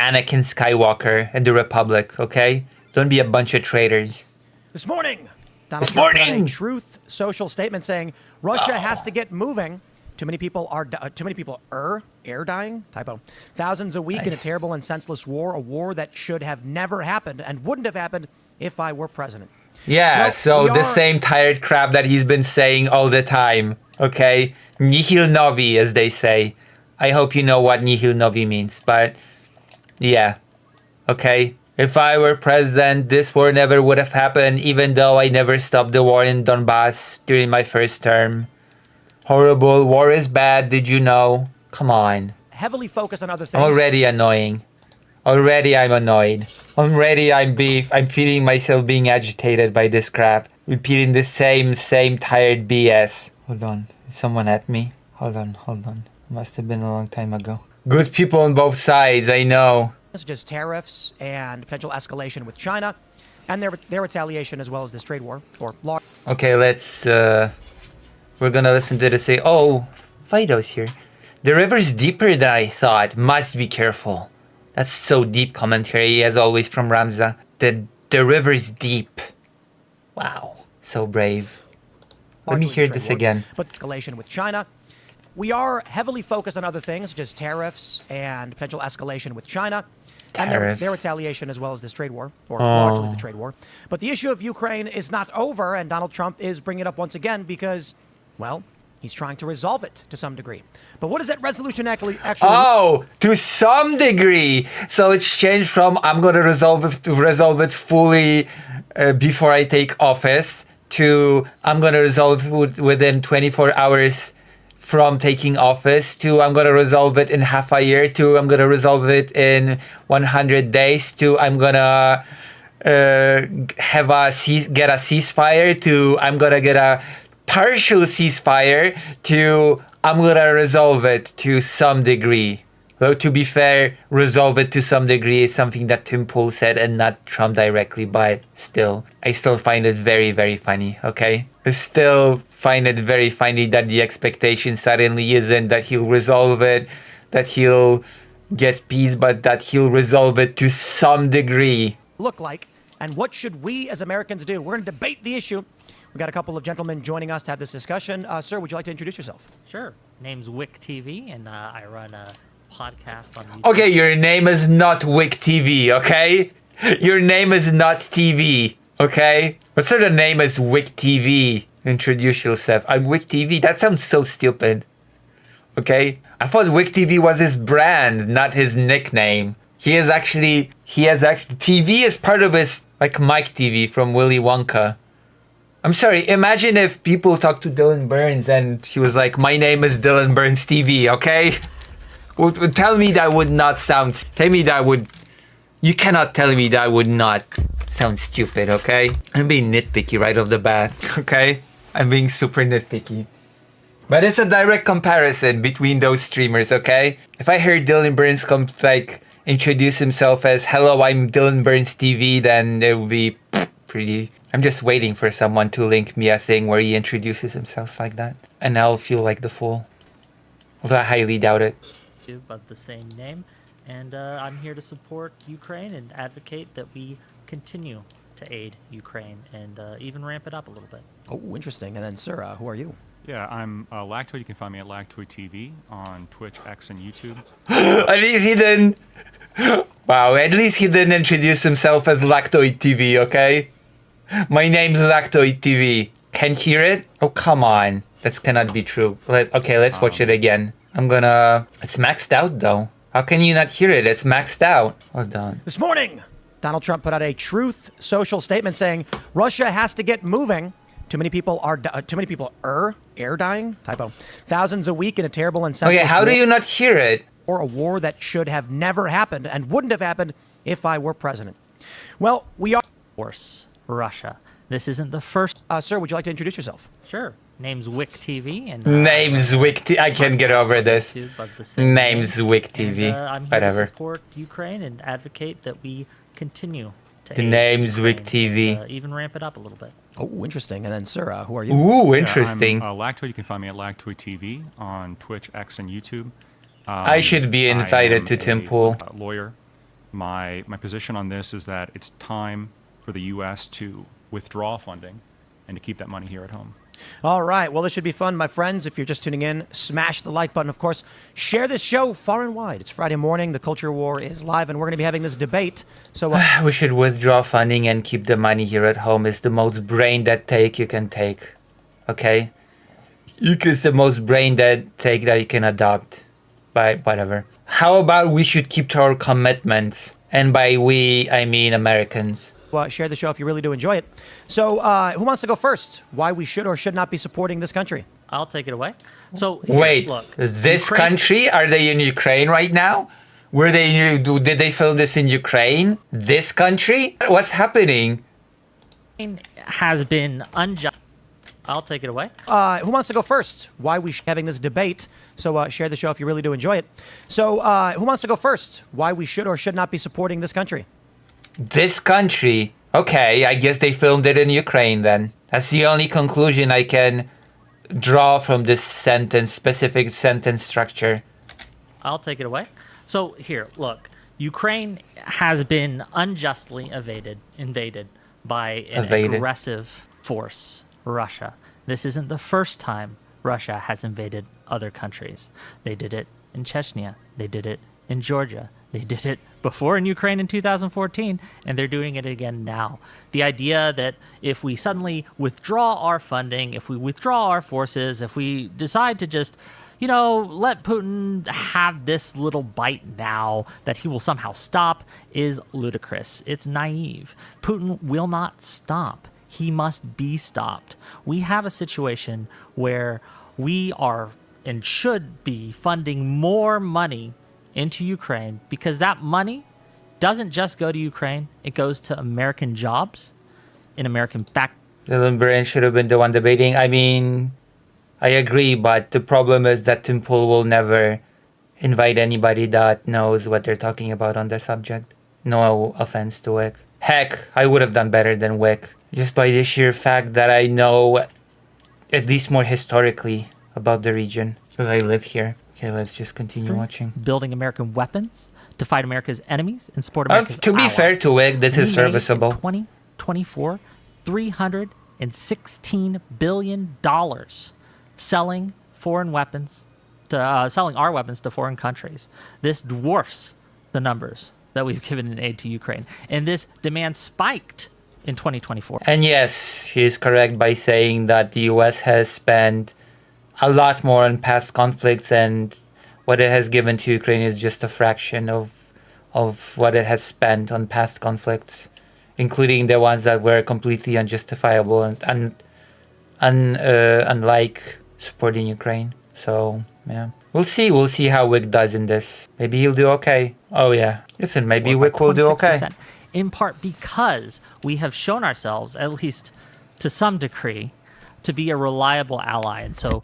Anakin Skywalker and the Republic, okay? Don't be a bunch of traitors. This morning, Donald Trump put out a truth social statement saying Russia has to get moving. Too many people are air dying. Typo. Thousands a week in a terrible and senseless war, a war that should have never happened and wouldn't have happened if I were president. Yeah, so the same tired crap that he's been saying all the time, okay? Nihil novi, as they say. I hope you know what nihil novi means, but yeah, okay? If I were president, this war never would have happened, even though I never stopped the war in Donbass during my first term. Horrible, war is bad, did you know? Come on. Heavily focused on other things. Already annoying. Already I'm annoyed. Already I'm feeling myself being agitated by this crap. Repeating the same tired BS. Hold on. Is someone at me? Hold on. Must have been a long time ago. Good people on both sides, I know. Such as tariffs and potential escalation with China and their retaliation as well as this trade war. Okay, let's we're gonna listen to this say, oh, Fido's here. The river's deeper than I thought. Must be careful. That's so deep commentary, as always, from Ramza. The river's deep. Wow. So brave. Let me hear this again. But escalation with China. We are heavily focused on other things, such as tariffs and potential escalation with China. And their retaliation as well as this trade war, or largely the trade war. But the issue of Ukraine is not over, and Donald Trump is bringing it up once again because, well, he's trying to resolve it to some degree. But what does that resolution actually Oh, to some degree. So it's changed from I'm going to resolve it fully before I take office to I'm going to resolve it within 24 hours from taking office to I'm going to resolve it in half a year to I'm going to resolve it in 100 days to I'm going to get a ceasefire to I'm going to get a partial ceasefire to I'm going to resolve it to some degree. Though to be fair, resolve it to some degree is something that Tim Pool said and not Trump directly, but still, I still find it very, very funny, okay? I still find it very funny that the expectation suddenly isn't that he'll resolve it, that he'll get peace, but that he'll resolve it to some degree. Look like, and what should we as Americans do? We're going to debate the issue. We've got a couple of gentlemen joining us to have this discussion. Sir, would you like to introduce yourself? Sure. Name's Wick TV, and I run a podcast on YouTube. Okay, your name is not Wick TV, okay? Your name is not TV, okay? What sort of name is Wick TV? Introduce yourself. I'm Wick TV? That sounds so stupid. Okay? I thought Wick TV was his brand, not his nickname. He has actually, TV is part of his, like Mike TV from Willy Wonka. I'm sorry, imagine if people talked to Dylan Burns and he was like, my name is Dylan Burns TV, okay? Tell me that would not sound, you cannot tell me that would not sound stupid, okay? I'm being nitpicky right off the bat, okay? I'm being super nitpicky. But it's a direct comparison between those streamers, okay? If I heard Dylan Burns introduce himself as, hello, I'm Dylan Burns TV, then it would be pretty... I'm just waiting for someone to link me a thing where he introduces himself like that. And I'll feel like the fool. Although I highly doubt it. But the same name. And I'm here to support Ukraine and advocate that we continue to aid Ukraine and even ramp it up a little bit. Oh, interesting. And then, sir, who are you? Yeah, I'm Lactoid. You can find me at Lactoid TV on Twitch, X, and YouTube. At least he didn't... Wow, at least he didn't introduce himself as Lactoid TV, okay? My name's Lactoid TV. Can't hear it? Oh, come on. That cannot be true. Let's watch it again. It's maxed out, though. How can you not hear it? It's maxed out. Hold on. This morning, Donald Trump put out a truth social statement saying Russia has to get moving. Too many people are air dying. Typo. Thousands a week in a terrible and senseless Okay, how do you not hear it? Or a war that should have never happened and wouldn't have happened if I were president. Well, we are... Of course, Russia. This isn't the first... Sir, would you like to introduce yourself? Name's Wick TV. And Name's Wick TV. I can't get over this. Name's Wick TV. And, I'm here whatever. To support Ukraine and advocate that we continue to The name's Wick TV. And, even ramp it up a little bit. Oh, interesting. And then, sir, who are you? Ooh, interesting. I'm Lactoid. You can find me at Lactoid TV on Twitch, X, and YouTube. I should be invited to Tim Pool. Lawyer My position on this is that it's time for the U.S. to withdraw funding and to keep that money here at home. All right. Well, this should be fun, my friends. If you're just tuning in, smash the like button. Of course, share this show far and wide. It's Friday morning. The Culture War is live, and we're going to be having this debate. So We should withdraw funding and keep the money here at home. It's the most brain dead take you can take. Okay? It's the most brain dead take that you can adopt. By whatever. How about we should keep to our commitments? And by we, I mean Americans. share the show if you really do enjoy it. So who wants to go first? Why we should or should not be supporting this country? I'll take it away. So here, Wait, look, this Ukraine- country? Are they in Ukraine right now? Were they did they film this in Ukraine? This country? What's happening? has been unjust. I'll take it away. Who wants to go first? Why we having this debate? So share the show if you really do enjoy it. So who wants to go first? Why we should or should not be supporting this country? This country? Okay, I guess they filmed it in Ukraine then. That's the only conclusion I can draw from this specific sentence structure. I'll take it away. So here, look, Ukraine has been unjustly invaded by an aggressive force, Russia. This isn't the first time Russia has invaded other countries. They did it in Chechnya. They did it in Georgia. They did it before in Ukraine in 2014, and they're doing it again now. The idea that if we suddenly withdraw our funding, if we withdraw our forces, if we decide to just, let Putin have this little bite now that he will somehow stop is ludicrous. It's naive. Putin will not stop. He must be stopped. We have a situation where we are and should be funding more money into Ukraine because that money doesn't just go to Ukraine. It goes to American jobs in American fact. Dylan Brain should have been the one debating. I mean, I agree, but the problem is that Tim Pool will never invite anybody that knows what they're talking about on the subject. No offense to Wick. Heck, I would have done better than Wick. Just by the sheer fact that I know at least more historically about the region. Because I live here. Okay, let's just continue watching. Building American weapons to fight America's enemies and support America's To be allies. fair to Wick, this is serviceable. In 2024, $316 billion selling foreign weapons selling our weapons to foreign countries. This dwarfs the numbers that we've given in aid to Ukraine. And this demand spiked in 2024. And yes, he is correct by saying that the US has spent a lot more on past conflicts, and what it has given to Ukraine is just a fraction of what it has spent on past conflicts, including the ones that were completely unjustifiable and unlike supporting Ukraine. So yeah, we'll see how Wick does in this. Maybe he'll do okay. Oh yeah, listen, maybe Wick will do okay. 26%, in part because we have shown ourselves, at least to some degree, to be a reliable ally. And so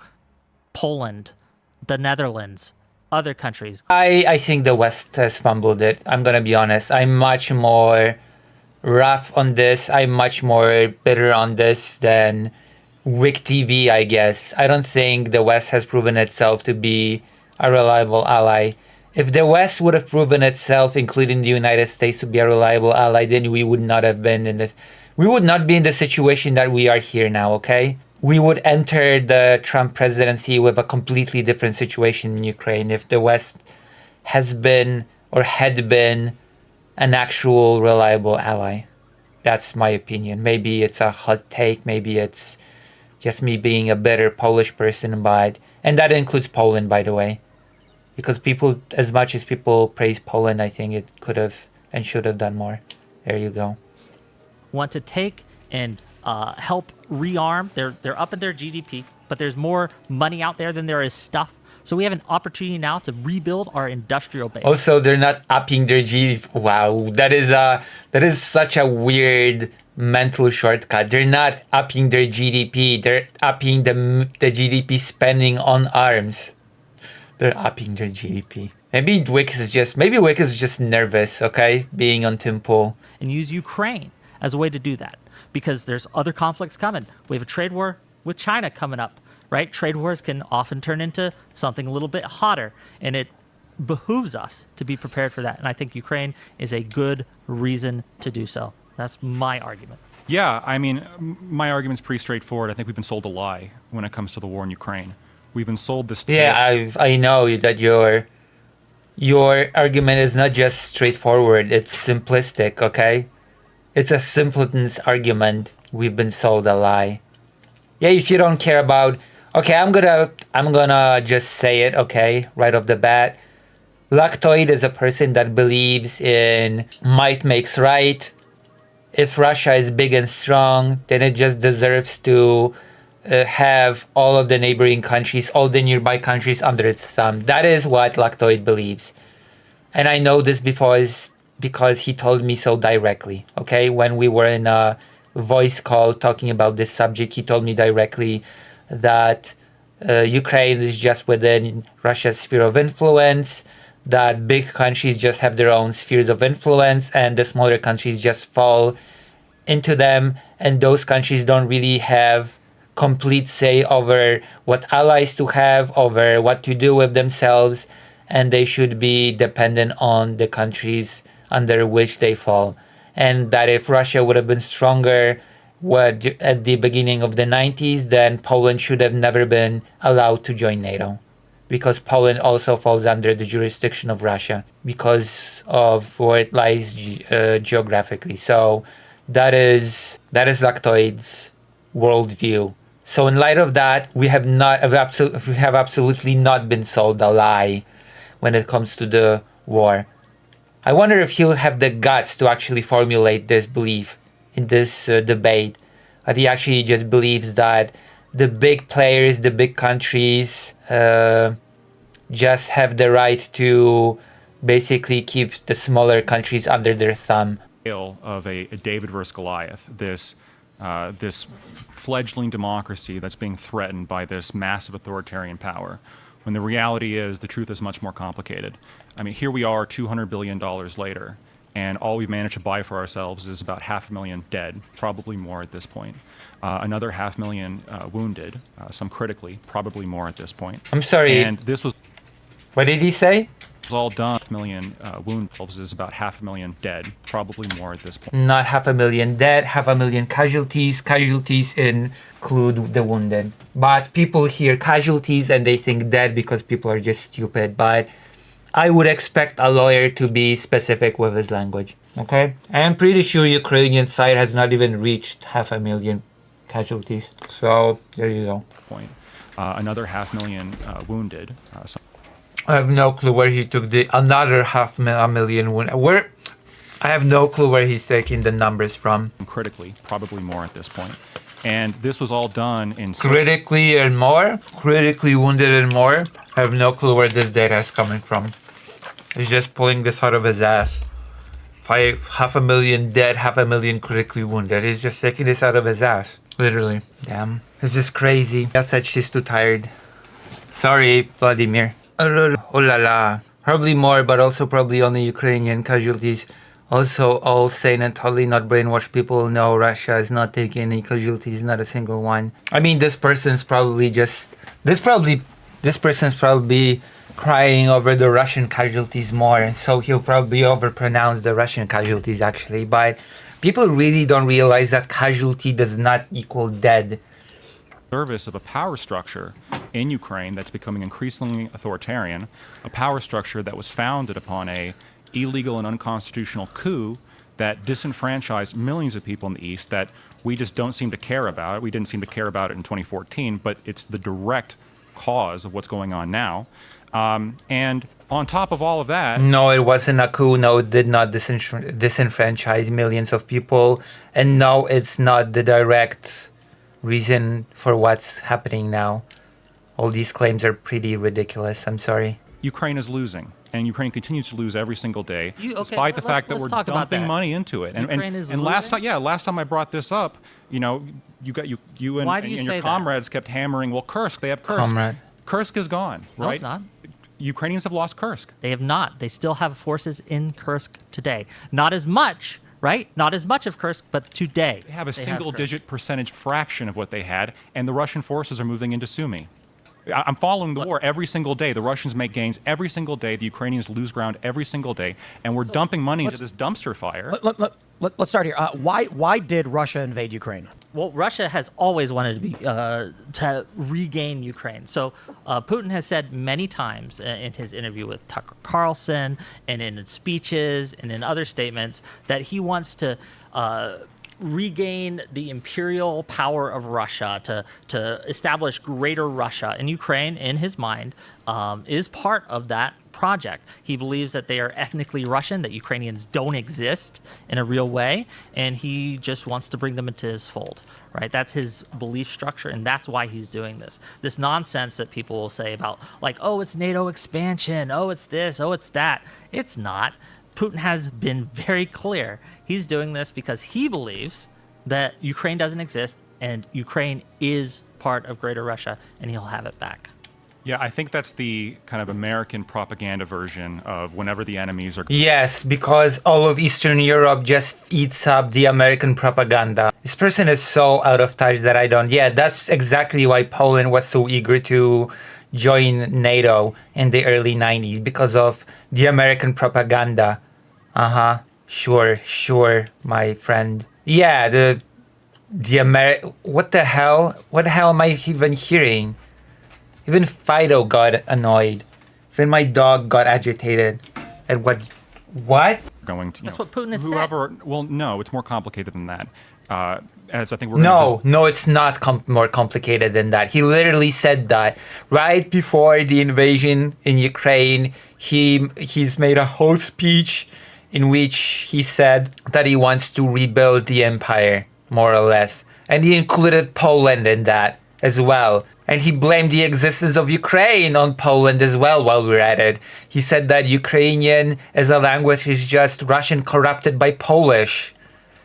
Poland, the Netherlands, other countries. I think the West has fumbled it. I'm gonna be honest. I'm much more rough on this. I'm much more bitter on this than Wick TV, I guess. I don't think the West has proven itself to be a reliable ally. If the West would have proven itself, including the United States, to be a reliable ally, then we would not have been in this. We would not be in the situation that we are here now, okay? We would enter the Trump presidency with a completely different situation in Ukraine if the West has been or had been an actual reliable ally. That's my opinion. Maybe it's a hot take. Maybe it's just me being a better Polish person, and that includes Poland, by the way. Because people, as much as people praise Poland, I think it could have and should have done more. There you go. Want to take and help rearm. They're up in their GDP, but there's more money out there than there is stuff. So we have an opportunity now to rebuild our industrial base. Also, they're not upping their GDP. Wow, that is such a weird mental shortcut. They're not upping their GDP. They're upping the GDP spending on arms. They're upping their GDP. Maybe Wick is just nervous, okay, being on Tim Pool. And use Ukraine as a way to do that, because there's other conflicts coming. We have a trade war with China coming up, right? Trade wars can often turn into something a little bit hotter, and it behooves us to be prepared for that. And I think Ukraine is a good reason to do so. That's my argument. Yeah, I mean, my argument's pretty straightforward. I think we've been sold a lie when it comes to the war in Ukraine. We've been sold this. Yeah, I know that your argument is not just straightforward. It's simplistic. Okay, it's a simpleton's argument. We've been sold a lie. Yeah, if you don't care about. Okay, I'm gonna just say it. Okay, right off the bat. Lactoid is a person that believes in might makes right. If Russia is big and strong, then it just deserves to have all of the neighboring countries, all the nearby countries under its thumb. That is what Lactoid believes. And I know this because he told me so directly. Okay, when we were in a voice call talking about this subject, he told me directly that Ukraine is just within Russia's sphere of influence, that big countries just have their own spheres of influence and the smaller countries just fall into them, and those countries don't really have complete say over what allies to have, over what to do with themselves, and they should be dependent on the countries under which they fall. And that if Russia would have been stronger at the beginning of the 90s, then Poland should have never been allowed to join NATO, because Poland also falls under the jurisdiction of Russia because of where it lies geographically. So that is Lactoid's worldview. So in light of that, we have absolutely not been sold a lie when it comes to the war. I wonder if he'll have the guts to actually formulate this belief in this debate. That he actually just believes that the big players, the big countries, just have the right to basically keep the smaller countries under their thumb. Of a David versus Goliath, this fledgling democracy that's being threatened by this massive authoritarian power, when the reality is the truth is much more complicated. I mean, here we are $200 billion later, and all we've managed to buy for ourselves is about 500,000 dead, probably more at this point. Another 500,000 wounded, some critically, probably more at this point. I'm sorry. And this was... What did he say? It was all done. 500,000 wounded is about 500,000 dead, probably more at this point. Not 500,000 dead, 500,000 casualties. Casualties include the wounded. But people hear casualties and they think dead because people are just stupid. But I would expect a lawyer to be specific with his language. Okay? I'm pretty sure Ukrainian side has not even reached 500,000 casualties. So there you go. Point. Another 500,000 wounded. I have no clue where he took the another 500,000 wounded. I have no clue where he's taking the numbers from. Critically, probably more at this point. And this was all done in... Critically and more? Critically wounded and more? I have no clue where this data is coming from. He's just pulling this out of his ass. 500,000 dead, 500,000 critically wounded. He's just taking this out of his ass. Literally. Damn. This is crazy. I said she's too tired. Sorry, Vladimir. Oh la la. Probably more, but also probably only Ukrainian casualties. Also, all sane and totally not brainwashed people know Russia is not taking any casualties, not a single one. I mean, this person's probably crying over the Russian casualties more, so he'll probably overpronounce the Russian casualties actually. But people really don't realize that casualty does not equal dead. Service of a power structure in Ukraine that's becoming increasingly authoritarian, a power structure that was founded upon a illegal and unconstitutional coup that disenfranchised millions of people in the East that we just don't seem to care about. We didn't seem to care about it in 2014, but it's the direct cause of what's going on now. And on top of all of that... No, it wasn't a coup. No, it did not disenfranchise millions of people. And no, it's not the direct reason for what's happening now. All these claims are pretty ridiculous. I'm sorry. Ukraine is losing, and Ukraine continues to lose every single day, despite the fact that we're dumping money into it. And last time I brought this up, you know, you and your comrades kept hammering. Well, Kursk, they have Kursk. Comrade. Kursk is gone, right? No, it's not. Ukrainians have lost Kursk. They have not. They still have forces in Kursk today. Not as much, right? Not as much of Kursk, but today. They have a single-digit percentage fraction of what they had, and the Russian forces are moving into Sumy. I'm following the war every single day. The Russians make gains every single day. The Ukrainians lose ground every single day. And we're dumping money into this dumpster fire. Let's start here. Why did Russia invade Ukraine? Well, Russia has always wanted to be to regain Ukraine. So Putin has said many times in his interview with Tucker Carlson and in speeches and in other statements that he wants to regain the imperial power of Russia, to establish greater Russia. And Ukraine, in his mind, is part of that project. He believes that they are ethnically Russian, that Ukrainians don't exist in a real way, and he just wants to bring them into his fold, right? That's his belief structure, and that's why he's doing this. This nonsense that people will say about, like, oh, it's NATO expansion, oh, it's this, oh, it's that. It's not. Putin has been very clear. He's doing this because he believes that Ukraine doesn't exist and Ukraine is part of Greater Russia, and he'll have it back. Yeah, I think that's the kind of American propaganda version of whenever the enemies are... Yes, because all of Eastern Europe just eats up the American propaganda. This person is so out of touch that I don't... Yeah, that's exactly why Poland was so eager to join NATO in the early 90s, because of the American propaganda. Sure, my friend. Yeah, what the hell? What the hell am I even hearing? Even Fido got annoyed. Even my dog got agitated. And what? Going to, That's what Putin has said. Well, no, it's more complicated than that. As I think we're No, it's not more complicated than that. He literally said that right before the invasion in Ukraine. He's made a whole speech in which he said that he wants to rebuild the empire, more or less. And he included Poland in that as well. And he blamed the existence of Ukraine on Poland as well while we're at it. He said that Ukrainian as a language is just Russian corrupted by Polish.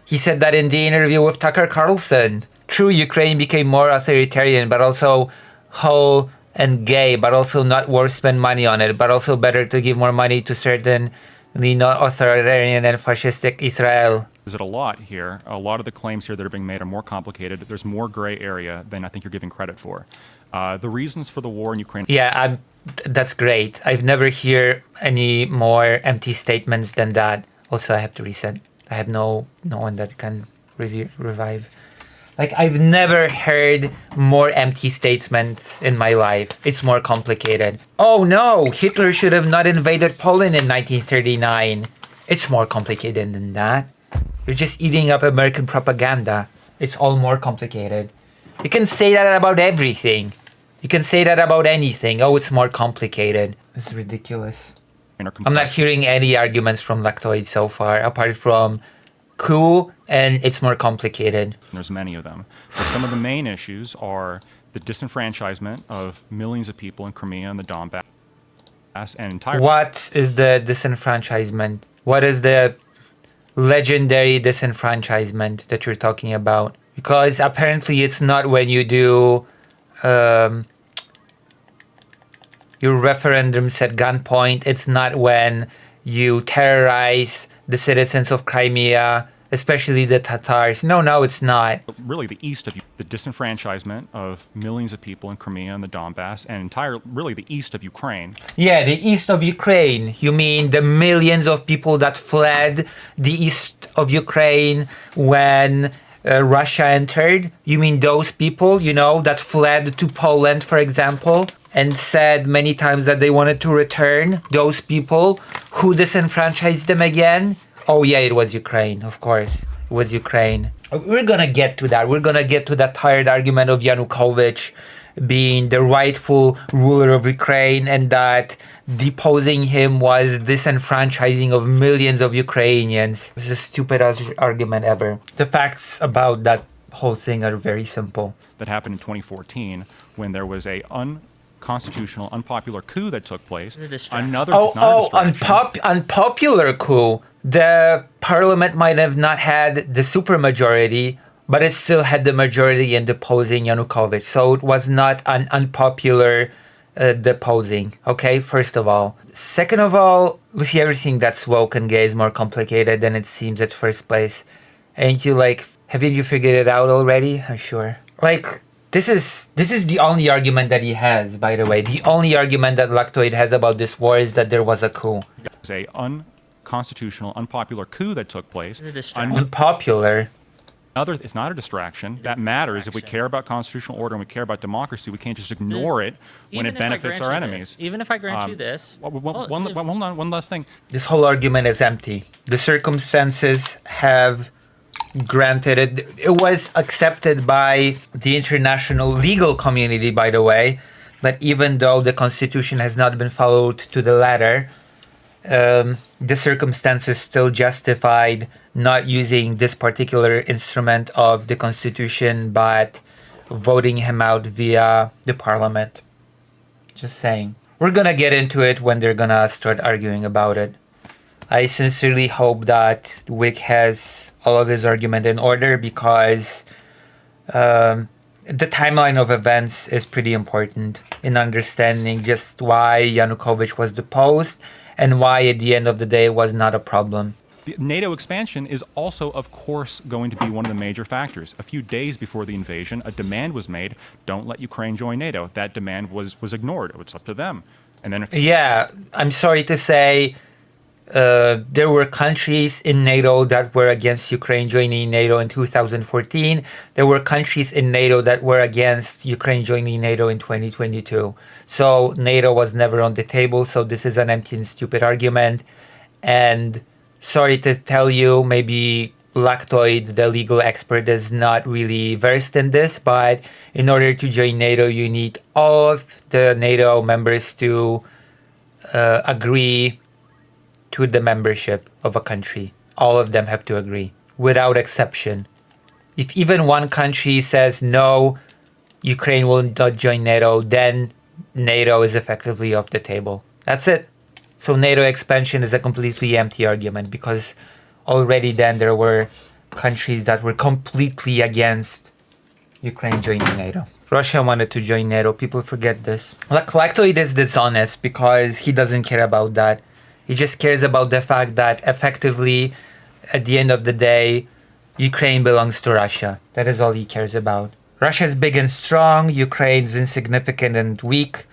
He said that in the interview with Tucker Carlson. True, Ukraine became more authoritarian, but also whole and gay, but also not worth spend money on it, but also better to give more money to certainly not authoritarian and fascistic Israel. Is it a lot here? A lot of the claims here that are being made are more complicated. There's more gray area than I think you're giving credit for. The reasons for the war in Ukraine... Yeah, that's great. I've never heard any more empty statements than that. Also, I have to reset. I have no one that can revive. Like, I've never heard more empty statements in my life. It's more complicated. Oh no, Hitler should have not invaded Poland in 1939. It's more complicated than that. You're just eating up American propaganda. It's all more complicated. You can say that about everything. You can say that about anything. Oh, it's more complicated. It's ridiculous. I'm not hearing any arguments from Lactoid so far, apart from cool and it's more complicated. There's many of them. But some of the main issues are the disenfranchisement of millions of people in Crimea and the Donbass and entire... What is the disenfranchisement? What is the legendary disenfranchisement that you're talking about? Because apparently it's not when you do your referendums at gunpoint. It's not when you terrorize the citizens of Crimea, especially the Tatars. No, it's not. Really, the east of the disenfranchisement of millions of people in Crimea and the Donbass and really the east of Ukraine. Yeah, the east of Ukraine. You mean the millions of people that fled the east of Ukraine when Russia entered? You mean those people, that fled to Poland, for example, and said many times that they wanted to return? Those people who disenfranchised them again? Oh yeah, it was Ukraine, of course. It was Ukraine. We're gonna get to that. We're gonna get to that tired argument of Yanukovych being the rightful ruler of Ukraine and that deposing him was disenfranchising of millions of Ukrainians. It's the stupidest argument ever. The facts about that whole thing are very simple. That happened in 2014 when there was a unconstitutional, unpopular coup that took place. Unpopular coup. The parliament might have not had the supermajority, but it still had the majority in deposing Yanukovych. So it was not an unpopular deposing, okay, first of all. Second of all, Lucy, everything that's woke and gay is more complicated than it seems at first place. Haven't you figured it out already? I'm sure. This is the only argument that he has, by the way. The only argument that Lactoid has about this war is that there was a coup. It's a unconstitutional, unpopular coup that took place. It's a distraction. Unpopular. It's not a distraction. That matters. If we care about constitutional order and we care about democracy, we can't just ignore it when it benefits our enemies. Even if I grant you this. Hold on, one last thing. This whole argument is empty. The circumstances have granted it. It was accepted by the international legal community, by the way, that even though the constitution has not been followed to the letter, the circumstances still justified not using this particular instrument of the constitution, but voting him out via the parliament. Just saying. We're gonna get into it when they're gonna start arguing about it. I sincerely hope that Wick has all of his argument in order, because the timeline of events is pretty important in understanding just why Yanukovych was deposed and why at the end of the day it was not a problem. The NATO expansion is also, of course, going to be one of the major factors. A few days before the invasion, a demand was made, don't let Ukraine join NATO. That demand was ignored. It's up to them. And then yeah, I'm sorry to say, there were countries in NATO that were against Ukraine joining NATO in 2014. There were countries in NATO that were against Ukraine joining NATO in 2022. So NATO was never on the table. So this is an empty and stupid argument. And sorry to tell you, maybe Lactoid, the legal expert, is not really versed in this, but in order to join NATO, you need all of the NATO members to agree to the membership of a country. All of them have to agree, without exception. If even one country says no, Ukraine will not join NATO, then NATO is effectively off the table. That's it. So NATO expansion is a completely empty argument, because already then there were countries that were completely against Ukraine joining NATO. Russia wanted to join NATO. People forget this. Lactoid is dishonest because he doesn't care about that. He just cares about the fact that effectively, at the end of the day, Ukraine belongs to Russia. That is all he cares about. Russia is big and strong. Ukraine's insignificant and weak.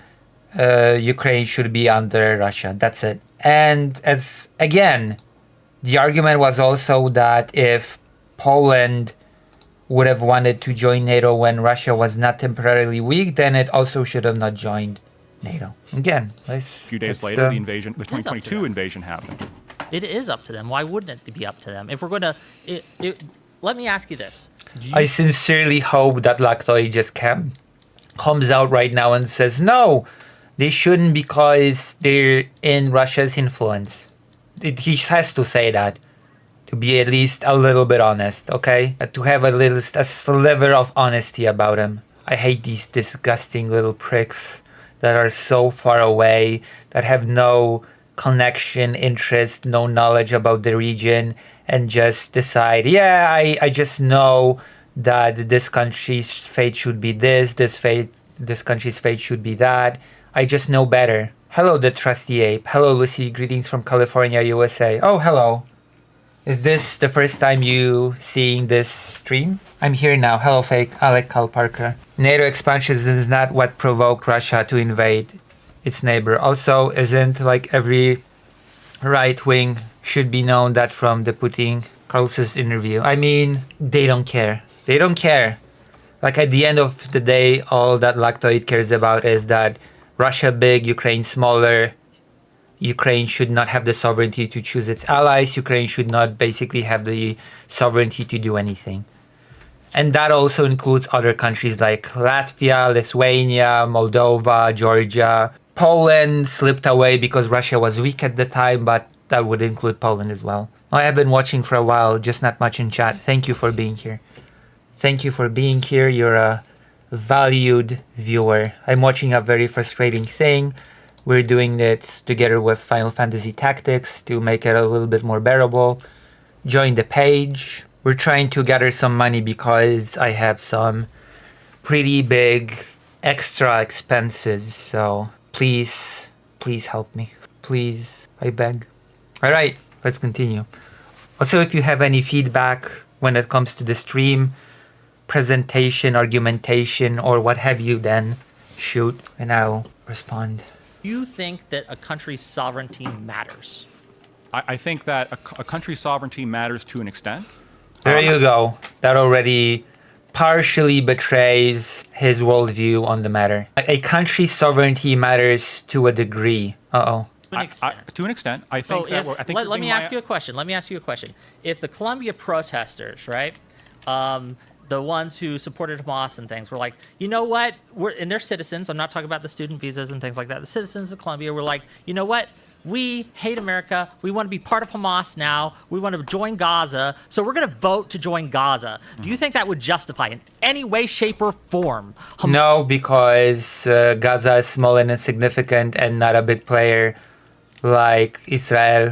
Ukraine should be under Russia. That's it. And as again, the argument was also that if Poland would have wanted to join NATO when Russia was not temporarily weak, then it also should have not joined NATO. Again, a few days later, the 2022 invasion happened. It is up to them. Why wouldn't it be up to them? If we're going to... let me ask you this. I sincerely hope that Lactoid just comes out right now and says, no, they shouldn't because they're in Russia's influence. He has to say that, to be at least a little bit honest, okay? To have a sliver of honesty about him. I hate these disgusting little pricks that are so far away, that have no connection, interest, no knowledge about the region, and just decide, yeah, I just know that this country's fate should be this country's fate should be that. I just know better. Hello, the trusty ape. Hello, Lucy. Greetings from California, USA. Oh, hello. Is this the first time you seeing this stream? I'm here now. Hello, fake. I like Carl Parker. NATO expansion is not what provoked Russia to invade its neighbor. Also, isn't like every right wing should be known that from the Putin Carlos's interview. I mean, they don't care. They don't care. Like at the end of the day, all that Lactoid cares about is that Russia big, Ukraine smaller. Ukraine should not have the sovereignty to choose its allies. Ukraine should not basically have the sovereignty to do anything. And that also includes other countries like Latvia, Lithuania, Moldova, Georgia. Poland slipped away because Russia was weak at the time, but that would include Poland as well. I have been watching for a while, just not much in chat. Thank you for being here. Thank you for being here. You're a valued viewer. I'm watching a very frustrating thing. We're doing it together with Final Fantasy Tactics to make it a little bit more bearable. Join the page. We're trying to gather some money because I have some pretty big extra expenses. So please help me. Please, I beg. All right, let's continue. Also, if you have any feedback when it comes to the stream, presentation, argumentation, or what have you, then shoot, and I'll respond. Do you think that a country's sovereignty matters? I think that a country's sovereignty matters to an extent. There you go. That already partially betrays his worldview on the matter. A country's sovereignty matters to a degree. Uh-oh. To an extent. To an extent, I think So that. I think let me ask you a question. Let me ask you a question. If the Colombia protesters, right, the ones who supported Hamas and things, were like, you know what, and they're citizens. I'm not talking about the student visas and things like that. The citizens of Colombia were like, you know what, we hate America. We want to be part of Hamas now. We want to join Gaza. So we're going to vote to join Gaza. Do you think that would justify in any way, shape, or form? No, because Gaza is small and insignificant and not a big player like Israel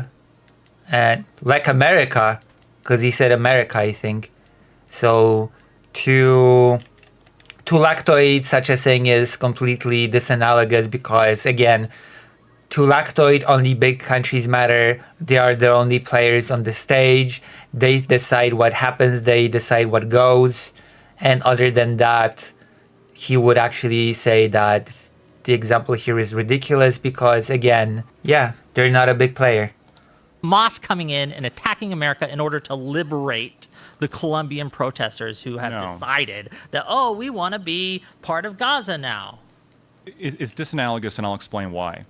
and like America, because he said America, I think. So to lactoid, such a thing is completely disanalogous because, again, to lactoid, only big countries matter. They are the only players on the stage. They decide what happens. They decide what goes. And other than that, he would actually say that the example here is ridiculous because, again, yeah, they're not a big player. Hamas coming in and attacking America in order to liberate the Colombian protesters who have decided that, oh, we want to be part of Gaza now. It's disanalogous, and I'll explain why.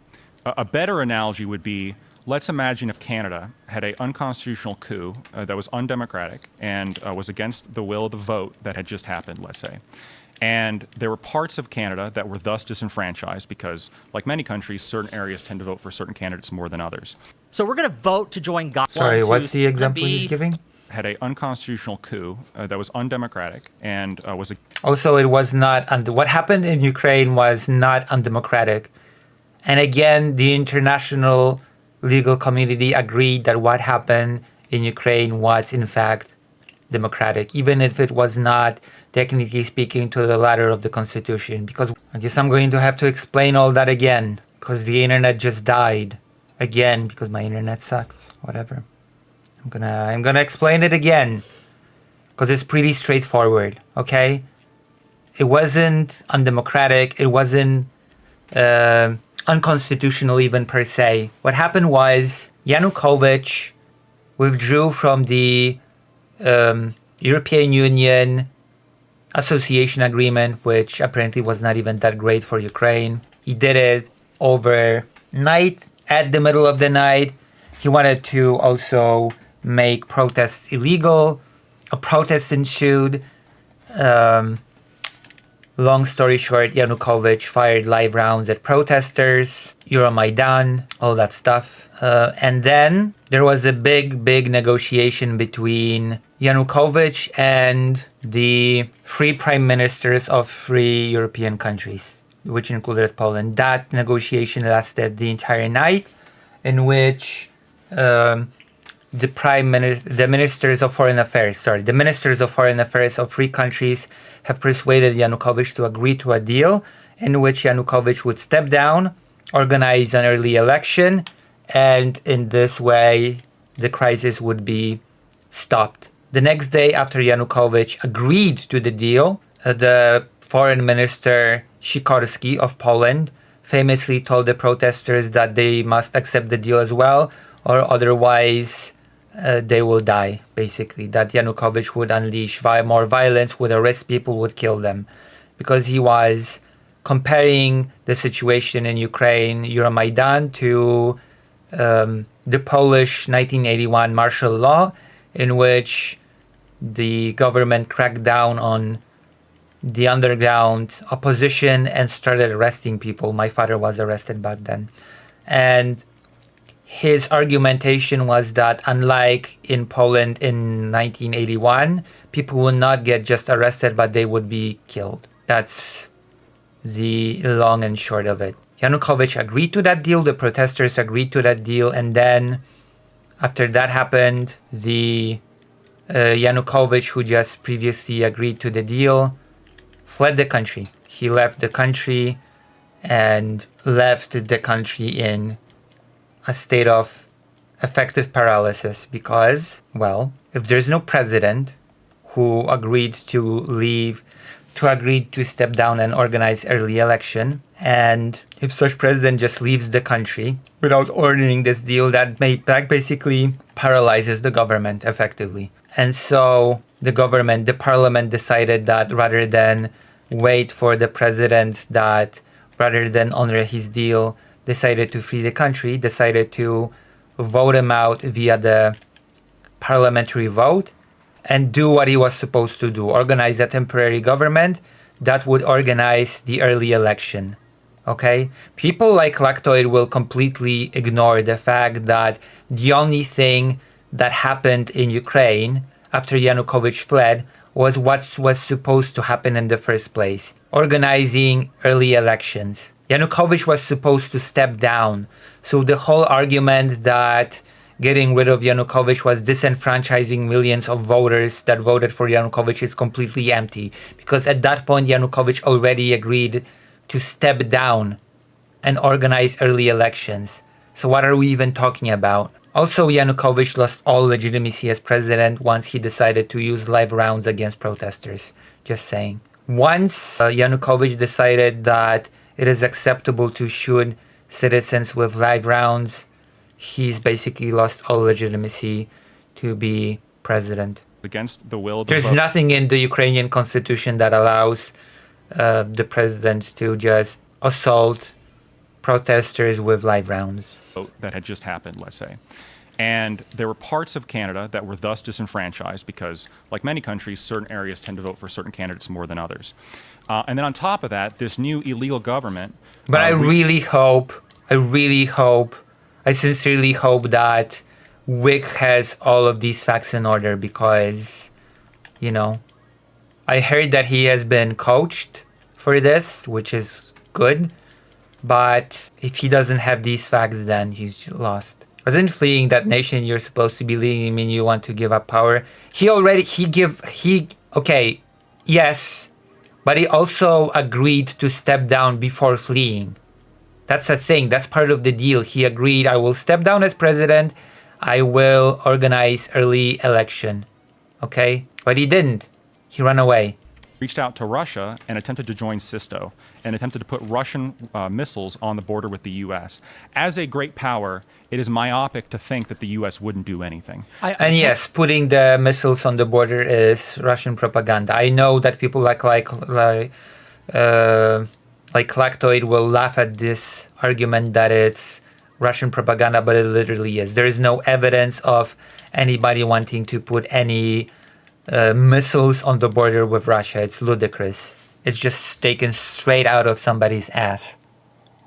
A better analogy would be, let's imagine if Canada had an unconstitutional coup that was undemocratic and was against the will of the vote that had just happened, let's say. And there were parts of Canada that were thus disenfranchised because, like many countries, certain areas tend to vote for certain candidates more than others. So we're going to vote to join Gaza. Sorry, what's the example he's giving? Had an unconstitutional coup that was undemocratic and was... Also, it was not... what happened in Ukraine was not undemocratic. And again, the international legal community agreed that what happened in Ukraine was, in fact, democratic, even if it was not, technically speaking, to the letter of the Constitution. Because I guess I'm going to have to explain all that again, because the internet just died. Again, because my internet sucks. Whatever. I'm gonna explain it again, because it's pretty straightforward, okay? It wasn't undemocratic. It wasn't... unconstitutional even per se. What happened was Yanukovych withdrew from the European Union association agreement, which apparently was not even that great for Ukraine. He did it overnight, at the middle of the night. He wanted to also make protests illegal. A protest ensued. Long story short, Yanukovych fired live rounds at protesters, Euromaidan, all that stuff. And then there was a big negotiation between Yanukovych and the three prime ministers of three European countries, which included Poland. That negotiation lasted the entire night, in which the ministers of foreign affairs of three countries have persuaded Yanukovych to agree to a deal in which Yanukovych would step down, organize an early election, and in this way the crisis would be stopped. The next day after Yanukovych agreed to the deal, the foreign minister Sikorski of Poland famously told the protesters that they must accept the deal as well, or otherwise they will die, basically. That Yanukovych would unleash more violence, would arrest people, would kill them. Because he was comparing the situation in Ukraine, Euromaidan, to the Polish 1981 martial law, in which the government cracked down on the underground opposition and started arresting people. My father was arrested back then. And his argumentation was that unlike in Poland in 1981, people would not get just arrested, but they would be killed. That's the long and short of it. Yanukovych agreed to that deal, the protesters agreed to that deal, and then after that happened, the Yanukovych, who just previously agreed to the deal, fled the country. He left the country and left the country in a state of effective paralysis because, well, if there's no president who agreed to step down and organize early election. And if such president just leaves the country without ordering this deal, that basically paralyzes the government effectively. And so the parliament decided that rather than wait for the president, that rather than honor his deal, decided to free the country, decided to vote him out via the parliamentary vote and do what he was supposed to do, organize a temporary government that would organize the early election. Okay? People like Lactoid will completely ignore the fact that the only thing that happened in Ukraine after Yanukovych fled was what was supposed to happen in the first place, organizing early elections. Yanukovych was supposed to step down. So the whole argument that getting rid of Yanukovych was disenfranchising millions of voters that voted for Yanukovych is completely empty. Because at that point, Yanukovych already agreed to step down and organize early elections. So what are we even talking about? Also, Yanukovych lost all legitimacy as president once he decided to use live rounds against protesters. Just saying. Once Yanukovych decided that it is acceptable to shoot citizens with live rounds, he's basically lost all legitimacy to be president. Against the will of There's nothing in the Ukrainian constitution that allows the president to just assault protesters with live rounds. That had just happened, let's say. And there were parts of Canada that were thus disenfranchised because, like many countries, certain areas tend to vote for certain candidates more than others. And then on top of that, this new illegal government... But I sincerely hope that Wick has all of these facts in order because, I heard that he has been coached for this, which is good. But if he doesn't have these facts, then he's lost. Wasn't fleeing that nation you're supposed to be leading mean you want to give up power? Yes, but he also agreed to step down before fleeing. That's a thing. That's part of the deal. He agreed, I will step down as president. I will organize early election. Okay? But he didn't. He ran away. Reached out to Russia and attempted to join SISTO and attempted to put Russian missiles on the border with the U.S. As a great power, it is myopic to think that the U.S. wouldn't do anything. Yes, putting the missiles on the border is Russian propaganda. I know that people like Lactoid will laugh at this argument that it's Russian propaganda, but it literally is. There is no evidence of anybody wanting to put any missiles on the border with Russia. It's ludicrous. It's just taken straight out of somebody's ass.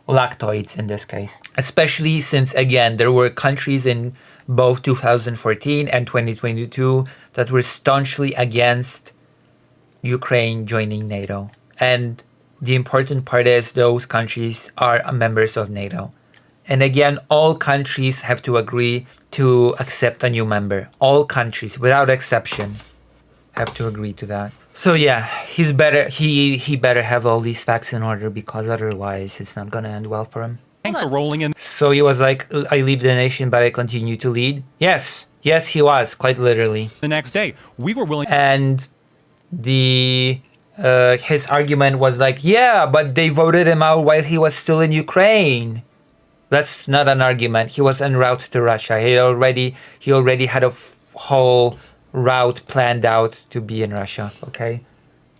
Lactoids in this case. Especially since, again, there were countries in both 2014 and 2022 that were staunchly against Ukraine joining NATO. And the important part is those countries are members of NATO. And again, all countries have to agree to accept a new member. All countries, without exception, have to agree to that. So yeah, he better have all these facts in order because otherwise it's not gonna end well for him. Tanks are rolling in. So he was like, I leave the nation, but I continue to lead. Yes, he was, quite literally. The next day, we were willing. And his argument was like, yeah, but they voted him out while he was still in Ukraine. That's not an argument. He was en route to Russia. He already had a whole route planned out to be in Russia. Okay,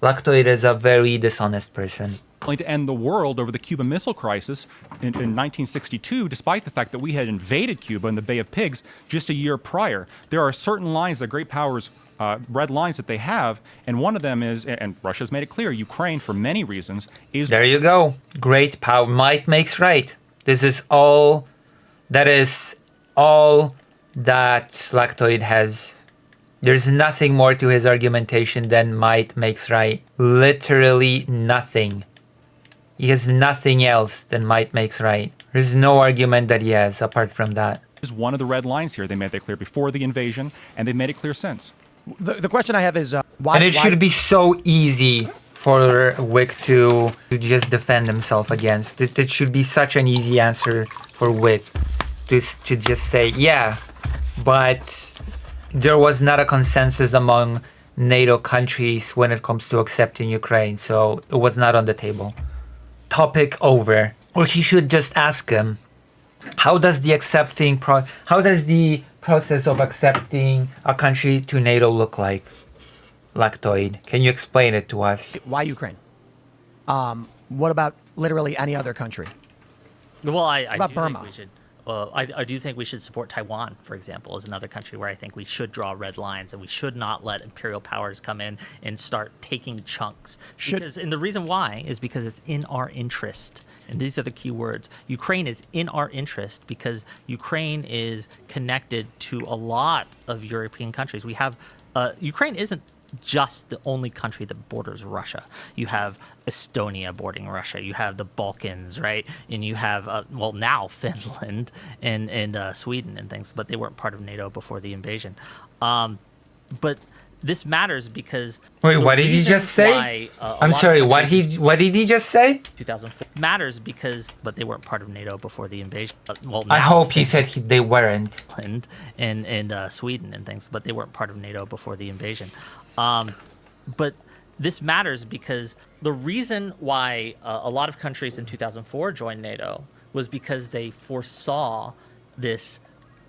Lactoid is a very dishonest person. To end the world over the Cuban Missile Crisis in 1962, despite the fact that we had invaded Cuba in the Bay of Pigs just a year prior. There are certain lines that great powers, red lines that they have, and one of them is, and Russia's made it clear, Ukraine, for many reasons, is... There you go. Great power. Might makes right. That is all that Lactoid has. There's nothing more to his argumentation than might makes right. Literally nothing. He has nothing else than might makes right. There's no argument that he has apart from that. Is one of the red lines here. They made that clear before the invasion, and they've made it clear since. The question I have is why... And it should be so easy for Wick to just defend himself against. It should be such an easy answer for Wick to just say, yeah, but there was not a consensus among NATO countries when it comes to accepting Ukraine. So it was not on the table. Topic over. Or he should just ask him, how does the process of accepting a country to NATO look like? Lactoid. Can you explain it to us? Why Ukraine? What about literally any other country? Well, I about do Burma? think we should. I do think we should support Taiwan, for example, as another country where I think we should draw red lines and we should not let imperial powers come in and start taking chunks. And the reason why is because it's in our interest. And these are the key words. Ukraine is in our interest because Ukraine is connected to a lot of European countries. We have Ukraine isn't just the only country that borders Russia. You have Estonia bordering Russia. You have the Balkans, right? And you have, now Finland and Sweden and things, but they weren't part of NATO before the invasion. But this matters because... Wait, what did he just say? I'm sorry, what did he just say? 2004 matters because, but they weren't part of NATO before the invasion. I hope he said they weren't. Finland and Sweden and things, but they weren't part of NATO before the invasion. But this matters because the reason why a lot of countries in 2004 joined NATO was because they foresaw this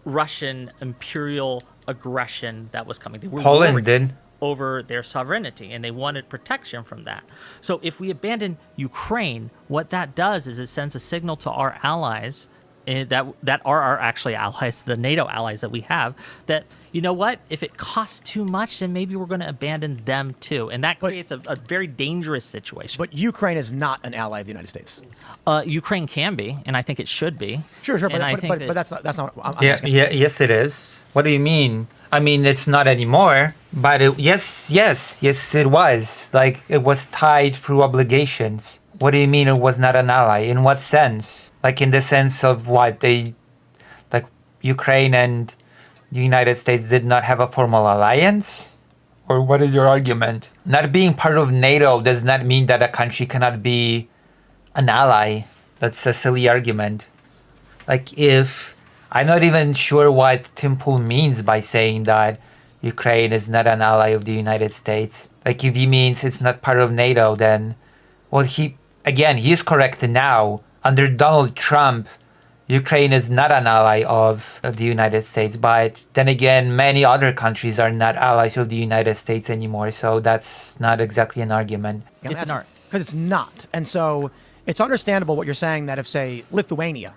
Russian imperial aggression that was coming. They were Poland did. Over their sovereignty, and they wanted protection from that. So if we abandon Ukraine, what that does is it sends a signal to our allies that are our actually allies, the NATO allies that we have, that, you know what, if it costs too much, then maybe we're going to abandon them too. And that creates a very dangerous situation. But Ukraine is not an ally of the United States. Ukraine can be, and I think it should be. Sure, but that's not what I'm asking. Yes, it is. What do you mean? I mean, it's not anymore, but yes, it was. Like, it was tied through obligations. What do you mean it was not an ally? In what sense? Like, in the sense of what Ukraine and the United States did not have a formal alliance? Or what is your argument? Not being part of NATO does not mean that a country cannot be an ally. That's a silly argument. Like, I'm not even sure what Tim Pool means by saying that Ukraine is not an ally of the United States. Like, if he means it's not part of NATO, then, well, he is correct now. Under Donald Trump, Ukraine is not an ally of the United States. But then again, many other countries are not allies of the United States anymore. So that's not exactly an argument. It's an art. Because it's not. And so it's understandable what you're saying, that if, say, Lithuania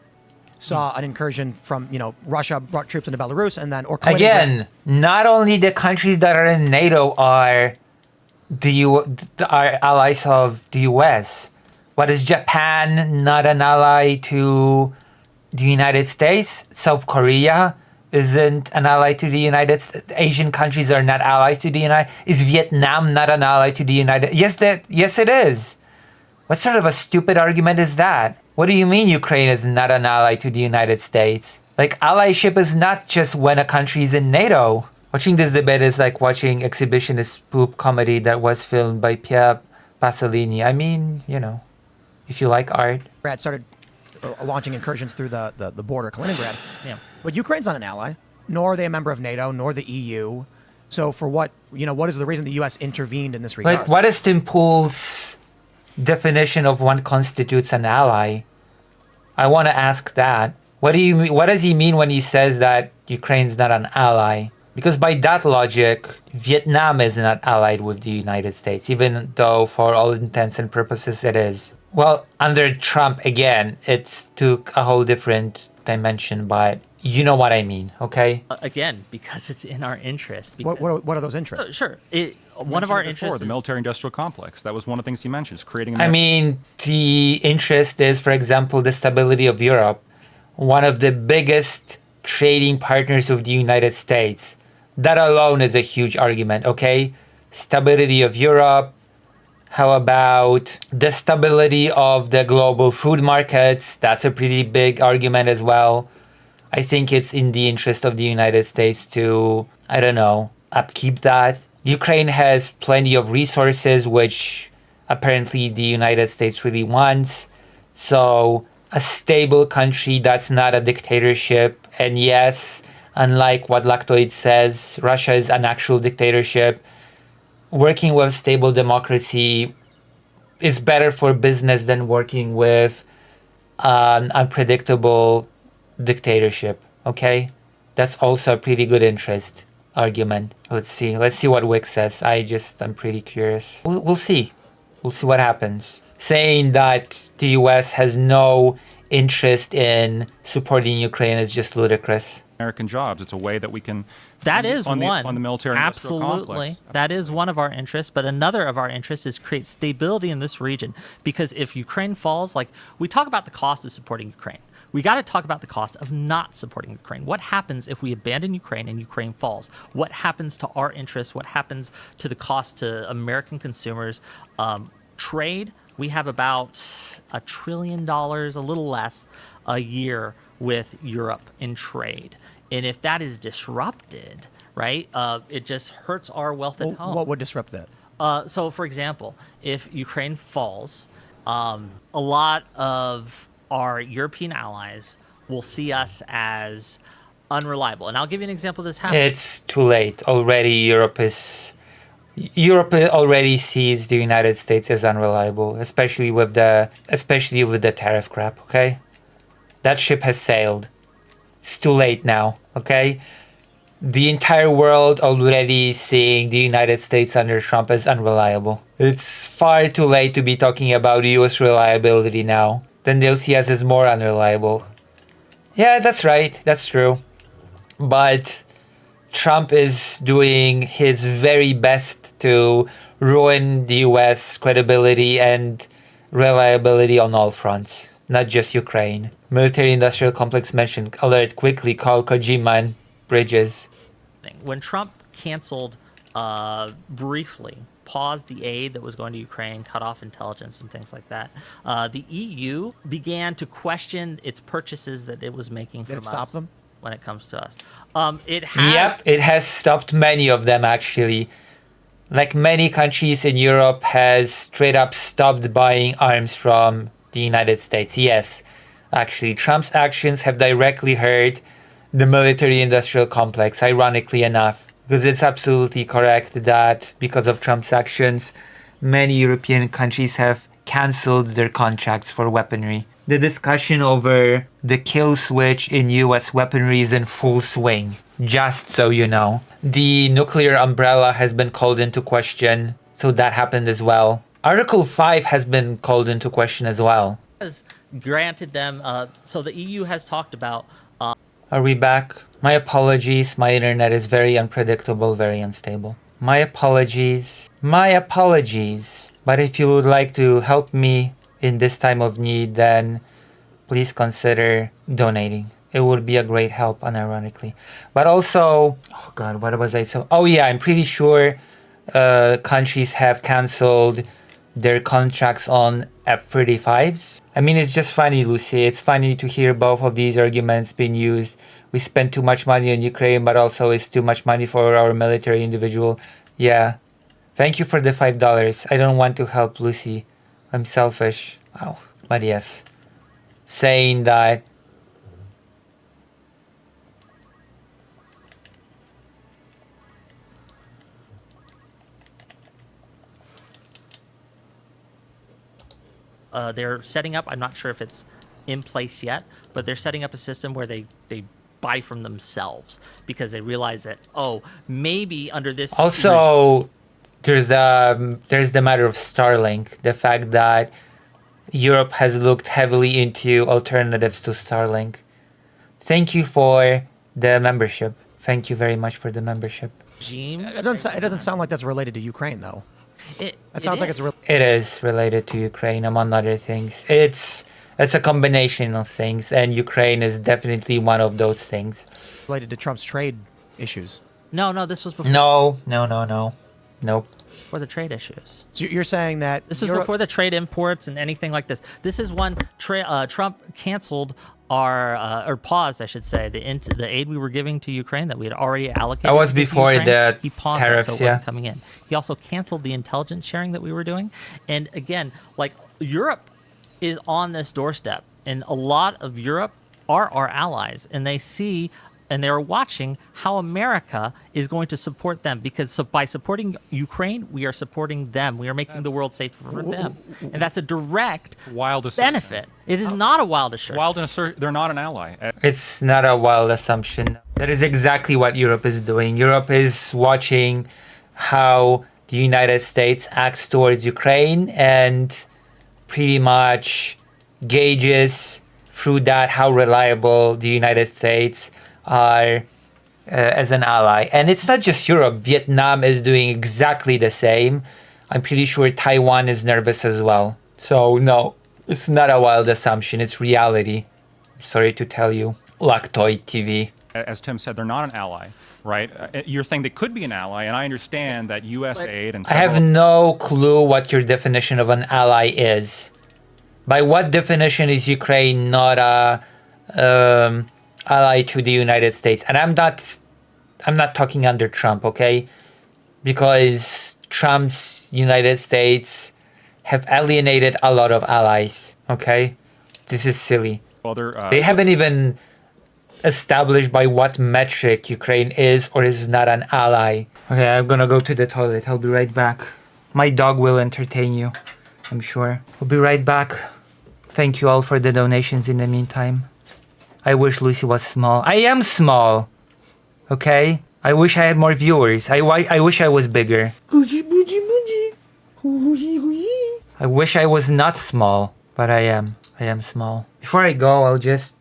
saw an incursion from, Russia brought troops into Belarus and then... Again, not only the countries that are in NATO are allies of the US. What, is Japan not an ally to the United States? South Korea isn't an ally to the United States. Asian countries are not allies to the United States. Is Vietnam not an ally to the United States? Yes, it is. What sort of a stupid argument is that? What do you mean Ukraine is not an ally to the United States? Like, allyship is not just when a country is in NATO. Watching this debate is like watching exhibitionist poop comedy that was filmed by Pierre Pasolini. I mean, if you like art. Brad started launching incursions through the border, Kaliningrad. Yeah. But Ukraine's not an ally, nor are they a member of NATO, nor the EU. So for what is the reason the U.S. intervened in this regard? Like, what is Tim Pool's definition of what constitutes an ally? I want to ask that. What does he mean when he says that Ukraine's not an ally? Because by that logic, Vietnam is not allied with the United States, even though for all intents and purposes it is. Well, under Trump, again, it took a whole different dimension, but you know what I mean, okay? Again, because it's in our interest. What are those interests? Sure. One of our interests the military-industrial complex. That was one of the things he mentioned, creating the interest is, for example, the stability of Europe. One of the biggest trading partners of the United States. That alone is a huge argument, okay? Stability of Europe. How about the stability of the global food markets? That's a pretty big argument as well. I think it's in the interest of the United States to, upkeep that. Ukraine has plenty of resources, which apparently the United States really wants. So a stable country that's not a dictatorship. And yes, unlike what Lactoid says, Russia is an actual dictatorship. working with stable democracy is better for business than working with an unpredictable dictatorship. Okay, that's also a pretty good interest argument. Let's see what Wick says. I'm pretty curious. We'll see what happens. Saying that the US has no interest in supporting Ukraine is just ludicrous. American jobs. It's a way that we can. That is on one. The military industrial complex. That is one of our interests. But another of our interests is create stability in this region. Because if Ukraine falls, like we talk about the cost of supporting Ukraine, we got to talk about the cost of not supporting Ukraine. What happens if we abandon Ukraine and Ukraine falls? What happens to our interests? What happens to the cost to American consumers? Trade, we have about $1 trillion, a little less, a year with Europe in trade. And if that is disrupted, right, it just hurts our wealth at home. What would disrupt that? So, for example, if Ukraine falls, a lot of our European allies will see us as unreliable. And I'll give you an example of this happening. It's too late. Europe already sees the United States as unreliable, especially with the tariff crap, okay? That ship has sailed. It's too late now, okay? The entire world already seeing the United States under Trump as unreliable. It's far too late to be talking about US reliability now. Then they'll see us as more unreliable. Yeah, that's right. That's true. But Trump is doing his very best to ruin the US credibility and reliability on all fronts, not just Ukraine. Military industrial complex mentioned. Alert, quickly call Kojima and Bridges. When Trump canceled, briefly, paused the aid that was going to Ukraine, cut off intelligence and things like that, the EU began to question its purchases that it was making from us. Did it stop them? When it comes to us. Yep, it has stopped many of them actually. Like many countries in Europe has straight up stopped buying arms from the United States. Yes, actually, Trump's actions have directly hurt the military industrial complex, ironically enough. Because it's absolutely correct that because of Trump's actions, many European countries have cancelled their contracts for weaponry. The discussion over the kill switch in US weaponry is in full swing, just so you know. The nuclear umbrella has been called into question, so that happened as well. Article 5 has been called into question as well. Has granted them, so the EU has talked about... Are we back? My apologies, my internet is very unpredictable, very unstable. My apologies. But if you would like to help me in this time of need, then please consider donating. It would be a great help, unironically. But also, oh God, what was I saying? Oh yeah, I'm pretty sure countries have cancelled their contracts on F-35s. I mean, it's just funny, Lucy. It's funny to hear both of these arguments being used. We spend too much money on Ukraine, but also it's too much money for our military individual. Yeah. Thank you for the $5. I don't want to help Lucy. I'm selfish. Wow. But yes. Saying that they're setting up, I'm not sure if it's in place yet, but they're setting up a system where they buy from themselves because they realize that, oh, maybe under this... Also, there's the matter of Starlink. The fact that Europe has looked heavily into alternatives to Starlink. Thank you for the membership. Thank you very much for the membership. It doesn't sound like that's related to Ukraine, though. It sounds like it's It is related to Ukraine, among other things. It's a combination of things, and Ukraine is definitely one of those things. Related to Trump's trade issues. No, this was before. No. Nope. For the trade issues. So you're saying that this is before the trade imports and anything like this. This is when Trump canceled or paused, I should say, the aid we were giving to Ukraine that we had already allocated. That was before the he paused tariffs, it, so it wasn't coming in. He also canceled the intelligence sharing that we were doing. And again, like Europe is on this doorstep, and a lot of Europe are our allies, and they see and they're watching how America is going to support them, because by supporting Ukraine, we are supporting them. We are making the world safer for them, and that's a direct benefit. It is not a wild assertion. They're not an ally. It's not a wild assumption. That is exactly what Europe is doing. Europe is watching how the United States acts towards Ukraine and pretty much gauges through that how reliable the United States are as an ally. And it's not just Europe. Vietnam is doing exactly the same. I'm pretty sure Taiwan is nervous as well. So no, it's not a wild assumption. It's reality. Sorry to tell you. Lactoid TV. As Tim said, they're not an ally, right? You're saying they could be an ally, and I understand that U.S. aid and I have no clue what your definition of an ally is. By what definition is Ukraine not a ally to the United States? And I'm not talking under Trump, okay? Because Trump's United States have alienated a lot of allies, okay? This is silly. Well, they haven't even established by what metric Ukraine is or is not an ally. Okay, I'm gonna go to the toilet. I'll be right back. My dog will entertain you, I'm sure. I'll be right back. Thank you all for the donations in the meantime. I wish Lucy was small. I am small. Okay? I wish I had more viewers. I wish I was bigger. I wish I was not small, but I am. I am small. Before I go, I'll just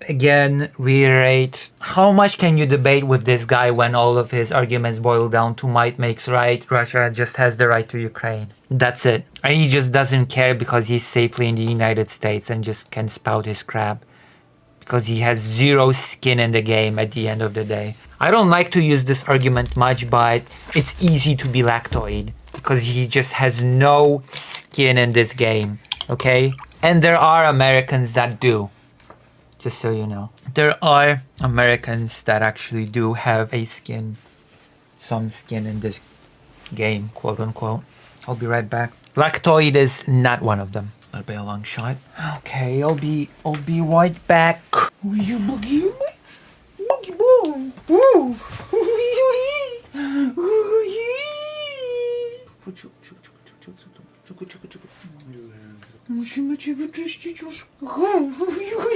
again reiterate, how much can you debate with this guy when all of his arguments boil down to might makes right? Russia just has the right to Ukraine. That's it. And he just doesn't care because he's safely in the United States and just can spout his crap. Because he has zero skin in the game at the end of the day. I don't like to use this argument much, but it's easy to be lactoid. Because he just has no skin in this game. Okay? And there are Americans that do. Just so you know. There are Americans that actually do have a skin. Some skin in this game, quote unquote. I'll be right back. Lactoid is not one of them. That'll be a long shot. Okay, I'll be right back. You boogie boy. Ooh. Musimy cię wyczyścić już. Łabuzilla.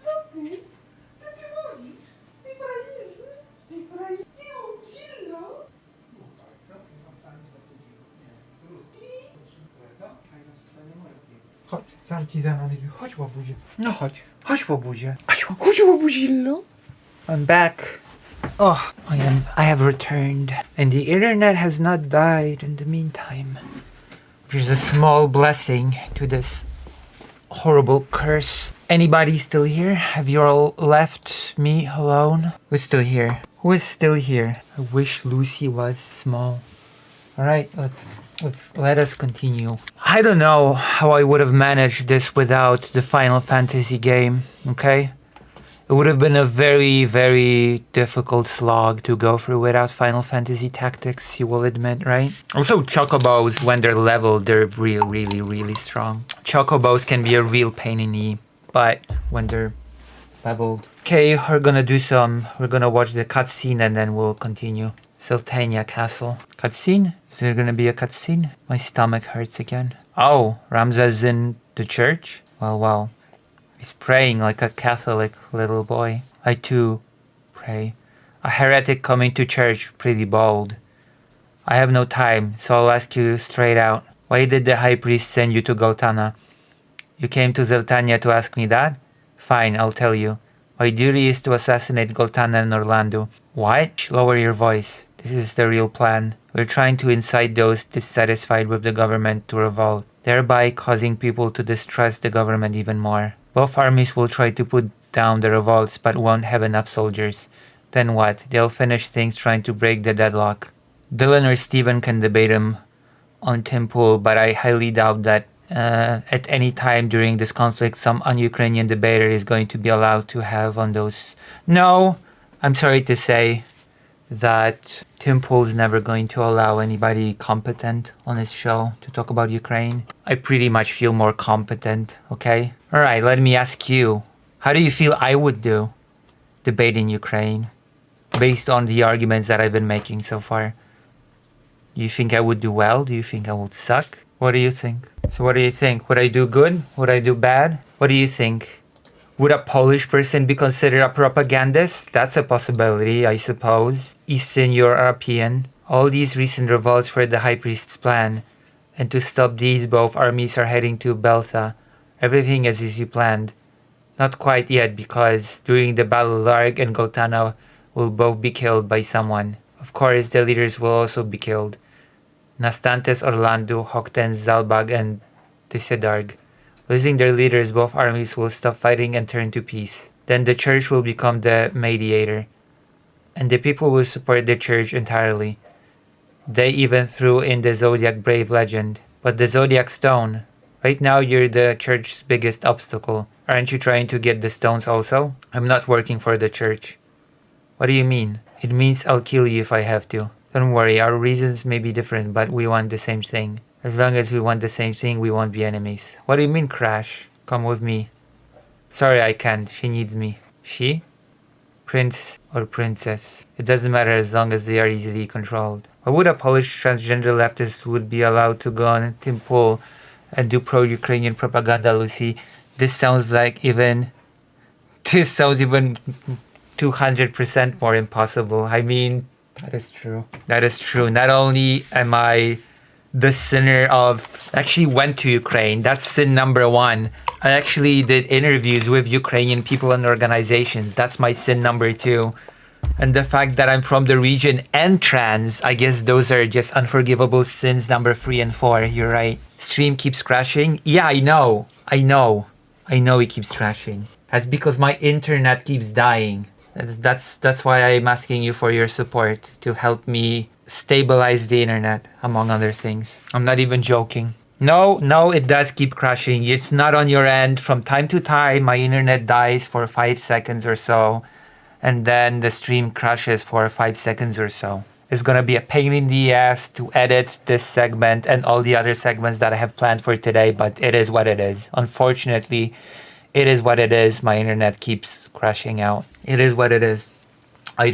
Co ty? Co ty robisz? Ty frajerze? Ty łabuzilla? Chodź, zamknij za nami drzwi. Chodź, łabuzie. No chodź. Chodź, łabuzie. Chodź, łabuzillo. I'm back. Oh, I have returned. And the internet has not died in the meantime. Which is a small blessing to this horrible curse. Anybody still here? Have you all left me alone? Who's still here? Who is still here? I wish Lucy was small. Alright, let us continue. I don't know how I would have managed this without the Final Fantasy game, okay? It would have been a very, very difficult slog to go through without Final Fantasy Tactics, you will admit, right? Also, Chocobos, when they're leveled, they're really strong. Chocobos can be a real pain in the, but when they're leveled. Okay, we're gonna watch the cutscene and then we'll continue. Sultania Castle. Cutscene? Is there gonna be a cutscene? My stomach hurts again. Oh, Ramza's in the church? Well. He's praying like a Catholic little boy. I too pray. A heretic coming to church, pretty bold. I have no time, so I'll ask you straight out. Why did the high priest send you to Goltana? You came to Zeltania to ask me that? Fine, I'll tell you. My duty is to assassinate Goltana and Orlando. What? Lower your voice. This is the real plan. We're trying to incite those dissatisfied with the government to revolt, thereby causing people to distrust the government even more. Both armies will try to put down the revolts but won't have enough soldiers. Then what? They'll finish things trying to break the deadlock. Dylan or Steven can debate him on Tim Pool, but I highly doubt that at any time during this conflict some un-Ukrainian debater is going to be allowed to have on those. No, I'm sorry to say, that Tim Pool's never going to allow anybody competent on his show to talk about Ukraine. I pretty much feel more competent, okay? All right, let me ask you, how do you feel I would do debating Ukraine based on the arguments that I've been making so far? Do you think I would do well? Do you think I would suck? What do you think? So what do you think? Would I do good? Would I do bad? What do you think? Would a Polish person be considered a propagandist? That's a possibility, I suppose. Eastern European. All these recent revolts were the High Priest's plan. And to stop these, both armies are heading to Beltha. Everything is as you planned. Not quite yet, because during the battle, Larg and Goltana will both be killed by someone. Of course, the leaders will also be killed. Nastantes, Orlando, Hokten, Zalbag, and Tisedarg. Losing their leaders, both armies will stop fighting and turn to peace. Then the church will become the mediator. And the people will support the church entirely. They even threw in the Zodiac Brave legend. But the Zodiac Stone. Right now you're the church's biggest obstacle. Aren't you trying to get the stones also? I'm not working for the church. What do you mean? It means I'll kill you if I have to. Don't worry, our reasons may be different, but we want the same thing. As long as we want the same thing, we won't be enemies. What do you mean, Crash? Come with me. Sorry, I can't. She needs me. She? Prince or princess. It doesn't matter as long as they are easily controlled. Why would a Polish transgender leftist would be allowed to go on Tim Pool and do pro-Ukrainian propaganda, Lucy? This sounds even 200% more impossible. I mean, that is true. That is true. Not only am I the sinner of actually went to Ukraine. That's sin number one. I actually did interviews with Ukrainian people and organizations. That's my sin number two. And the fact that I'm from the region and trans, I guess those are just unforgivable sins number 3 and 4. You're right. Stream keeps crashing. Yeah, I know it keeps crashing. That's because my internet keeps dying. That's why I'm asking you for your support to help me stabilize the internet, among other things. I'm not even joking. No, it does keep crashing. It's not on your end. From time to time, my internet dies for 5 seconds or so, and then the stream crashes for 5 seconds or so. It's gonna be a pain in the ass to edit this segment and all the other segments that I have planned for today, but it is what it is. Unfortunately, it is what it is. My internet keeps crashing out. It is what it is. I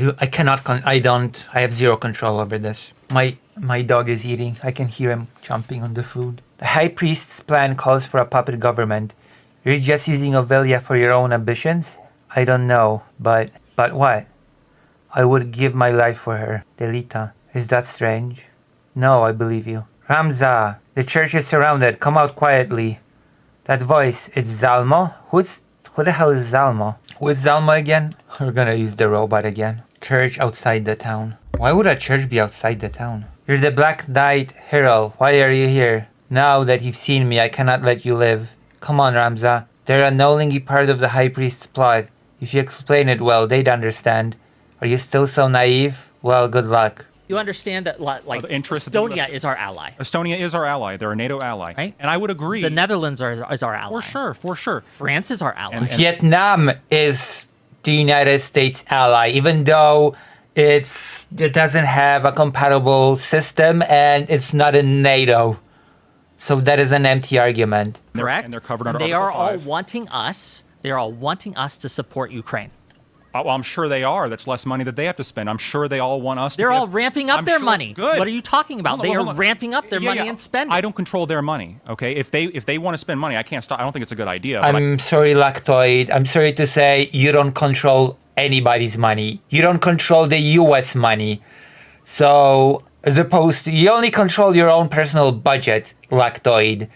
have zero control over this. My dog is eating. I can hear him chomping on the food. The High Priest's plan calls for a puppet government. You're just using Ovelia for your own ambitions? I don't know, but what? I would give my life for her. Delita. Is that strange? No, I believe you. Ramza, the church is surrounded. Come out quietly. That voice, it's Zalmo? Who the hell is Zalmo? Who is Zalmo again? We're gonna use the robot again. Church outside the town. Why would a church be outside the town? You're the Black Knight Hero. Why are you here? Now that you've seen me, I cannot let you live. Come on, Ramza. They're annulling part of the High Priest's plot. If you explain it well, they'd understand. Are you still so naive? Well, good luck. You understand that, like, the interest of Estonia is our ally. Estonia is our ally. They're a NATO ally. Right? And I would agree. The Netherlands is our ally. For sure. France is our ally. And Vietnam is the United States ally, even though it doesn't have a compatible system and it's not in NATO. So that is an empty argument. Correct. And they're covered under They Article are all 5. wanting us. They are all wanting us to support Ukraine. Well, I'm sure they are. That's less money that they have to spend. I'm sure they all want us They're to all ramping up their money. Good. What are you talking about? Hold on, They hold are on. ramping up their money and spending. I don't control their money, okay? If they want to spend money, I can't stop. I don't think it's a good idea. I'm sorry, Lactoid. I'm sorry to say you don't control anybody's money. You don't control the US money. So, as opposed to, you only control your own personal budget, Lactoid.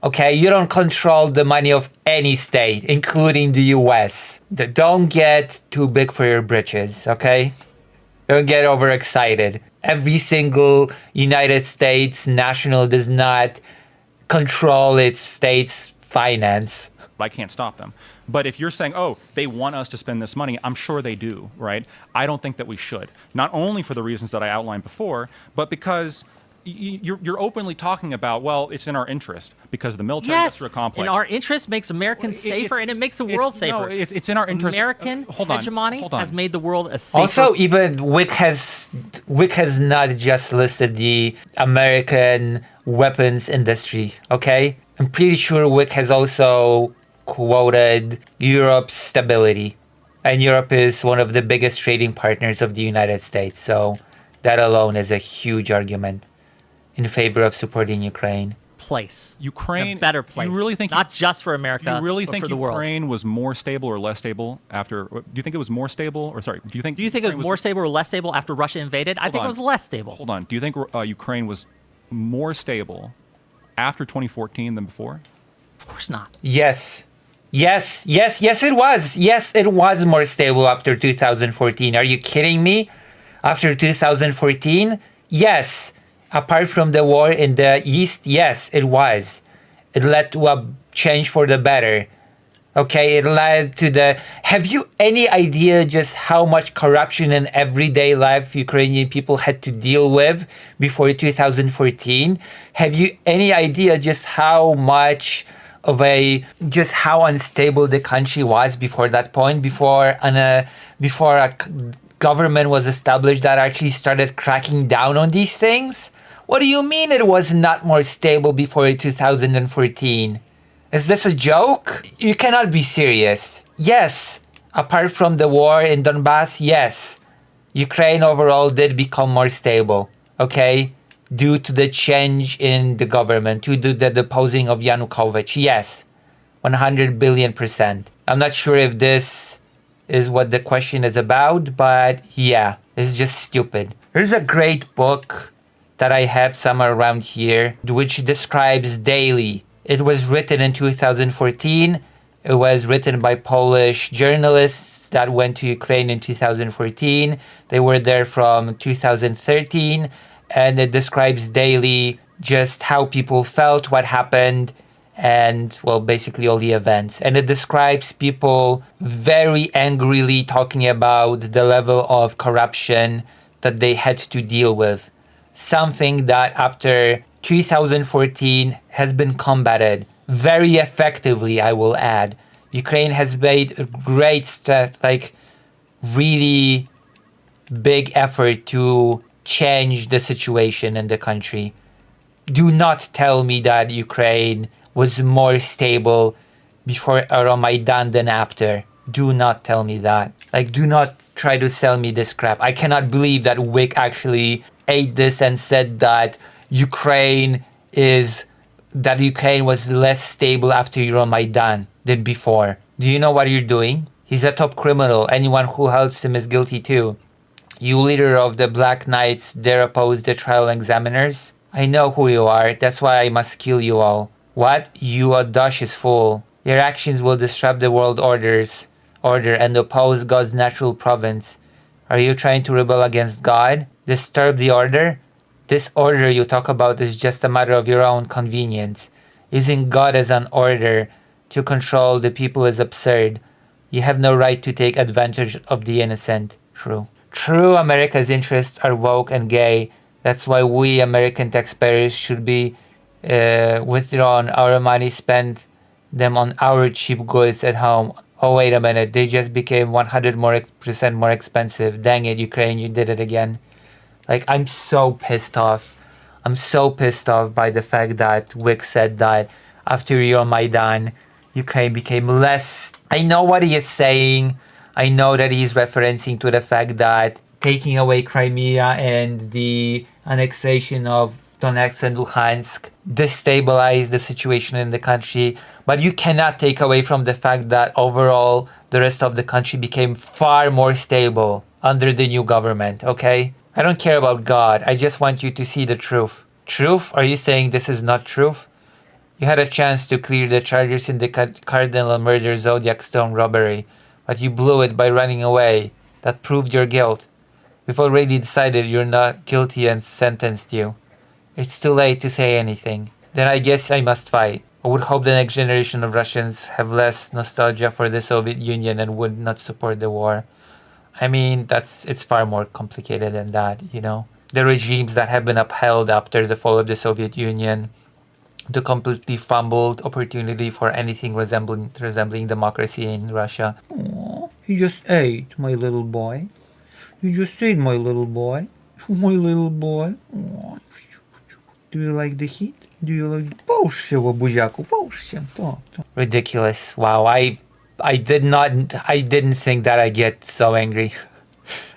Okay, you don't control the money of any state, including the US. Don't get too big for your britches, okay? Don't get overexcited. Every single United States national does not control its state's finance. I can't stop them. But if you're saying, oh, they want us to spend this money, I'm sure they do, right? I don't think that we should. Not only for the reasons that I outlined before, but because you're openly talking about, well, it's in our interest because of the military-industrial complex. And our interest makes Americans safer, and it makes the world safer. No, it's in our interest. American hegemony has made the world a safer. Also, even Wick has not just listed the American weapons industry. Okay, I'm pretty sure Wick has also quoted Europe's stability, and Europe is one of the biggest trading partners of the United States. So that alone is a huge argument in favor of supporting Ukraine. Ukraine, a better place. You really think not just for America, you really but think for the world? Ukraine was more stable or less stable after? Do you think it was more stable, or sorry? Do you think it was more stable or less stable after Russia invaded? I think it was less stable. Hold on. Do you think Ukraine was more stable after 2014 than before? Of course not. Yes, it was. Yes, it was more stable after 2014. Are you kidding me? After 2014? Yes. Apart from the war in the East, yes, it was. It led to a change for the better. Okay, it led to the... Have you any idea just how much corruption in everyday life Ukrainian people had to deal with before 2014? Have you any idea just how much of just how unstable the country was before that point? Before a government was established that actually started cracking down on these things? What do you mean it was not more stable before 2014? Is this a joke? You cannot be serious. Yes, apart from the war in Donbass, yes, Ukraine overall did become more stable, okay? Due to the change in the government, due to the deposing of Yanukovych, yes, 100 billion%. I'm not sure if this is what the question is about, but yeah, it's just stupid. There's a great book that I have somewhere around here, which describes daily. It was written in 2014. It was written by Polish journalists that went to Ukraine in 2014. They were there from 2013, and it describes daily just how people felt, what happened, and, well, basically all the events. And it describes people very angrily talking about the level of corruption that they had to deal with. Something that after 2014 has been combated very effectively, I will add. Ukraine has made a great really big effort to change the situation in the country. Do not tell me that Ukraine was more stable before Euromaidan than after. Do not tell me that. Do not try to sell me this crap. I cannot believe that Wick actually ate this and said that Ukraine was less stable after Euromaidan than before. Do you know what you're doing? He's a top criminal. Anyone who helps him is guilty too. You leader of the Black Knights dare oppose the trial examiners? I know who you are. That's why I must kill you all. What? You audacious fool. Your actions will disrupt the world order and oppose God's natural province. Are you trying to rebel against God? Disturb the order? This order you talk about is just a matter of your own convenience. Using God as an order to control the people is absurd. You have no right to take advantage of the innocent. True, America's interests are woke and gay. That's why we American taxpayers should be withdrawn our money, spend them on our cheap goods at home. Oh, wait a minute, they just became 100% more expensive. Dang it, Ukraine, you did it again. I'm so pissed off. I'm so pissed off by the fact that Wick said that after Euromaidan, Ukraine became less... I know what he is saying. I know that he's referencing to the fact that taking away Crimea and the annexation of Donetsk and Luhansk destabilized the situation in the country. But you cannot take away from the fact that overall the rest of the country became far more stable under the new government, okay? I don't care about God. I just want you to see the truth. Truth? Are you saying this is not truth? You had a chance to clear the charges in the Cardinal murder Zodiac Stone robbery, but you blew it by running away. That proved your guilt. We've already decided you're not guilty and sentenced you. It's too late to say anything. Then I guess I must fight. I would hope the next generation of Russians have less nostalgia for the Soviet Union and would not support the war. I mean, it's far more complicated than that, you know? the regimes that have been upheld after the fall of the Soviet Union, the completely fumbled opportunity for anything resembling democracy in Russia. Aww, he just ate, my little boy. You just ate, my little boy. My little boy. Aww. Do you like the heat? Do you like... Połóż się, łobuziaku, połóż się. Ridiculous. Wow, I didn't think that I'd get so angry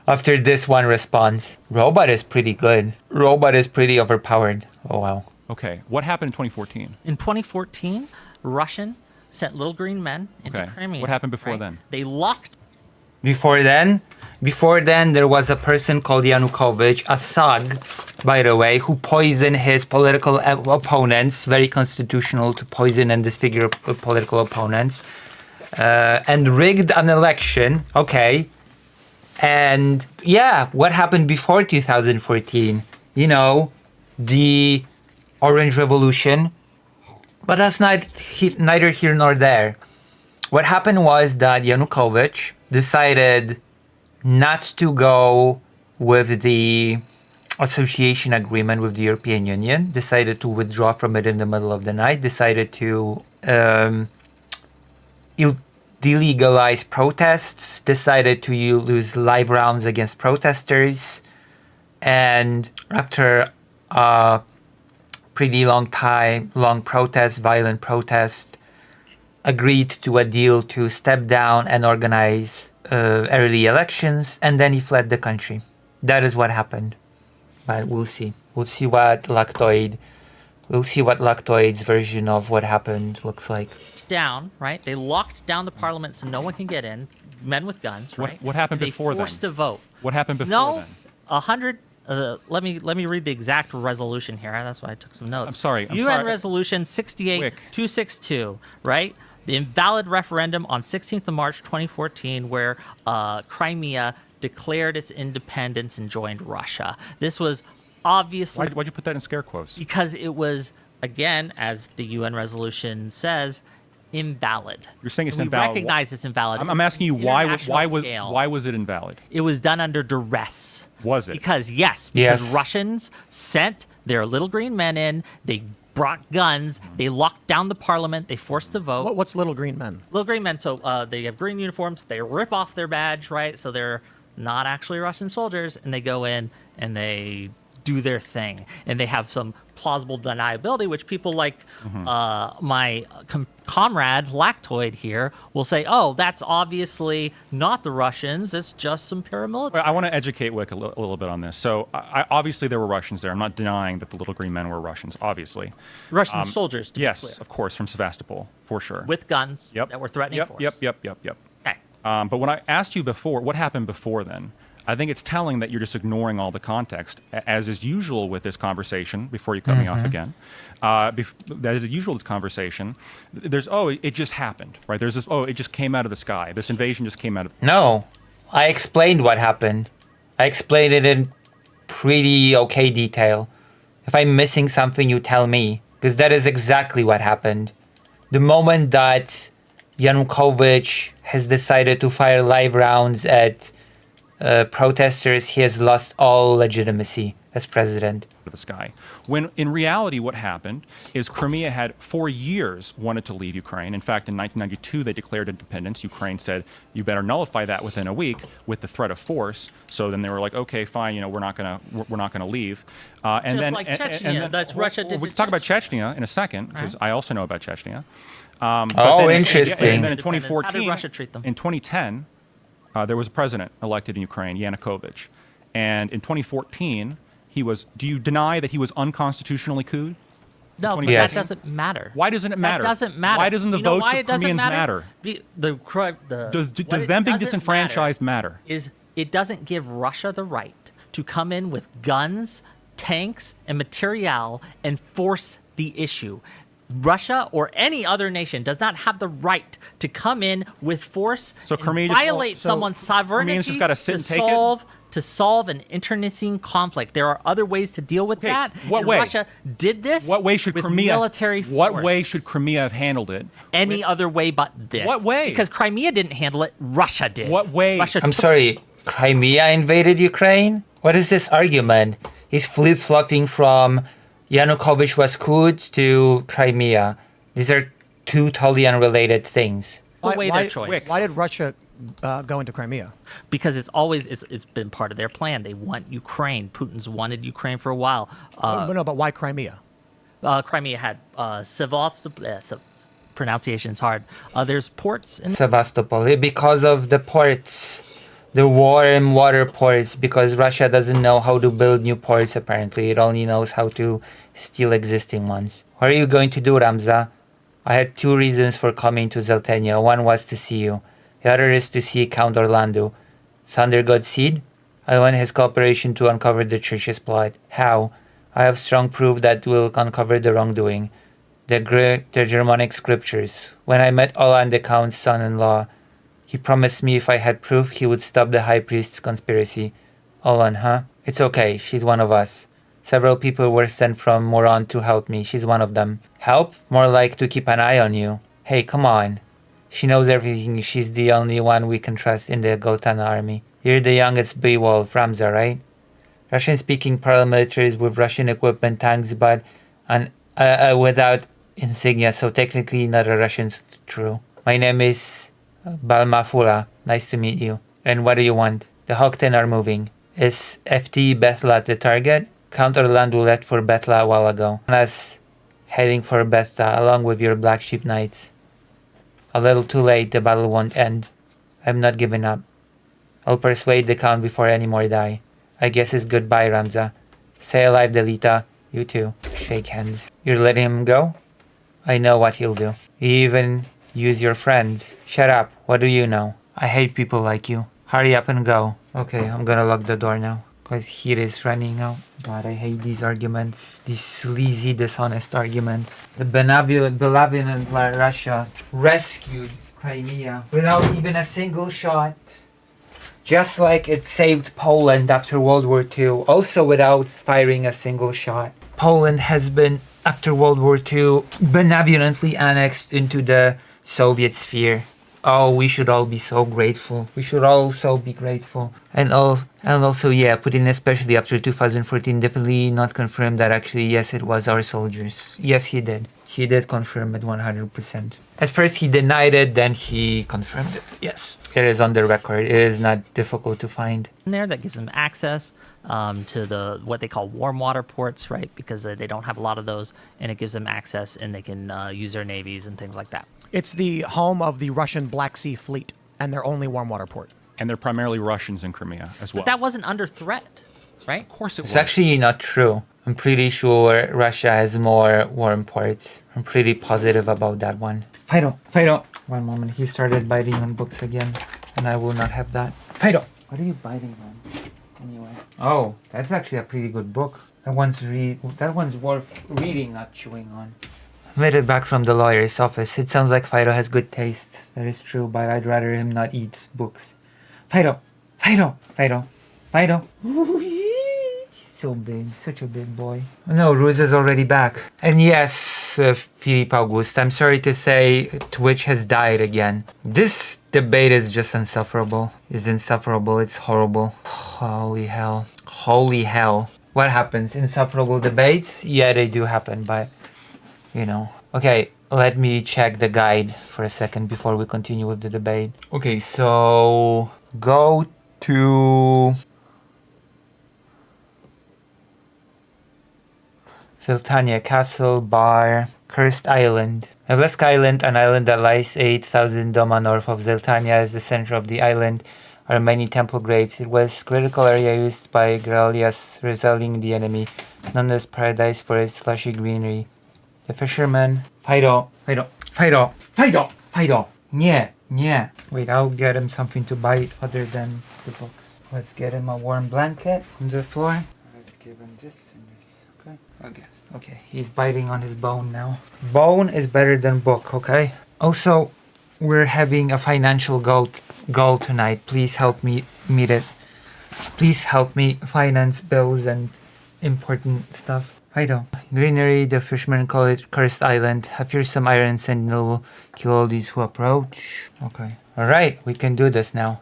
after this one response. Robot is pretty good. Robot is pretty overpowered. Oh, wow. Okay, what happened in 2014? In 2014, Russian sent little green men into Crimea. What happened before then? They locked... Before then, there was a person called Yanukovych, a thug, by the way, who poisoned his political opponents. Very constitutional to poison and disfigure political opponents. And rigged an election. Okay. And yeah, what happened before 2014? You know, the Orange Revolution. But that's neither here nor there. What happened was that Yanukovych decided not to go with the association agreement with the European Union, decided to withdraw from it in the middle of the night, decided to delegalize protests, decided to use live rounds against protesters, and after a pretty long protest, violent protest, agreed to a deal to step down and organize early elections, and then he fled the country. That is what happened. But we'll see. We'll see what Lactoid's version of what happened looks like. Down, right? They locked down the parliament so no one can get in. Men with guns, right? What happened before then? They forced a vote. What happened before no, then? 100. Let me read the exact resolution here. That's why I took some notes. I'm sorry. UN Resolution 68262, right? The invalid referendum on 16th of March 2014, where Crimea declared its independence and joined Russia. This was obviously... Why'd you put that in scare quotes? Because it was, again, as the UN resolution says, invalid. You're saying it's we invalid. We recognize it's invalid. I'm asking you why was it invalid? It was done under duress. Was it? Because because Russians sent their little green men in, they brought guns, they locked down the parliament, they forced the vote. What's little green men? Little green men, so they have green uniforms, they rip off their badge, right? So they're not actually Russian soldiers, and they go in and they do their thing. And they have some plausible deniability, which people like my comrade Lactoid here will say, oh, that's obviously not the Russians, it's just some paramilitary. I want to educate Wick a little bit on this. So obviously there were Russians there. I'm not denying that the little green men were Russians, obviously. Russian soldiers, to be yes, clear. Of course, from Sevastopol, for sure. With guns that were threatening force. Yep. Okay. But when I asked you before, what happened before then? I think it's telling that you're just ignoring all the context, as is usual with this conversation, before you cut me off again. That is usual with this conversation. There's, it just happened, right? There's this, it just came out of the sky. This invasion just came out of... No, I explained what happened. I explained it in pretty okay detail. If I'm missing something, you tell me, because that is exactly what happened. The moment that Yanukovych has decided to fire live rounds at protesters, he has lost all legitimacy as president. The sky. When in reality what happened is Crimea had for years wanted to leave Ukraine. In fact, in 1992 they declared independence. Ukraine said, you better nullify that within a week with the threat of force. So then they were like, okay, fine, we're not gonna leave. And just then like Chechnya, that's Russia did. We can talk about Chechnya in a second, because I also know about Chechnya. Interesting. And then in 2014, how did Russia treat them? In 2010, there was a president elected in Ukraine, Yanukovych. And in 2014, he was... Do you deny that he was unconstitutionally couped? No, but Yes. that doesn't matter. Why doesn't it matter? That doesn't matter. Why doesn't the votes of Crimeans matter? Does them being disenfranchised matter? It doesn't give Russia the right to come in with guns, tanks, and materiel and force the issue. Russia or any other nation does not have the right to come in with force So and Crimea just- violate so someone's sovereignty Crimeans just gotta sit and take it? to solve an internecine conflict. There are other ways to deal with that. What and way? Russia did this What way should with Crimea? military force. What way should Crimea have handled it? Any other way but this. What way? Because Crimea didn't handle it, Russia did. What way? Russia I'm took- sorry, Crimea invaded Ukraine? What is this argument? He's flip-flopping from Yanukovych was good to Crimea. These are two totally unrelated things. Weigh their choice. Why did Russia go into Crimea? Because it's been part of their plan. They want Ukraine. Putin's wanted Ukraine for a while. But why Crimea? Crimea had Sevastopol. Pronunciation's hard. There's ports in Sevastopol, because of the ports. The war in water ports, because Russia doesn't know how to build new ports apparently. It only knows how to steal existing ones. What are you going to do, Ramza? I had two reasons for coming to Zeltenia. One was to see you. The other is to see Count Orlando. Thunder God Seed? I want his cooperation to uncover the church's plot. How? I have strong proof that will uncover the wrongdoing. The Germanic scriptures. When I met Olan, the Count's son-in-law, he promised me if I had proof, he would stop the High Priest's conspiracy. Olan, huh? It's okay, she's one of us. Several people were sent from Moran to help me. She's one of them. Help? More like to keep an eye on you. Hey, come on. She knows everything. She's the only one we can trust in the Goltana army. You're the youngest Beowulf, Ramza, right? Russian-speaking paramilitaries with Russian equipment, tanks, but without insignia, so technically not a Russian true. My name is Balmafula. Nice to meet you. And what do you want? The Hawk 10 are moving. Is FT Bethla the target? Count Orlando left for Bethla a while ago. Us heading for Bethla along with your Black Sheep Knights. A little too late, the battle won't end. I'm not giving up. I'll persuade the Count before any more die. I guess it's goodbye, Ramza. Stay alive, Delita. You too. Shake hands. You're letting him go? I know what he'll do. You even use your friends. Shut up. What do you know? I hate people like you. Hurry up and go. Okay, I'm gonna lock the door now. Because heat is running out. God, I hate these arguments. These sleazy, dishonest arguments. The benevolent Russia rescued Crimea without even a single shot. Just like it saved Poland after World War II, also without firing a single shot. Poland has been, after World War II, benevolently annexed into the Soviet sphere. Oh, we should all be so grateful. We should also be grateful. And also, yeah, Putin, especially after 2014, definitely not confirmed that actually, yes, it was our soldiers. Yes, he did. He did confirm it 100%. At first he denied it, then he confirmed it. Yes. It is on the record. It is not difficult to find. in there that gives them access to the what they call warm water ports, right? Because they don't have a lot of those, and it gives them access, and they can use their navies and things like that. It's the home of the Russian Black Sea Fleet and their only warm water port. And they're primarily Russians in Crimea as well. But that wasn't under threat, right? Of course it was. It's actually not true. I'm pretty sure Russia has more warm ports. I'm pretty positive about that one. Fido. One moment. He started biting on books again, and I will not have that. Fido. What are you biting on? Anyway. Oh, that's actually a pretty good book. That one's worth reading, not chewing on. I made it back from the lawyer's office. It sounds like Fido has good taste. That is true, but I'd rather him not eat books. Fido. So big, such a big boy. No, Ruz is already back. And yes, Philippe Auguste, I'm sorry to say Twitch has died again. This debate is just insufferable. It's insufferable, it's horrible. Holy hell. What happens? Insufferable debates? Yeah, they do happen, but, you know. Okay, let me check the guide for a second before we continue with the debate. Okay, so go to Zeltania Castle, Bar, Cursed Island. Neblesk Island, an island that lies 8,000 doma north of Zeltania, as the center of the island are many temple graves. It was critical area used by guerrillas resailing the enemy, known as paradise for its lushy greenery. The fisherman, Fido. Yeah. Wait, I'll get him something to bite other than the books. Let's get him a warm blanket on the floor. Let's give him this and this. Okay, I guess. Okay, he's biting on his bone now. Bone is better than book, okay? Also, we're having a financial goal tonight. Please help me meet it. Please help me finance bills and important stuff. Fido. Greenery, the fishermen call it Cursed Island. A fearsome iron sentinel will kill all these who approach. Okay. Alright, we can do this now.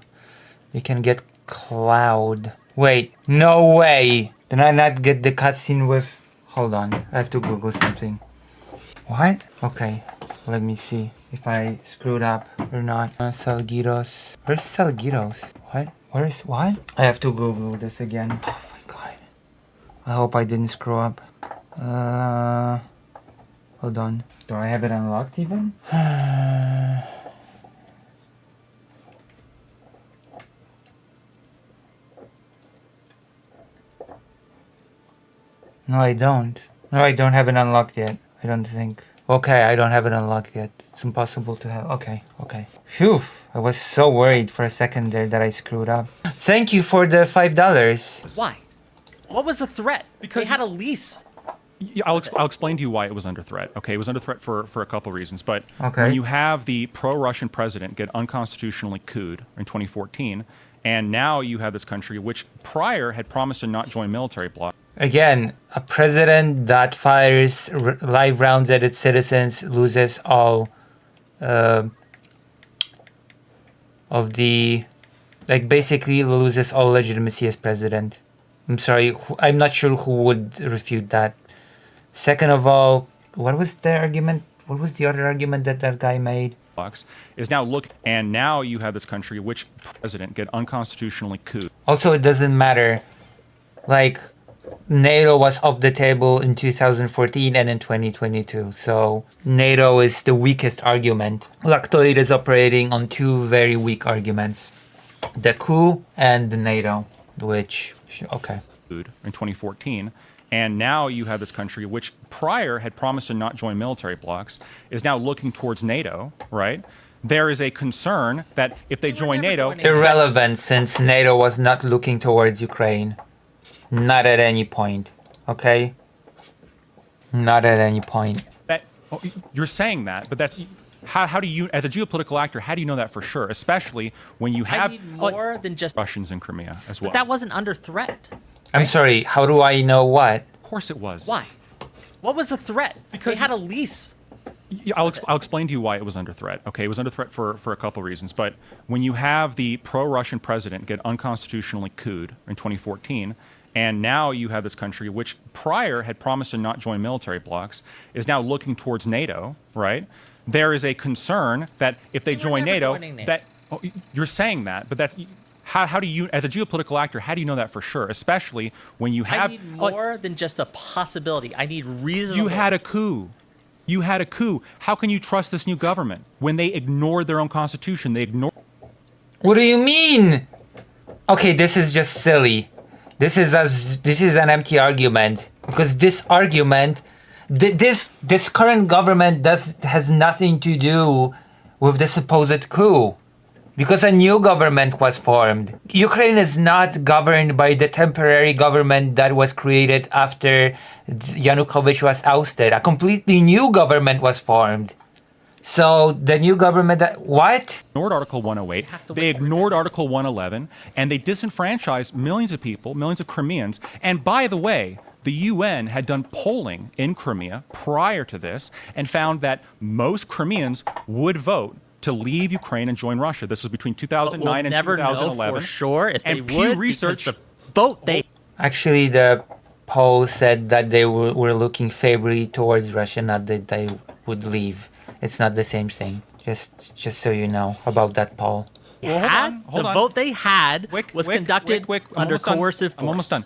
We can get Cloud. Wait, no way! Did I not get the cutscene with... Hold on, I have to Google something. What? Okay, let me see if I screwed up or not. Salguiros. Where's Salguiros? What? Where's what? I have to Google this again. Oh my god. I hope I didn't screw up. Hold on. Do I have it unlocked even? No, I don't. No, I don't have it unlocked yet. I don't think. Okay, I don't have it unlocked yet. It's impossible to have. Okay. Phew. I was so worried for a second there that I screwed up. Thank you for the $5. Why? What was the threat? Because they had a lease. Yeah, I'll explain to you why it was under threat. Okay, it was under threat for a couple of reasons. But Okay. when you have the pro-Russian president get unconstitutionally couped in 2014, and now you have this country which prior had promised to not join military bloc. Again, a president that fires live rounds at its citizens loses all of the... Like, basically loses all legitimacy as president. I'm sorry, I'm not sure who would refute that. Second of all, what was the argument? What was the other argument that guy made? Is now and now you have this country which president get unconstitutionally couped. Also, it doesn't matter. Like, NATO was off the table in 2014 and in 2022. So NATO is the weakest argument. Lactoid is operating on two very weak arguments. The coup and the NATO, which, okay. In 2014. And now you have this country which prior had promised to not join military blocs, is now looking towards NATO, right? There is a concern that if they join NATO... Irrelevant, since NATO was not looking towards Ukraine. Not at any point, okay? Not at any point. You're saying that, but that's... How do you, as a geopolitical actor, how do you know that for sure? Especially when you have... I need more than just... Russians in Crimea as well. But that wasn't under threat. I'm sorry, how do I know what? Of course it was. Why? What was the threat? Because they had a lease. I'll explain to you why it was under threat. Okay, it was under threat for a couple of reasons. But when you have the pro-Russian president get unconstitutionally couped in 2014, and now you have this country which prior had promised to not join military blocs, is now looking towards NATO, right? There is a concern that if they join NATO, that you're saying that, but that's... How do you, as a geopolitical actor, how do you know that for sure? Especially when you have... I need more than just a possibility. I need reasonable... You had a coup. How can you trust this new government when they ignored their own constitution? They ignored... What do you mean? Okay, this is just silly. This is an empty argument. Because this argument... This current government has nothing to do with the supposed coup. Because a new government was formed. Ukraine is not governed by the temporary government that was created after Yanukovych was ousted. A completely new government was formed. So the new government what? Ignored Article 108. They ignored Article 111, and they disenfranchised millions of people, millions of Crimeans. And by the way, the UN had done polling in Crimea prior to this and found that most Crimeans would vote to leave Ukraine and join Russia. This was between 2009 and 2011. Know for sure if and they Pew would, Research the vote they... Actually, the poll said that they were looking favorably towards Russia, not that they would leave. It's not the same thing. Just so you know about that poll. Well, hold on. Vote they had was conducted under coercive force. I'm almost done.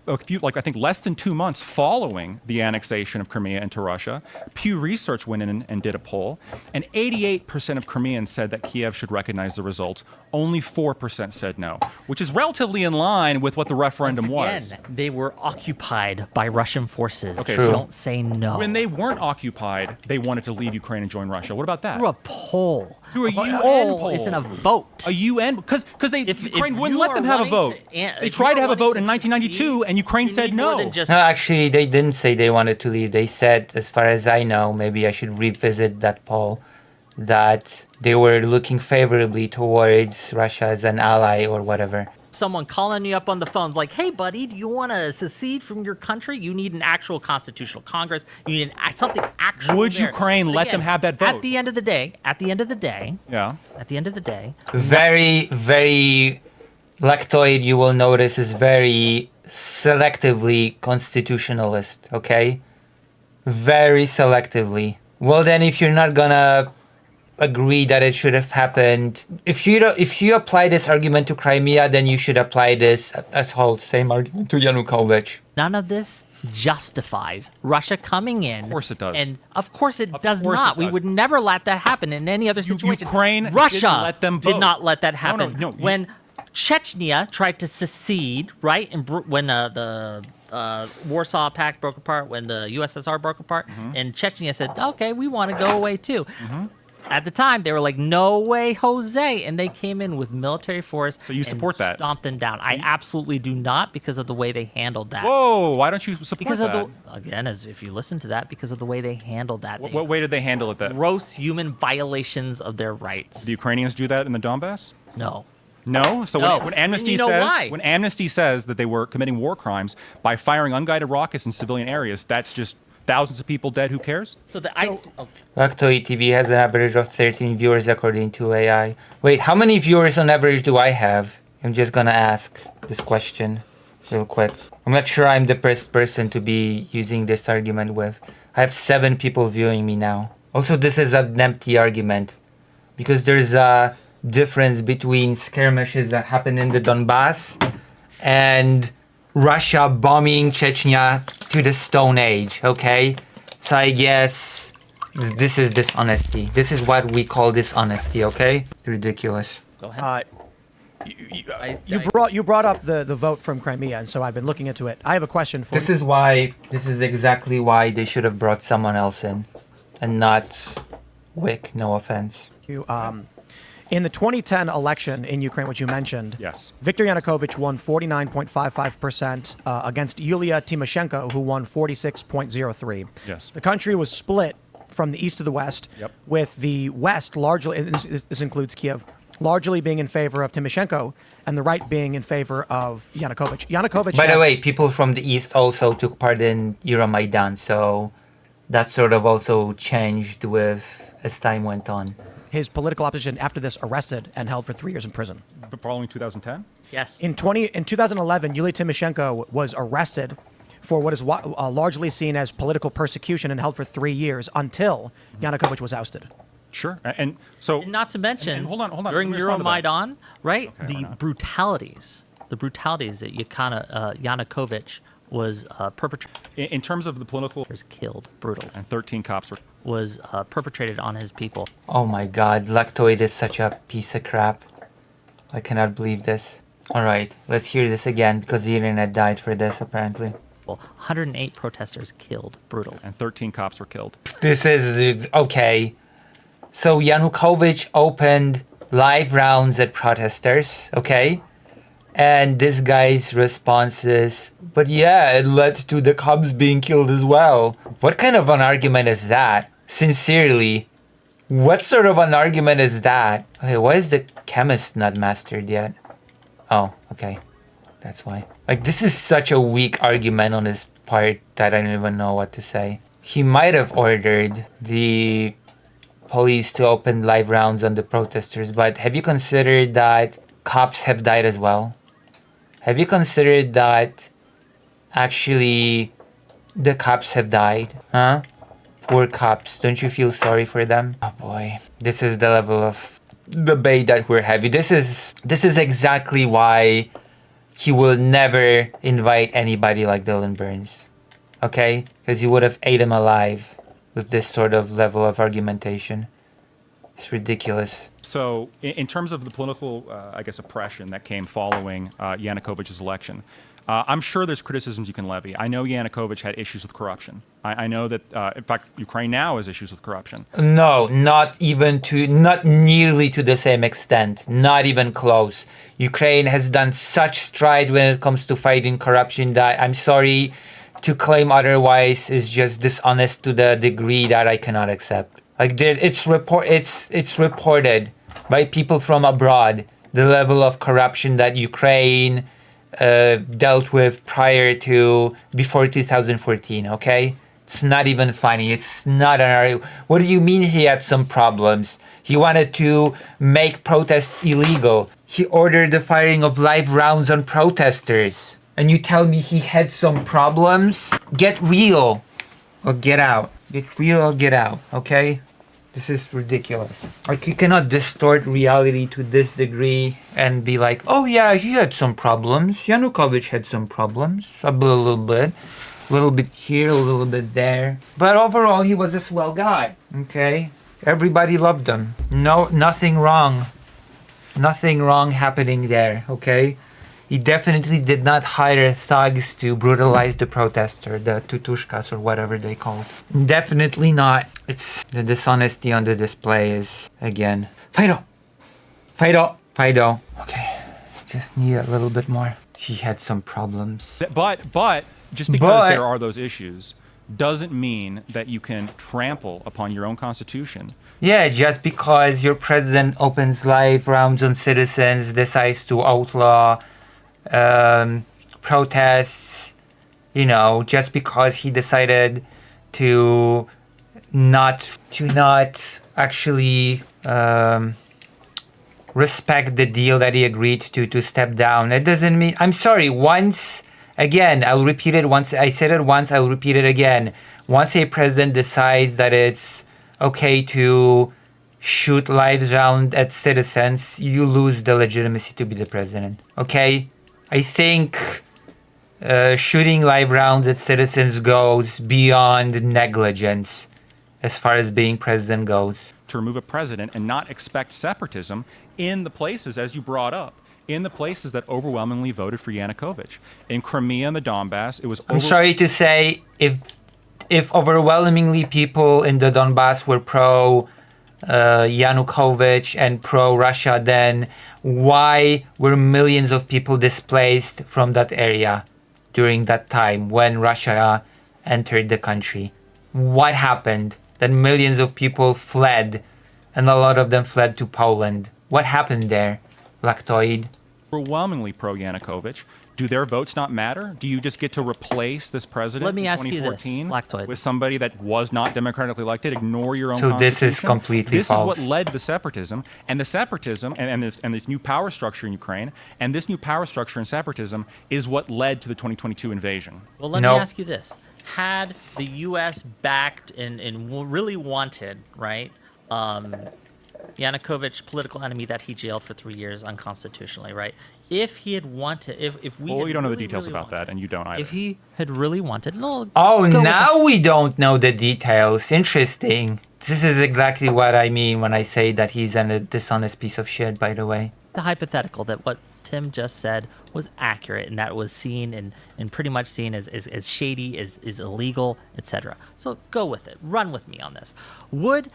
I think less than 2 months following the annexation of Crimea into Russia, Pew Research went in and did a poll, and 88% of Crimeans said that Kiev should recognize the results. Only 4% said no, which is relatively in line with what the referendum was. Again, they were occupied by Russian forces. Okay, so don't say no. When they weren't occupied, they wanted to leave Ukraine and join Russia. What about that? Through a poll. Through a UN poll. Isn't a vote. A UN, because Ukraine wouldn't let them have a vote. They if tried you to have a are vote in wanting to 1992, and Ukraine you said need more no. than just- No, actually, they didn't say they wanted to leave. They said, as far as I know, maybe I should revisit that poll, that they were looking favorably towards Russia as an ally or whatever. Someone calling you up on the phone like, hey, buddy, do you want to secede from your country? You need an actual constitutional Congress. You need something actual. Would there. Ukraine But let again, them have that vote? At the end of the day, Yeah. Very, very... Lactoid, you will notice, is very selectively constitutionalist, okay? Very selectively. Well, then if you're not gonna agree that it should have happened, if you apply this argument to Crimea, then you should apply this as whole same argument to Yanukovych. None of this justifies Russia coming in. Of course it does. And of course it does course not. it We does. would never let that happen in any other situation. Ukraine Russia didn't let them did vote. not let that happen. No, when Chechnya tried to secede, right? And when the Warsaw Pact broke apart, when the USSR broke apart, and Chechnya said, okay, we want to go away too. At the time, they were like, no way, Jose. And they came in with military force. So you support that? Stomped them down. I absolutely do not, because of the way they handled that. Whoa, why don't you support Because that? of again, as if you listen to that, because of the way they handled that. What way did they handle it then? Gross human violations of their rights. The Ukrainians do that in the Donbass? No. No. So No. when Amnesty And you know says why? when Amnesty says that they were committing war crimes by firing unguided rockets in civilian areas, that's just thousands of people dead. Who cares? So the Lactoid TV has an average of 13 viewers according to AI. Wait, how many viewers on average do I have? I'm just gonna ask this question real quick. I'm not sure I'm the best person to be using this argument with. I have 7 people viewing me now. Also, this is an empty argument because there's a difference between skirmishes that happen in the Donbass and Russia bombing Chechnya to the Stone Age, okay? So I guess this is dishonesty. This is what we call dishonesty, okay? Ridiculous. Go ahead. You brought up the vote from Crimea, and so I've been looking into it. I have a question for you. This is exactly why they should have brought someone else in and not Wick, no offense. In the 2010 election in Ukraine, which you mentioned, Yes. Viktor Yanukovych won 49.55% against Yulia Tymoshenko, who won 46.03%. Yes. The country was split from the east to the west, Yep. with the west largely, and this includes Kiev, largely being in favor of Tymoshenko, and the right being in favor of Yanukovych. Yanukovych. By the way, people from the east also took part in Euromaidan, so that sort of also changed as time went on. His political opposition after this arrested and held for 3 years in prison. But following 2010? Yes. In 2011, Yulia Tymoshenko was arrested for what is largely seen as political persecution and held for 3 years until Yanukovych was ousted. Sure. And so And not to mention, and hold on. during Let me respond to that. Euromaidan, right? Okay, why the not? brutalities that Yanukovych was perpetrated, in terms of the political, killed, brutal, and 13 cops were. was perpetrated on his people. Oh my god, Lactoid is such a piece of crap. I cannot believe this. Alright, let's hear this again because the internet died for this apparently. 108 protesters killed, brutal. And 13 cops were killed. This is okay. So Yanukovych opened live rounds at protesters, okay? And this guy's response is, but yeah, it led to the cops being killed as well. What kind of an argument is that? Sincerely, what sort of an argument is that? Okay, why is the chemist not mastered yet? Oh, okay. That's why. Like, this is such a weak argument on his part that I don't even know what to say. He might have ordered the police to open live rounds on the protesters, but have you considered that cops have died as well? Have you considered that actually the cops have died? Huh? Poor cops. Don't you feel sorry for them? Oh boy. This is the level of debate that we're having. This is exactly why he will never invite anybody like Dylan Burns. Okay? Because he would have ate him alive with this sort of level of argumentation. It's ridiculous. So, in terms of the political, oppression that came following Yanukovych's election, I'm sure there's criticisms you can levy. I know Yanukovych had issues with corruption. I know that, in fact, Ukraine now has issues with corruption. No, not nearly to the same extent. Not even close. Ukraine has done such stride when it comes to fighting corruption that I'm sorry to claim otherwise is just dishonest to the degree that I cannot accept. Like it's reported by people from abroad the level of corruption that Ukraine dealt with before 2014. Okay, it's not even funny. It's not an. What do you mean he had some problems? He wanted to make protests illegal. He ordered the firing of live rounds on protesters. And you tell me he had some problems? Get real or get out. Get real or get out, okay? This is ridiculous. Like, you cannot distort reality to this degree and be like, oh yeah, he had some problems. Yanukovych had some problems. A little bit. A little bit here, a little bit there. But overall, he was a swell guy, okay? Everybody loved him. No, nothing wrong. Nothing wrong happening there, okay? He definitely did not hire thugs to brutalize the protester, the tutushkas or whatever they called. Definitely not. It's the dishonesty on the display is, again, Fido! Fido! Fido. Okay, just need a little bit more. He had some problems. But just because there are those issues doesn't mean that you can trample upon your own constitution. Yeah, just because your president opens live rounds on citizens, decides to outlaw protests, you know, just because he decided to not actually respect the deal that he agreed to step down. It doesn't mean, I'm sorry, once again, I'll repeat it once, I said it once, I'll repeat it again. Once a president decides that it's okay to shoot live rounds at citizens, you lose the legitimacy to be the president, okay? I think shooting live rounds at citizens goes beyond negligence as far as being president goes. To remove a president and not expect separatism in the places, as you brought up, in the places that overwhelmingly voted for Yanukovych. In Crimea and the Donbass, it was... I'm sorry to say, if overwhelmingly people in the Donbass were pro Yanukovych and pro-Russia, then why were millions of people displaced from that area during that time when Russia entered the country? What happened? That millions of people fled, and a lot of them fled to Poland. What happened there, Lactoid? Overwhelmingly pro-Yanukovych. Do their votes not matter? Do you just get to replace this president Let me in ask you this, 2014 Lactoid. with somebody that was not democratically elected? Ignore your own So constitution? this is completely false. This is what led to the separatism, and the separatism and this new power structure in Ukraine, and this new power structure in separatism is what led to the 2022 invasion. Well, let me ask you this. Had the U.S. backed and really wanted, right, Yanukovych, political enemy that he jailed for 3 years unconstitutionally, right? If he had wanted, if we... Well, we don't know the really, details really about wanted, that, and you don't either. If he had really wanted... No, oh, now we don't know the details. Interesting. This is exactly what I mean when I say that he's a dishonest piece of shit, by the way. The hypothetical that what Tim just said was accurate, and that was seen and pretty much seen as shady, as illegal, etc. So go with it. Run with me on this. Would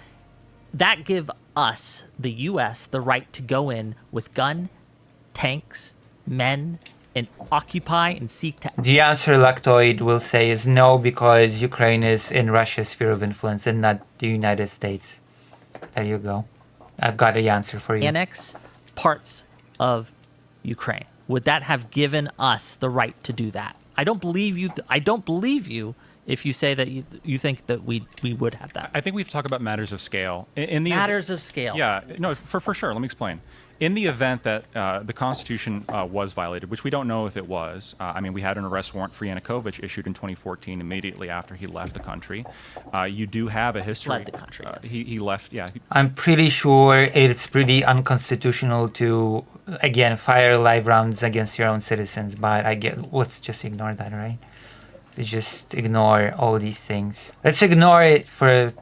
that give us, the U.S., the right to go in with gun, tanks, men, and occupy and seek to... The answer, Lactoid will say, is no, because Ukraine is in Russia's sphere of influence and not the United States. There you go. I've got the answer for you. Annex parts of Ukraine. Would that have given us the right to do that? I don't believe you. I don't believe you if you say that you think that we would have that. I think we have to talk about matters of scale. In the matters of scale. Yeah, no, for sure. Let me explain. In the event that the Constitution was violated, which we don't know if it was, I mean, we had an arrest warrant for Yanukovych issued in 2014, immediately after he left the country. You do have a history. Left the country, yes. He left, yeah. I'm pretty sure it's pretty unconstitutional to, again, fire live rounds against your own citizens, but let's just ignore that, right? Let's just ignore all these things. Let's ignore it for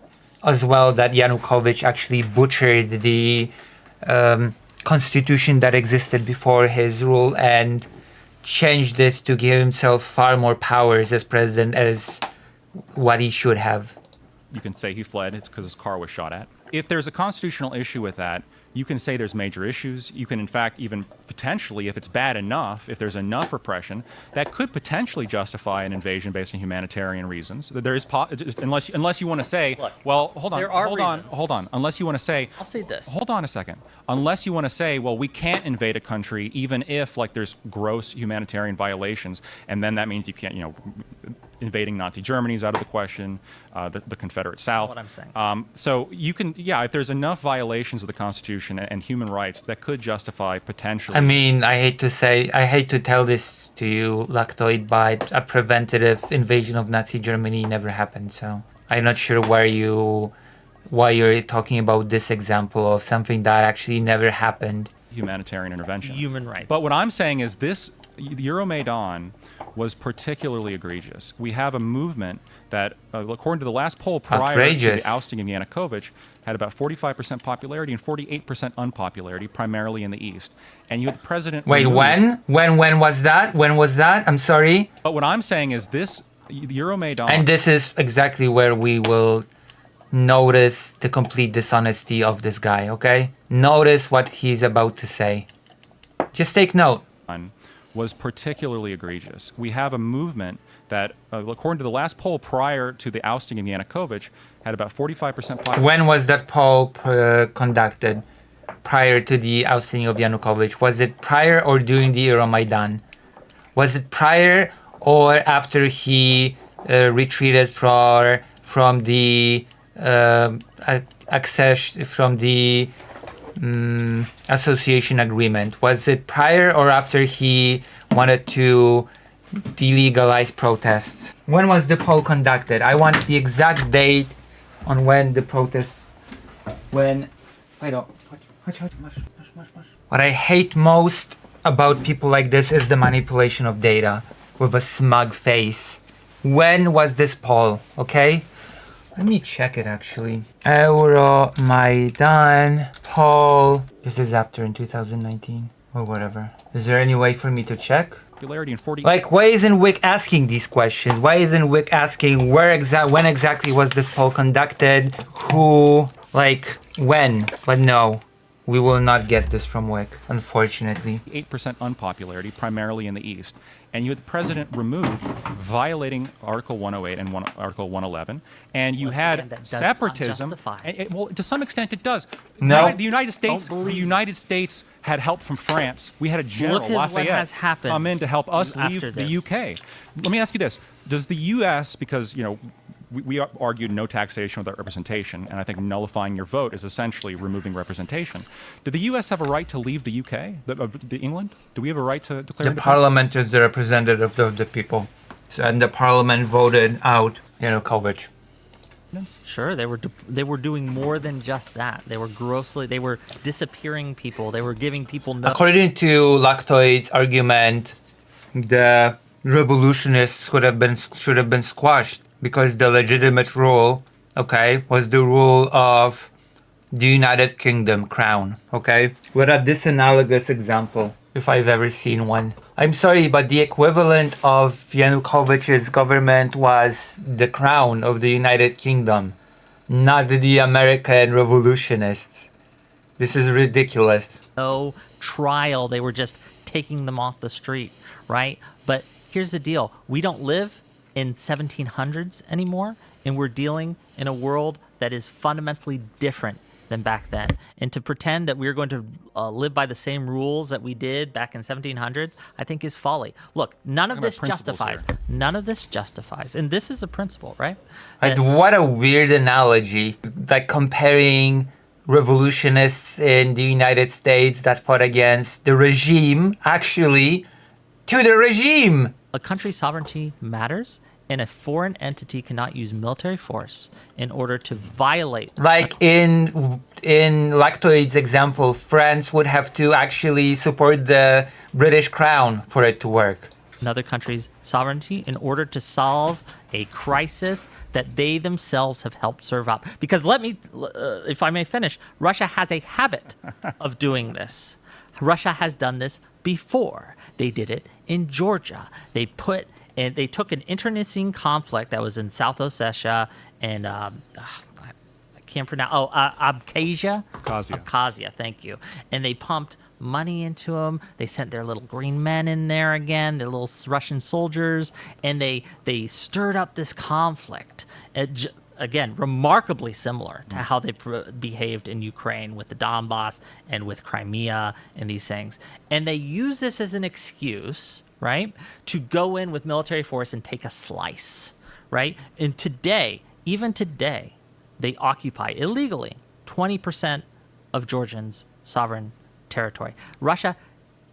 as well that Yanukovych actually butchered the constitution that existed before his rule and changed it to give himself far more powers as president as what he should have. You can say he fled because his car was shot at. If there's a constitutional issue with that, you can say there's major issues. You can, in fact, even potentially, if it's bad enough, if there's enough repression, that could potentially justify an invasion based on humanitarian reasons. There is, unless you want to say, look, well, hold on. Unless you want to say, I'll say this. Hold on a second. Unless you want to say, well, we can't invade a country even if, like, there's gross humanitarian violations, and then that means you can't, invading Nazi Germany is out of the question, the Confederate South. What I'm saying. So you can, if there's enough violations of the Constitution and human rights that could justify potentially. I mean, I hate to tell this to you, Lactoid, but a preventative invasion of Nazi Germany never happened. So I'm not sure why you're talking about this example of something that actually never happened. Humanitarian intervention. Human rights. But what I'm saying is this Euromaidan was particularly egregious. We have a movement that, according to the last poll prior to the ousting of Yanukovych, had about 45% popularity and 48% unpopularity, primarily in the East. And you had the president... Wait, when? When was that? When was that? I'm sorry? But what I'm saying is this Euromaidan... And this is exactly where we will notice the complete dishonesty of this guy, okay? Notice what he's about to say. Just take note. Was particularly egregious. We have a movement that, according to the last poll prior to the ousting of Yanukovych, had about 45% popularity. When was that poll conducted? Prior to the ousting of Yanukovych? Was it prior or during the Euromaidan? Was it prior or after he retreated from the association agreement? Was it prior or after he wanted to delegalize protests? When was the poll conducted? I want the exact date on when the protests... What I hate most about people like this is the manipulation of data with a smug face. When was this poll? Okay? Let me check it actually. Euromaidan poll. This is after in 2019 or whatever. Is there any way for me to check? Popularity in 40. Like, why isn't Wick asking these questions? Why isn't Wick asking when exactly was this poll conducted? Who? Like, when? But no. We will not get this from Wick, unfortunately. 8% unpopularity, primarily in the East. And you had the president removed, violating Article 108 and Article 111. And you had separatism. Well, to some extent, it does. No. The United States had help from France. We had a general, Lafayette, come in to help us leave the UK. Let me ask you this. Does the U.S., because, we argued no taxation without representation, and I think nullifying your vote is essentially removing representation. Did the U.S. have a right to leave the UK, the England? Do we have a right to declare? The Parliament is the representative of the people, and the Parliament voted out Yanukovych. Sure, they were doing more than just that. They were disappearing people. They were giving people no. According to Lactoid's argument, the revolutionists should have been squashed. Because the legitimate rule, was the rule of the United Kingdom crown, We're at this analogous example, if I've ever seen one. I'm sorry, but the equivalent of Yanukovych's government was the crown of the United Kingdom, not the American revolutionists. This is ridiculous. No trial. They were just taking them off the street, right? But here's the deal. We don't live in 1700s anymore, and we're dealing in a world that is fundamentally different than back then. And to pretend that we're going to live by the same rules that we did back in 1700s, I think is folly. Look, none of this justifies. And this is a principle, right? What a weird analogy. Like comparing revolutionists in the United States that fought against the regime, actually, to the regime. A country's sovereignty matters, and a foreign entity cannot use military force in order to violate. Like in Lactoid's example, France would have to actually support the British crown for it to work. Another country's sovereignty in order to solve a crisis that they themselves have helped serve up. Because if I may finish, Russia has a habit of doing this. Russia has done this before. They did it in Georgia. They took an internecine conflict that was in South Ossetia and I can't pronounce. Abkhazia. Abkhazia. Thank you. And they pumped money into them. They sent their little green men in there again, their little Russian soldiers, and they stirred up this conflict. Again, remarkably similar to how they behaved in Ukraine with the Donbass and with Crimea and these things. And they use this as an excuse, right, to go in with military force and take a slice, right? And today, even today, they occupy illegally 20% of Georgians' sovereign territory. Russia,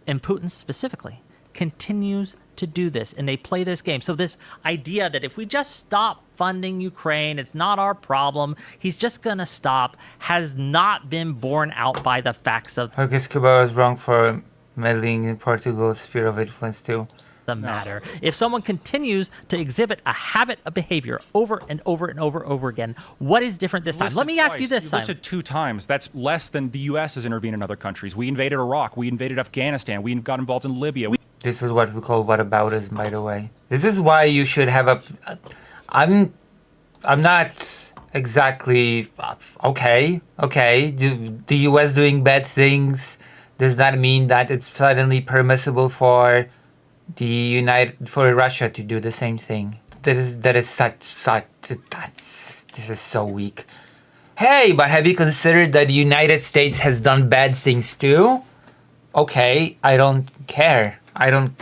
and Putin specifically, continues to do this, and they play this game. So this idea that if we just stop funding Ukraine, it's not our problem, he's just going to stop, has not been borne out by the facts of Marcus Cuba was wrong for meddling in Portugal's sphere of influence too. the matter. If someone continues to exhibit a habit of behavior over and over and over again, what is different this time? Let me ask you this, You Simon. listed 2 times. That's less than the U.S. has intervened in other countries. We invaded Iraq. We invaded Afghanistan. We got involved in Libya. This is what we call whataboutism, by the way. This is why you should have a. I'm not exactly okay. Okay, the U.S. doing bad things does not mean that it's suddenly permissible for for Russia to do the same thing. This is so weak. Hey, but have you considered that the United States has done bad things too? Okay, I don't care. I don't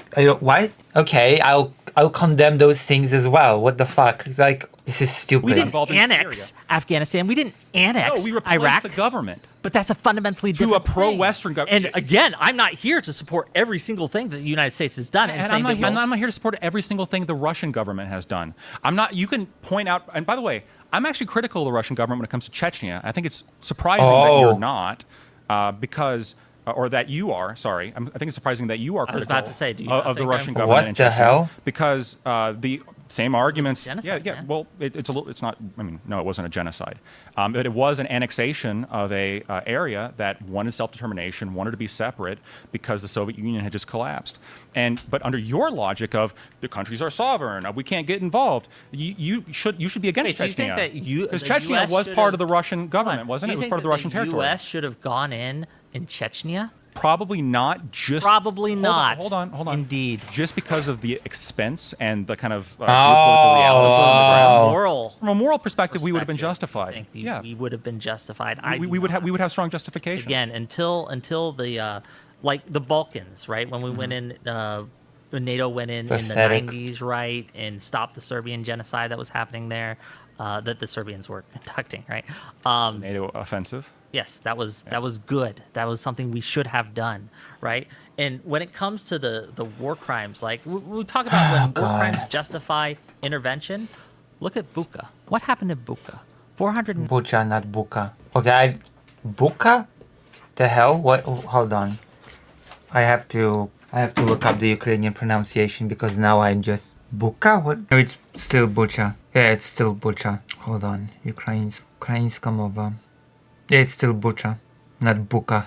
what? Okay, I'll condemn those things as well. What the fuck? It's like, this is stupid. We didn't Involved in annex Syria. Afghanistan. We didn't annex No, we replaced Iraq. the government. But that's a fundamentally different a pro-Western thing. government. And again, I'm not here to support every single thing that the United States has done. And saying I'm that not here to support every single thing the Russian government has done. I'm not. You can point out. And by the way, I'm actually critical of the Russian government when it comes to Chechnya. I think it's surprising that you're not, because. Or that you are, sorry. I think it's surprising that you are I was critical about to say, do you not of the think Russian I'm- government What in the Chechnya. hell? Because the same arguments. genocide, yeah. man. Well, it's a little. It's not. I mean, no, it wasn't a genocide. But it was an annexation of a area that wanted self-determination, wanted to be separate because the Soviet Union had just collapsed. But under your logic of the countries are sovereign, we can't get involved, you should be against Wait, do you Chechnya. think that because the Chechnya US was should part have- of the Russian government, wasn't it? It was part of the Russian The territory. U.S. should have gone in Chechnya. Probably not just. Probably not. Hold on. Indeed. Just because of the expense and the kind of geopolitical reality on the ground. Moral. From a moral perspective, we would have been perspective, I justified. think we would have been justified. we would have strong justification. Again, until the like the Balkans, right? When we went in, when NATO went in the Pathetic. 90s, right, and stopped the Serbian genocide that was happening there, that the Serbians were conducting, right? NATO offensive. Yes, that was good. That was something we should have done, right? And when it comes to the war crimes, like we talk about when war crimes justify intervention, look at Bucha. What happened in Bucha? 400 Bucha, not Buka. Okay, Buka? The hell? What? Hold on. I have to look up the Ukrainian pronunciation because now I'm just Buka. What? No, it's still Bucha. Yeah, it's still Bucha. Hold on. Ukrainska mova. Yeah, it's still Bucha, not Buka.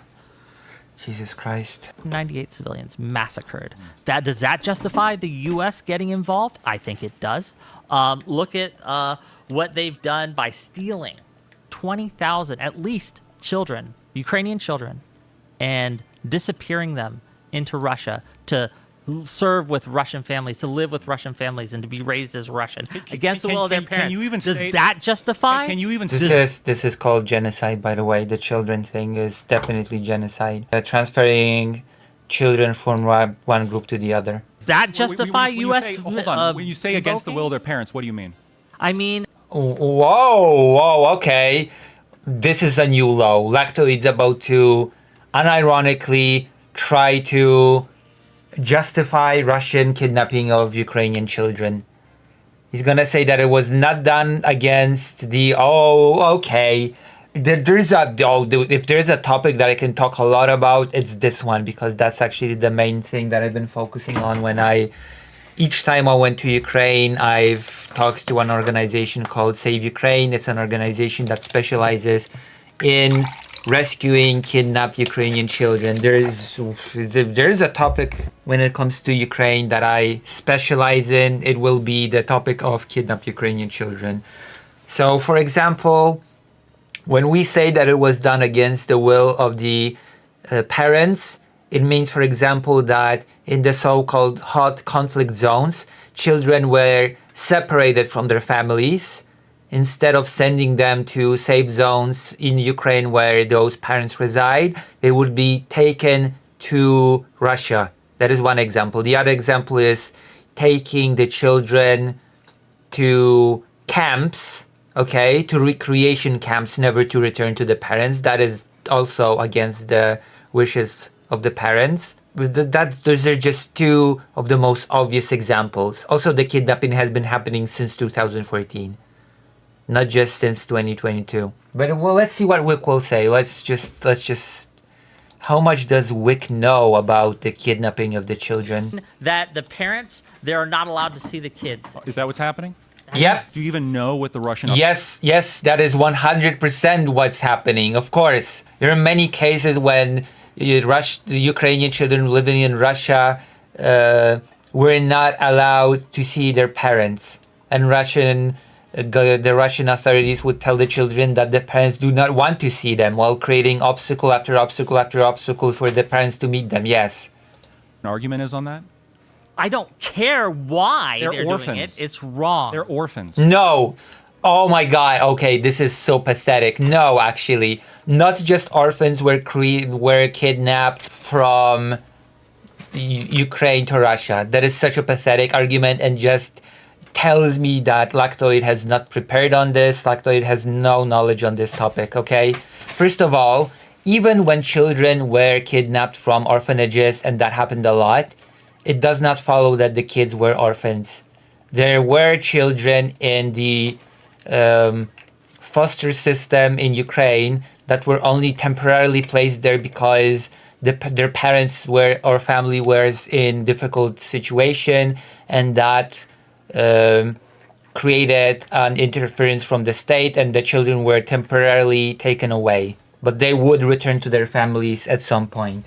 Jesus Christ. 98 civilians massacred. Does that justify the U.S. getting involved? I think it does. Look at what they've done by stealing 20,000, at least, children, Ukrainian children, and disappearing them into Russia to serve with Russian families, to live with Russian families, and to be raised as Russian against the will of their parents. Can you even does state, that justify? Can you even This is called genocide, by the way. The children thing is definitely genocide. Transferring children from one group to the other. Does that justify when you U.S. say, hold on. When you say against the invoking? will of their parents, what do you mean? I mean, Whoa, okay. This is a new law. Lacto is about to unironically try to justify Russian kidnapping of Ukrainian children. He's gonna say that it was not done against the. Oh, okay. If there's a topic that I can talk a lot about, it's this one, because that's actually the main thing that I've been focusing on each time I went to Ukraine. I've talked to an organization called Save Ukraine. It's an organization that specializes in rescuing kidnapped Ukrainian children. There's a topic when it comes to Ukraine that I specialize in. It will be the topic of kidnapped Ukrainian children. So, for example, when we say that it was done against the will of the parents, it means, for example, that in the so-called hot conflict zones, children were separated from their families. Instead of sending them to safe zones in Ukraine where those parents reside, they would be taken to Russia That is one example. The other example is taking the children to camps, okay, to recreation camps, never to return to the parents. That is also against the wishes of the parents. Those are just two of the most obvious examples. Also, the kidnapping has been happening since 2014, not just since 2022. But well, let's see what Wick will say. Let's just. How much does Wick know about the kidnapping of the children? That the parents, they are not allowed to see the kids. Is that what's happening? Yep. Do you even know what the Russian... Yes, that is 100% what's happening. Of course, there are many cases when the Ukrainian children living in Russia were not allowed to see their parents, and the Russian authorities would tell the children that the parents do not want to see them, while creating obstacle after obstacle after obstacle for the parents to meet them. Yes. An argument is on that? I don't care why they're orphans. doing it. It's wrong. They're orphans. No. Oh my God. Okay, this is so pathetic. No, actually, not just orphans were kidnapped from Ukraine to Russia. That is such a pathetic argument, and just tells me that Lactoid has not prepared on this. Lactoid has no knowledge on this topic, okay? First of all, even when children were kidnapped from orphanages, and that happened a lot, it does not follow that the kids were orphans. There were children in the foster system in Ukraine that were only temporarily placed there because their parents were or family was in difficult situation, and that created an interference from the state, and the children were temporarily taken away. But they would return to their families at some point.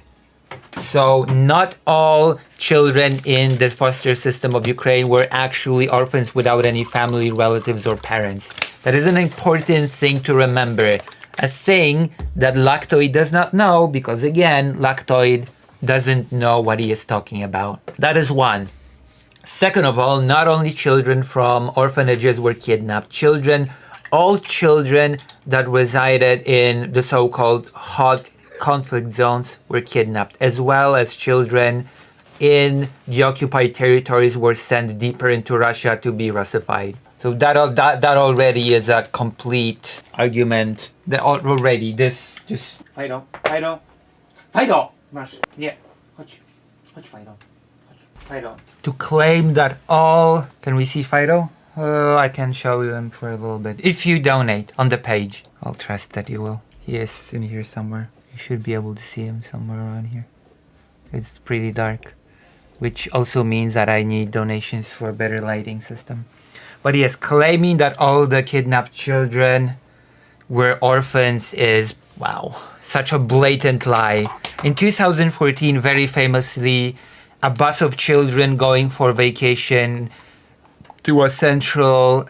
So not all children in the foster system of Ukraine were actually orphans without any family, relatives, or parents. That is an important thing to remember. A thing that Lactoid does not know, because again, Lactoid doesn't know what he is talking about. That is one. Second of all, not only children from orphanages were kidnapped. All children that resided in the so-called hot conflict zones were kidnapped, as well as children in the occupied territories were sent deeper into Russia to be Russified. So that already is a complete argument. That already this just Fido. Masz, nie, chodź Fido. Fido. To claim that all... Can we see Fido? I can show you him for a little bit. If you donate on the page, I'll trust that you will. He is in here somewhere. You should be able to see him somewhere around here. It's pretty dark, which also means that I need donations for a better lighting system. But yes, claiming that all the kidnapped children were orphans is, wow, such a blatant lie. In 2014, very famously, a bus of children going for vacation to a central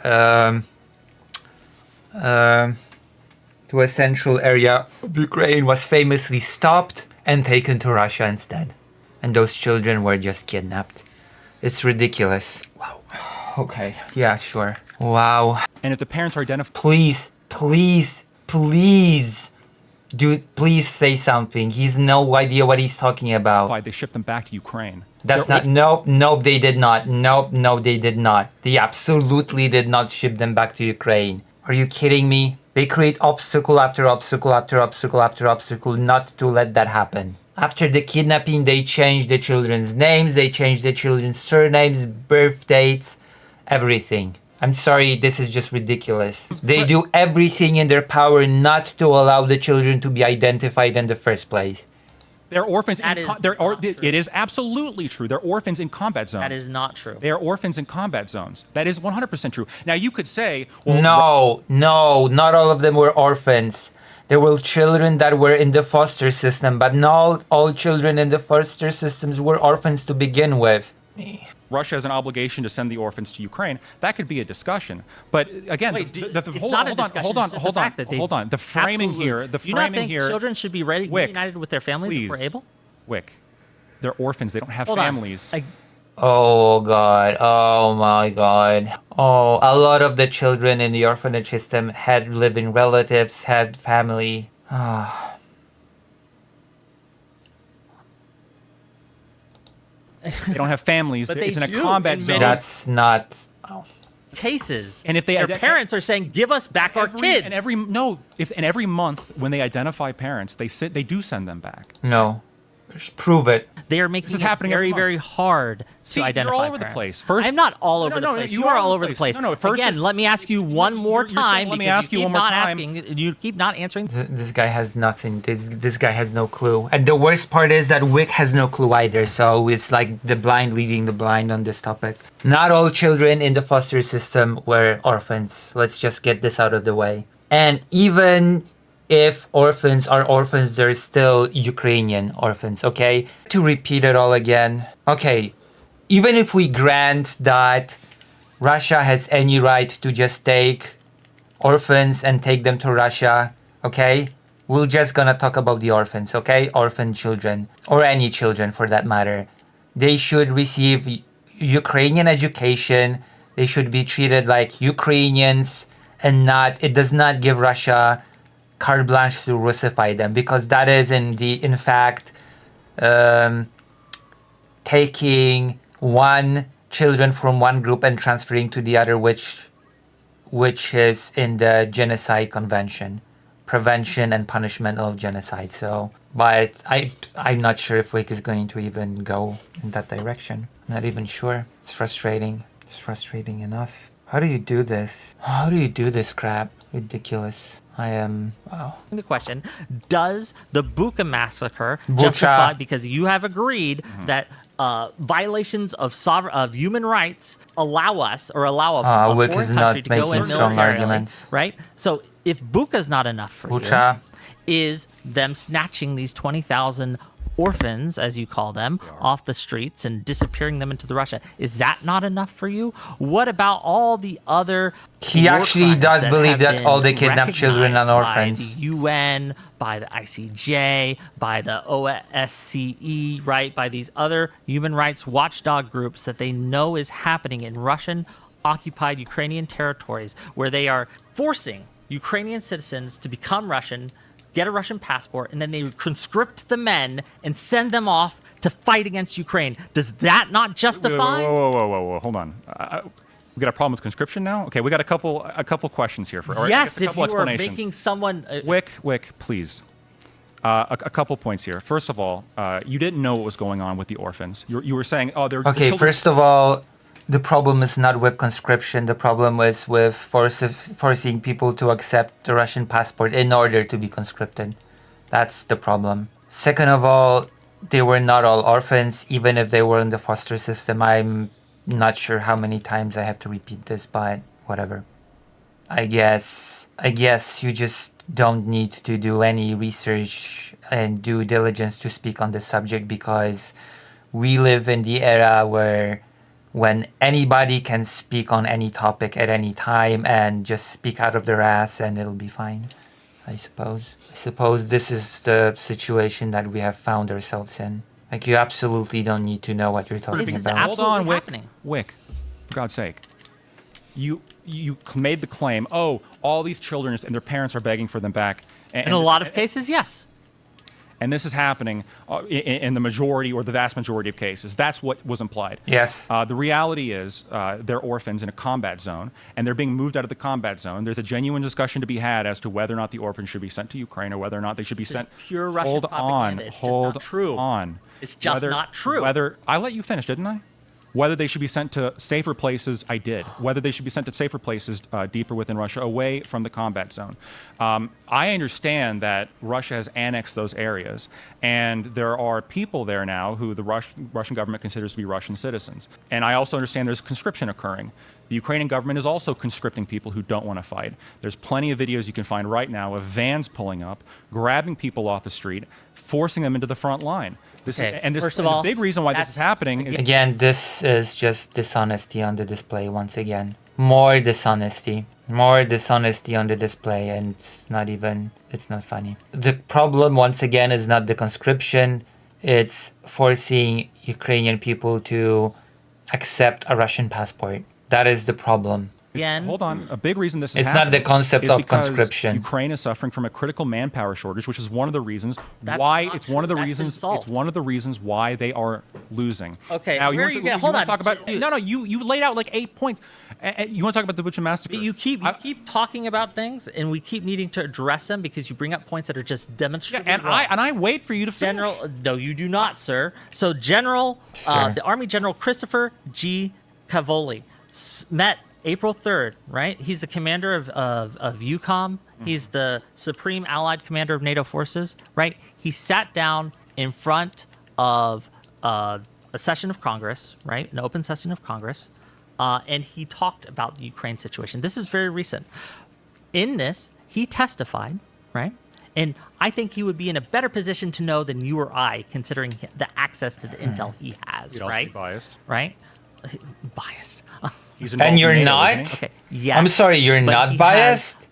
area of Ukraine was famously stopped and taken to Russia instead. And those children were just kidnapped. It's ridiculous. Wow. Okay. Yeah, sure. Wow. And if the parents are identified... Please say something. He's no idea what he's talking about. They shipped them back to Ukraine. That's not... Nope, they did not. No, they did not. They absolutely did not ship them back to Ukraine. Are you kidding me? They create obstacle after obstacle after obstacle after obstacle not to let that happen. After the kidnapping, they changed the children's names, they changed the children's surnames, birth dates, everything. I'm sorry, this is just ridiculous. They do everything in their power not to allow the children to be identified in the first place. They're orphans. It is absolutely true. They're orphans in combat zones. That is not true. They are orphans in combat zones. That is 100% true. Now, you could say... Well, no, not all of them were orphans. There were children that were in the foster system, but not all children in the foster systems were orphans to begin with. Russia has an obligation to send the orphans to Ukraine. That could be a discussion. But again, hold on. The framing here. You not think children should be reunited with their families if we're able? Wick, they're orphans. They don't have families. Oh God! Oh my God! Oh, a lot of the children in the orphanage system had living relatives, had family. They don't have families. But It's they in a do combat in zone. many- That's not. Oh. Cases. And if they their parents are saying, "Give us back our kids," and every month when they identify parents, they do send them back. No. Just prove it. they are making is it happening every very, month. very hard See, to identify you're all over the parents. place. First- I'm not all over No, the place. you You are are all over the place. No, first Again, it's- let me ask you one more you're saying, time. let me because ask you keep one more not time. You keep not answering. This guy has nothing. This guy has no clue. And the worst part is that Wick has no clue either. So it's like the blind leading the blind on this topic. Not all children in the foster system were orphans. Let's just get this out of the way. And even if orphans are orphans, they're still Ukrainian orphans, okay? To repeat it all again. Okay, even if we grant that Russia has any right to just take orphans and take them to Russia, okay? We're just gonna talk about the orphans, okay? Orphan children, or any children for that matter. They should receive Ukrainian education. They should be treated like Ukrainians and it does not give Russia carte blanche to Russify them, because that is in fact taking one children from one group and transferring to the other, which is in the Genocide Convention, prevention and punishment of genocide. So, but I'm not sure if Wick is going to even go in that direction. Not even sure. It's frustrating. It's frustrating enough. How do you do this? How do you do this crap? Ridiculous. Wow. The question: does the Bucha massacre Bucha. justify? Because you have agreed that violations of human rights allow us or allow a Wick foreign is not country to go in making strong militarily, arguments. right? So if Bucha's not enough for Bucha. you, is them snatching these 20,000 orphans, as you call them, off the streets and disappearing them into the Russia. Is that not enough for you? What about all the other He war actually crimes does that believe have that been all the kidnapped children are recognized orphans. by the UN, by the ICJ, by the OSCE, right? By these other human rights watchdog groups that they know is happening in Russian occupied Ukrainian territories, where they are forcing Ukrainian citizens to become Russian, get a Russian passport, and then they conscript the men and send them off to fight against Ukraine. Does that not justify? Whoa. Hold on. We got a problem with conscription now? Okay, we got a couple questions here. Yes, a if couple you are explanations. making someone... Wick, please. A couple points here. First of all, you didn't know what was going on with the orphans. You were saying, oh, they're Okay, children. first of all, the problem is not with conscription. The problem is with forcing people to accept the Russian passport in order to be conscripted. That's the problem. Second of all, they were not all orphans, even if they were in the foster system. I'm not sure how many times I have to repeat this, but whatever. I guess you just don't need to do any research and due diligence to speak on this subject, because we live in the era when anybody can speak on any topic at any time and just speak out of their ass and it'll be fine, I suppose. I suppose this is the situation that we have found ourselves in. Like, you absolutely don't need to know what you're talking This is about. Hold on, absolutely Wick. happening. Wick, for God's sake. You made the claim, oh, all these children and their parents are begging for them back. In a lot of cases, yes. And this is happening in the majority or the vast majority of cases. That's what was implied. Yes. The reality is they're orphans in a combat zone, and they're being moved out of the combat zone. There's a genuine discussion to be had as to whether or not the orphans should be sent to Ukraine or whether or not they should be This is sent. pure Russian Hold propaganda. on. It's just not Hold true. on. It's just not true. I let you finish, didn't I? Whether they should be sent to safer places, I did. Whether they should be sent to safer places deeper within Russia, away from the combat zone. I understand that Russia has annexed those areas, and there are people there now who the Russian government considers to be Russian citizens. And I also understand there's conscription occurring. The Ukrainian government is also conscripting people who don't want to fight. There's plenty of videos you can find right now of vans pulling up, grabbing people off the street, forcing them into the front line. First of all, the big reason why this is happening is Again, this is just dishonesty on the display once again. More dishonesty on the display, and it's not funny. The problem once again is not the conscription, it's forcing Ukrainian people to accept a Russian passport. That is the problem. Again, Hold on. A big reason this is It's not the concept is of because conscription. Ukraine is suffering from a critical manpower shortage, which is one of the reasons That's why not it's one of the true. That's been reasons solved. it's one of the reasons why they are losing. Okay, Now where are you getting- hold wanna on. talk about Dude. no. You laid out like 8 points. You want to talk about the Bucha massacre? You keep talking about things, and we keep needing to address them because you bring up points that are just demonstrably and wrong. I wait for you to finish. General, no, you do not, sir. So General, Sir. the Army General Christopher G. Cavoli met April 3rd, right? He's the commander of EUCOM. He's the Supreme Allied Commander of NATO forces, right? He sat down in front of a session of Congress, right? An open session of Congress, and he talked about the Ukraine situation. This is very recent. In this, he testified, right? And I think he would be in a better position to know than you or I, considering the access to the intel he has, You'd also be right? biased. Right? Biased. He's involved And in you're NATO, not? isn't he? Okay. Yes. I'm sorry, you're but not he biased?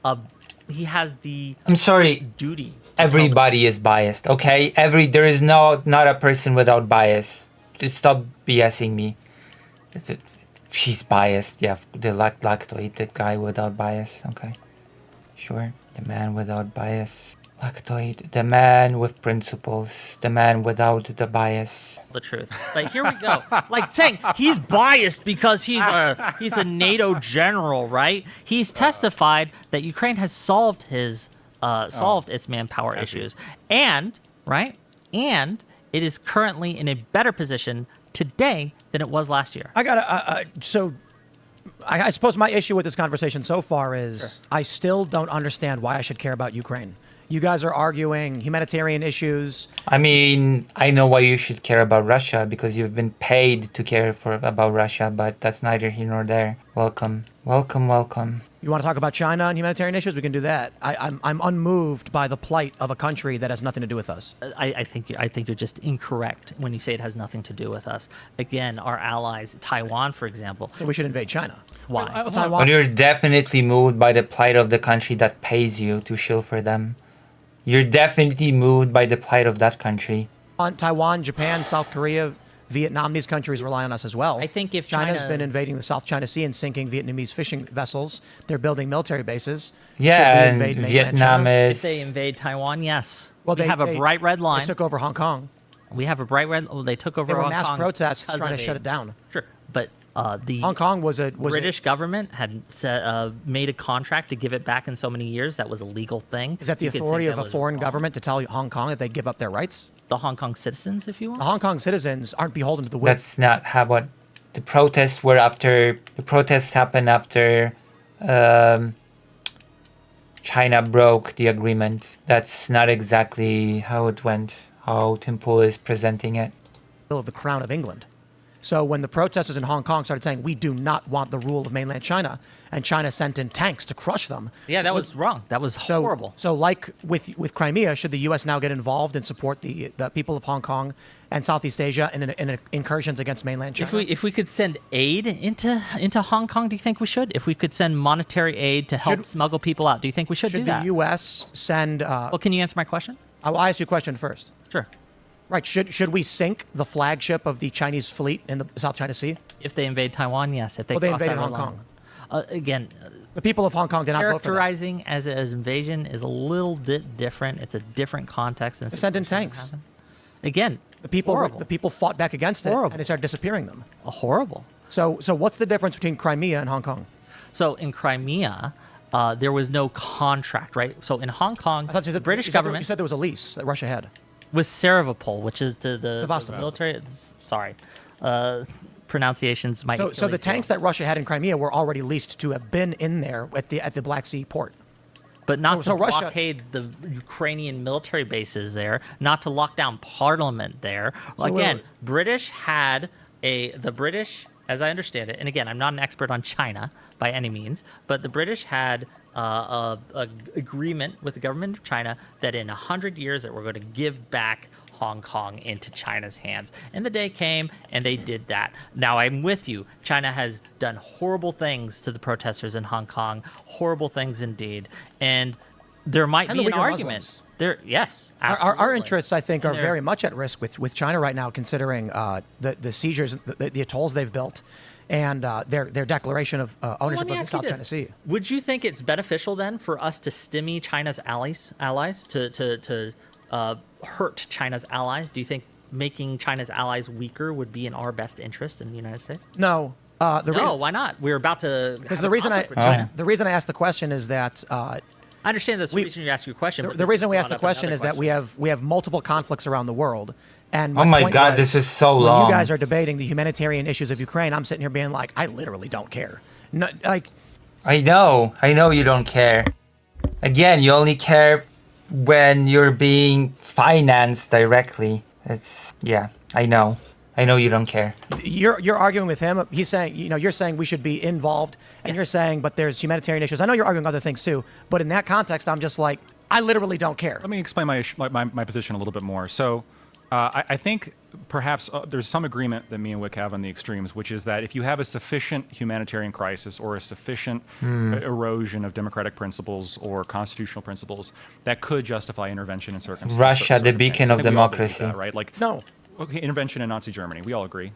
He has the I'm sorry. duty. to tell the- Everybody is biased, okay? There is not a person without bias. Just stop BSing me. She's biased. Yeah, the lactoid, the guy without bias. Okay, sure. The man without bias. Lactoid, the man with principles. The man without the bias. The truth. Like here we go. Like saying he's biased because he's a NATO general, right? He's testified that Ukraine has solved its manpower issues, and and it is currently in a better position today than it was last year. I got so I suppose my issue with this conversation so far is I still don't understand why I should care about Ukraine. You guys are arguing humanitarian issues. I mean, I know why you should care about Russia because you've been paid to care about Russia, but that's neither here nor there. Welcome. You want to talk about China and humanitarian issues? We can do that. I'm unmoved by the plight of a country that has nothing to do with us. I think you're just incorrect when you say it has nothing to do with us. Again, our allies, Taiwan, for example. So we should invade China. Why? Taiwan. But you're definitely moved by the plight of the country that pays you to shill for them. You're definitely moved by the plight of that country. On Taiwan, Japan, South Korea, Vietnam, these countries rely on us as well. I think if China's China- been invading the South China Sea and sinking Vietnamese fishing vessels, they're building military bases. Yeah, Should we and invade mainland Vietnam China? If is... they invade Taiwan, yes. Well, we have a bright red line. They took over Hong Kong. We have a bright red. Oh, they took over There were Hong mass Kong protests because trying to of shut it down. Sure, but the Hong Kong was a British government had made a contract to give it back in so many years. That was a legal thing. Is that the You could say authority of that a was foreign wrong. government to tell Hong Kong that they give up their rights? The Hong Kong citizens, if you The want. Hong Kong citizens aren't beholden to the will. That's not how what the protests were after. The protests happened after China broke the agreement. That's not exactly how it went, how Tim Pool is presenting it. Of the Crown of England. So when the protesters in Hong Kong started saying, we do not want the rule of mainland China, and China sent in tanks to crush them. Yeah, that was wrong. That was So, horrible. So like with Crimea, should the U.S. now get involved and support the people of Hong Kong and Southeast Asia in incursions against mainland China? If we could send aid into Hong Kong, do you think we should? If we could send monetary aid to help smuggle people out, do you think we should do should that? the U.S. send... Well, can you answer my question? I'll ask you a question first. Sure. Right. Should we sink the flagship of the Chinese fleet in the South China Sea? If they invade Taiwan, yes. If they Well, they cross invaded that Hong line. Kong. Again, The people of Hong Kong did not vote for that. characterizing as an invasion is a little bit different. It's a different context. And They sent in situation that tanks. happened. Again, The people horrible. fought back against it, Horrible. and they started disappearing them. Horrible. So what's the difference between Crimea and Hong Kong? So in Crimea, there was no contract, right? So in Hong Kong, I thought you the said, British you government said there was a lease that Russia had. with Sevastopol, which is the Sevastopol. military. Sorry, pronunciations might. So the tanks that Russia had in Crimea were already leased to have been in there at the Black Sea port. but not so to Russia- blockade the Ukrainian military bases there, not to lock down parliament there. Again, the British, as I understand it, and again, I'm not an expert on China by any means, but the British had a agreement with the government of China that in 100 years that we're going to give back Hong Kong into China's hands. And the day came, and they did that. Now, I'm with you. China has done horrible things to the protesters in Hong Kong, horrible things indeed. And there might And be the an Uyghur argument. Muslims. Yes, Our absolutely. interests, I think, are And they're- very much at risk with China right now, considering the seizures, the atolls they've built, and their declaration of ownership Let me of the ask you South this. China Sea. Would you think it's beneficial then for us to stymie China's allies to hurt China's allies? Do you think making China's allies weaker would be in our best interest in the United States? No. Why not? We're about to. Because have a conflict with China. the reason I asked the question is that I understand that's the reason you ask your question. but the this reason we brought asked the up question another is that we have multiple conflicts around the world. And Oh my point God, was, this is so when long. you guys are debating the humanitarian issues of Ukraine, I'm sitting here being like, I literally don't care. No, like, I know you don't care. Again, you only care when you're being financed directly. I know you don't care. you're arguing with him. He's saying, you're saying we should be involved, and you're saying, but there's humanitarian issues. I know you're arguing other things too, but in that context, I'm just like, I literally don't care. Let me explain my position a little bit more. So, I think perhaps there's some agreement that me and Wick have on the extremes, which is that if you have a sufficient humanitarian crisis or a sufficient erosion of democratic principles or constitutional principles, that could justify intervention in circumstances. Russia, the beacon of democracy. Right? Like, No. Okay, intervention in Nazi Germany. We all agree.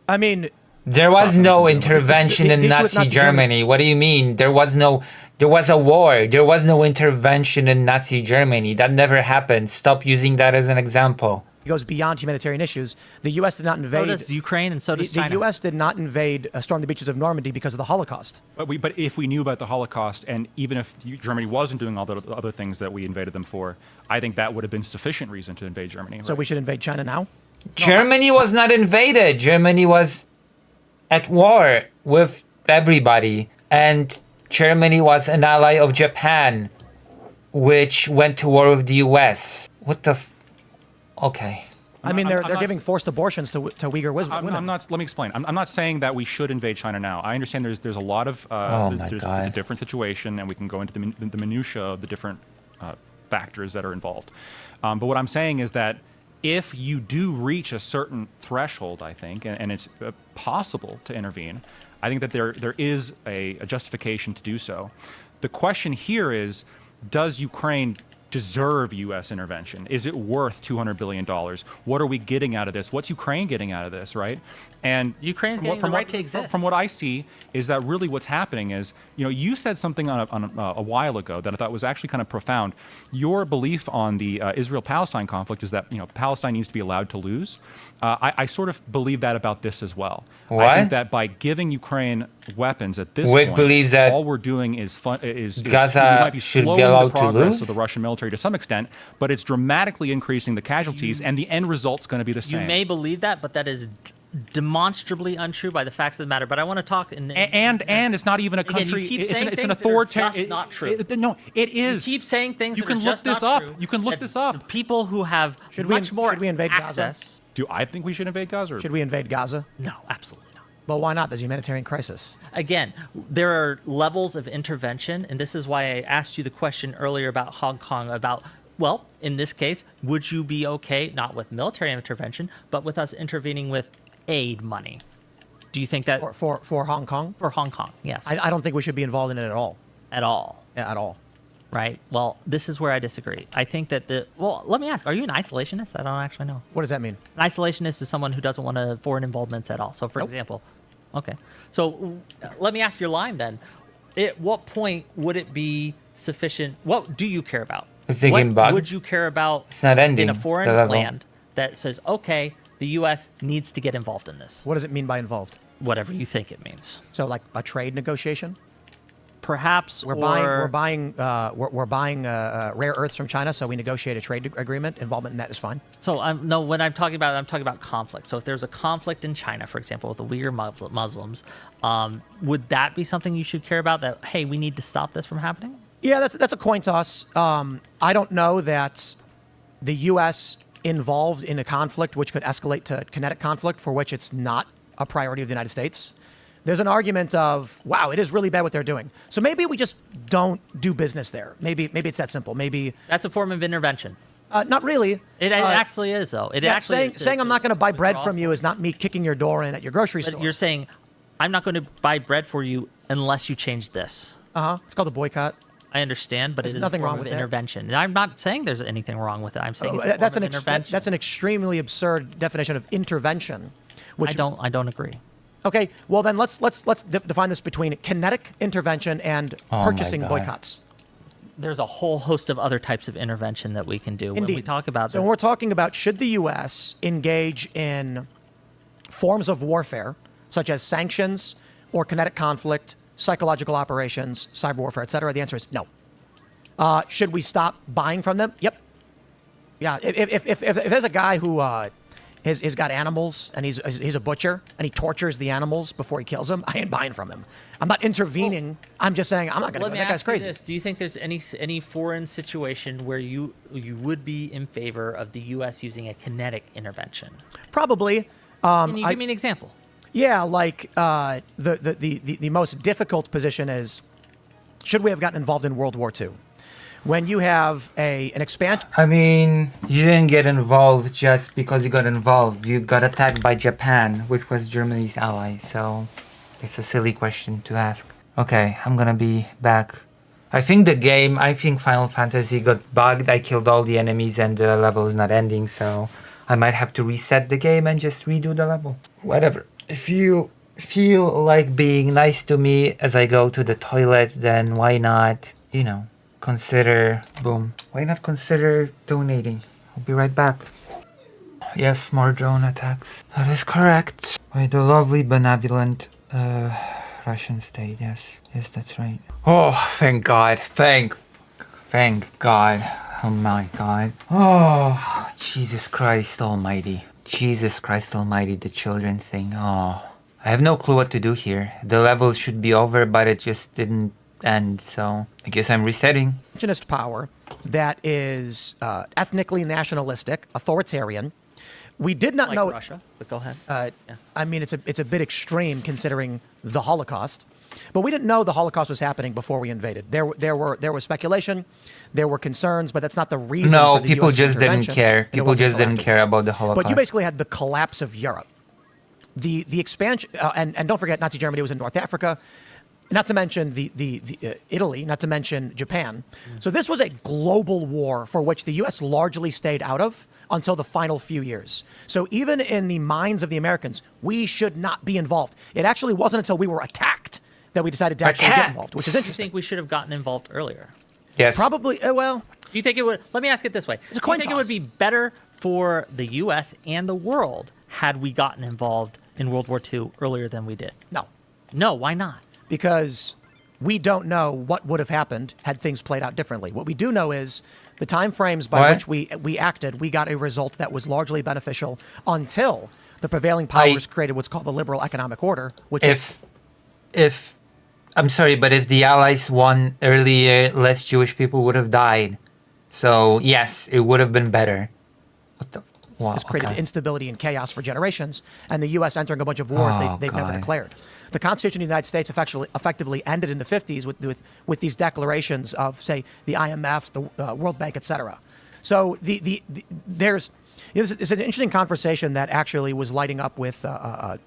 I mean, There was no intervention The in issue with Nazi Nazi Germany. What do you mean? There was a war. There was no intervention in Nazi Germany. That never happened. Stop using that as an example. it goes beyond humanitarian issues. The U.S. did not So invade. does Ukraine and so does the China. U.S. did not invade, storm the beaches of Normandy because of the Holocaust. But if we knew about the Holocaust, and even if Germany wasn't doing all the other things that we invaded them for, I think that would have been sufficient reason to invade Germany. So right? we should invade China now? Germany was not invaded. Germany was at war with everybody. And Germany was an ally of Japan, which went to war with the US. What the Okay. I mean, they're I'm not giving forced abortions to Uyghur women. I'm not. Let me explain. I'm not saying that we should invade China now. I understand there's a lot of there's a different situation, and we can go into the minutia of the different factors that are involved. But what I'm saying is that if you do reach a certain threshold, I think, and it's possible to intervene, I think that there is a justification to do so. The question here is, does Ukraine deserve U.S. intervention? Is it worth $200 billion? What are we getting out of this? What's Ukraine getting out of this, right? And Ukraine's getting the right to exist. From what I see is that really what's happening is, you said something on a while ago that I thought was actually kind of profound. Your belief on the Israel-Palestine conflict is that, Palestine needs to be allowed to lose. I sort of believe that about this as well. What? I think that by giving Ukraine weapons at this Wick point, believes that all we're doing is Gaza we might be should be slowing allowed the to progress lose? of the Russian military to some extent, but it's dramatically increasing the casualties, and the end result's going to be the You same. may believe that, but that is demonstrably untrue by the facts of the matter. But I want to talk. And it's not even a Again, you country. keep it's saying an things that are authoritarian. just not true. No, it is. You keep saying things You that can are look just this not up. true, You can look that this up. the people who have Should we- much more should we invade Gaza? access. Do I think we should invade Gaza? Or? Should we invade Gaza? No, absolutely not. Well, why not? There's a humanitarian crisis. Again, there are levels of intervention, and this is why I asked you the question earlier about Hong Kong, about, well, in this case, would you be okay, not with military intervention, but with us intervening with aid money? Do you think that... For Hong Kong? For Hong Kong, yes. I don't think we should be involved in it at all. At all. Yeah, at all. Right? Well, this is where I disagree. I think that well, let me ask, are you an isolationist? I don't actually know. What does that mean? An isolationist is someone who doesn't want foreign involvements at all. So, for Nope. example, okay. So, let me ask your line then. At what point would it be sufficient? What do you care about? It's thinking What bug. would you care about It's not ending, in a foreign the level. land that says, okay, the U.S. needs to get involved in this? What does it mean by involved? Whatever you think it means. So, like a trade negotiation? Perhaps We're buying rare earths from China, so we negotiate a trade agreement. Involvement in that is fine. So when I'm talking about conflict. So if there's a conflict in China, for example, with the Uyghur Muslims, would that be something you should care about? That, hey, we need to stop this from happening? Yeah, that's a coin toss. I don't know that the U.S. involved in a conflict which could escalate to kinetic conflict, for which it's not a priority of the United States. There's an argument of, wow, it is really bad what they're doing. So maybe we just don't do business there. Maybe it's that simple. Maybe That's a form of intervention. not really. It actually is, though. It Yeah, actually is saying I'm not going to buy bread withdraw from you is not me kicking your door in at your grocery But store. you're saying, I'm not going to buy bread for you unless you change this. It's called a boycott. I understand, but There's it is nothing a form wrong of with that. intervention. And I'm not saying there's anything wrong with it. I'm saying it's a That's form an of intervention. that's an extremely absurd definition of intervention. Which I don't agree. Okay, well then let's define this between kinetic intervention and purchasing boycotts. There's a whole host of other types of intervention that we can do when we talk about So this. when we're talking about should the U.S. engage in forms of warfare, such as sanctions or kinetic conflict, psychological operations, cyber warfare, etc., the answer is no. Should we stop buying from them? Yep. Yeah, if there's a guy who he's got animals and he's a butcher and he tortures the animals before he kills them, I ain't buying from him. I'm not intervening. I'm just saying I'm not going to go. That guy's crazy. Do you think there's any foreign situation where you would be in favor of the U.S. using a kinetic intervention? Probably. Can you give me an example? Yeah, like the most difficult position is, should we have gotten involved in World War II? When you have an expansion. I mean, you didn't get involved just because you got involved. You got attacked by Japan, which was Germany's ally. So it's a silly question to ask. Okay, I'm gonna be back. I think Final Fantasy got bugged. I killed all the enemies and the level is not ending. So I might have to reset the game and just redo the level. Whatever. If you feel like being nice to me as I go to the toilet, then why not, why not consider donating? I'll be right back. Yes, more drone attacks. That is correct. By the lovely, benevolent Russian state, yes. Yes, that's right. Oh, thank God. Thank God. Oh my God. Oh, Jesus Christ Almighty. Jesus Christ Almighty, the children thing. Oh, I have no clue what to do here. The level should be over, but it just didn't end, so I guess I'm resetting. Nationalist power that is ethnically nationalistic, authoritarian. We did not know Russia, but go ahead. Yeah. I mean, it's a bit extreme considering the Holocaust, but we didn't know the Holocaust was happening before we invaded. There was speculation, there were concerns, but that's not the reason. No, for the people US just didn't intervention, care. People just didn't care about the Holocaust. But you basically had the collapse of Europe, the expansion, and don't forget, Nazi Germany was in North Africa. Not to mention the Italy, not to mention Japan. So this was a global war for which the U.S. largely stayed out of until the final few years. So even in the minds of the Americans, we should not be involved. It actually wasn't until we were attacked that we decided to actually get involved, which is Do you interesting. think we should have gotten involved earlier? Yes. Probably, well, Do you think it would? Let me ask it this way: It's a coin Do you think toss. it would be better for the U.S. and the world had we gotten involved in World War II earlier than we did? no, No, why not? because we don't know what would have happened had things played out differently. What we do know is the time frames by which we acted, we got a result that was largely beneficial until the prevailing powers created what's called the liberal economic order, which if I'm sorry, but if the Allies won earlier, less Jewish people would have died. So yes, it would have been better. What the? Wow, has created instability and chaos for generations, and the U.S. entering a bunch of wars they've never declared. The Constitution of the United States effectively ended in the 50s with these declarations of, say, the IMF, the World Bank, etc. So there's it's an interesting conversation that actually was lighting up with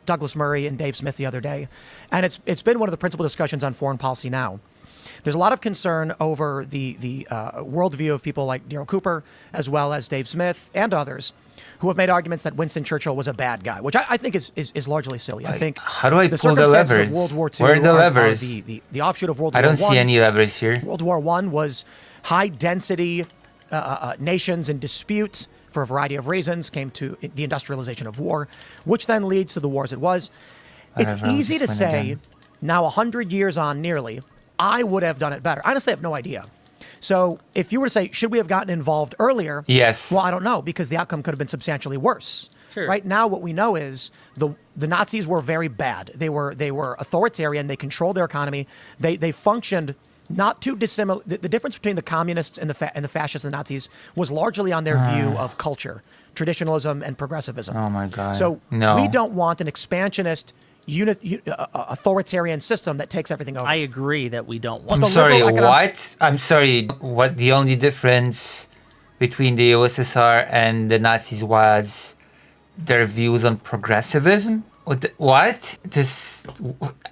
Douglas Murray and Dave Smith the other day, and it's been one of the principal discussions on foreign policy now. There's a lot of concern over the worldview of people like Daryl Cooper, as well as Dave Smith and others, who have made arguments that Winston Churchill was a bad guy, which I think is largely silly. I think how do I the pull the circumstances levers? of World War II Where are the are levers? The offshoot of World War I. I don't see any levers here. World War I was high density nations in dispute for a variety of reasons, came to the industrialization of war, which then leads to the wars it was. It's easy to say, now 100 years on nearly, I would have done it better. Honestly, I have no idea. So if you were to say, should we have gotten involved earlier? Yes. Well, I don't know, because the outcome could have been substantially worse. Sure. Right now, what we know is the Nazis were very bad. They were authoritarian. They controlled their economy. They functioned not too dissimilar. The difference between the communists and the fascists and the Nazis was largely on their view of culture, traditionalism, and progressivism. Oh my God. So no. we don't want an expansionist, authoritarian system that takes everything over. I agree that we don't want. But I'm sorry, liberal what? I'm sorry, what the only difference between the USSR and the Nazis was their views on progressivism? What?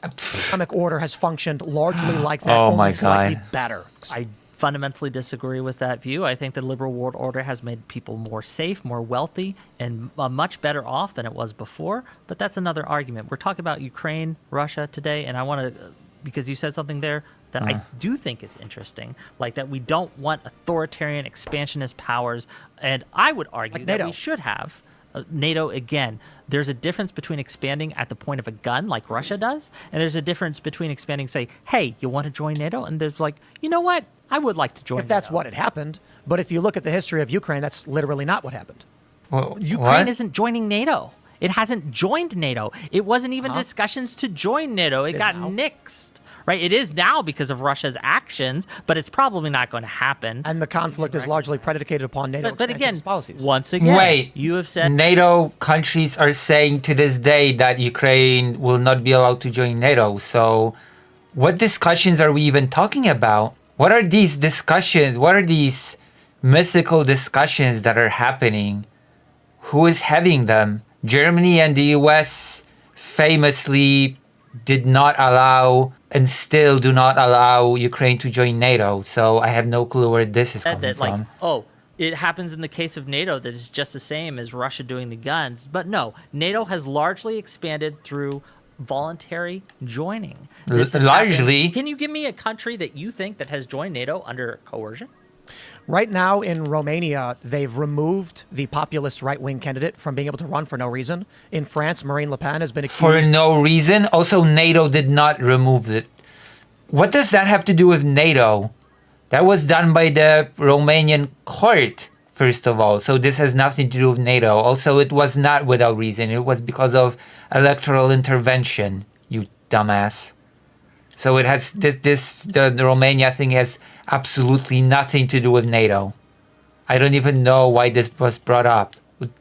Economic order has functioned largely like that, Oh only my slightly God. better. I fundamentally disagree with that view. I think the liberal world order has made people more safe, more wealthy, and much better off than it was before. But that's another argument. We're talking about Ukraine, Russia today, and I want to, because you said something there that I do think is interesting, like that we don't want authoritarian expansionist powers, and I would argue like that NATO. we should have NATO again. There's a difference between expanding at the point of a gun, like Russia does, and there's a difference between expanding, say, hey, you want to join NATO? And there's like, you know what? I would like to join If that's NATO. what had happened. But if you look at the history of Ukraine, that's literally not what happened. Well, Ukraine what? isn't joining NATO. It hasn't joined NATO. It wasn't even discussions to join NATO. It is got now. nixed. Right? It is now because of Russia's actions, but it's probably not going to happen. And the conflict is largely predicated upon NATO But again, expansionist policies. once again, Wait, you have said NATO countries are saying to this day that Ukraine will not be allowed to join NATO. So, what discussions are we even talking about? What are these discussions? What are these mythical discussions that are happening? Who is having them? Germany and the US famously did not allow and still do not allow Ukraine to join NATO. So I have no clue where this is coming that, like, from. oh, it happens in the case of NATO that it's just the same as Russia doing the guns. But no, NATO has largely expanded through voluntary joining. This has Largely. happened. Can you give me a country that you think that has joined NATO under coercion? Right now in Romania, they've removed the populist right-wing candidate from being able to run for no reason. In France, Marine Le Pen has been For accused. no reason. Also, NATO did not remove it. What does that have to do with NATO? That was done by the Romanian court, first of all. So this has nothing to do with NATO. Also, it was not without reason. It was because of electoral intervention, you dumbass. So it has the Romania thing has absolutely nothing to do with NATO. I don't even know why this was brought up.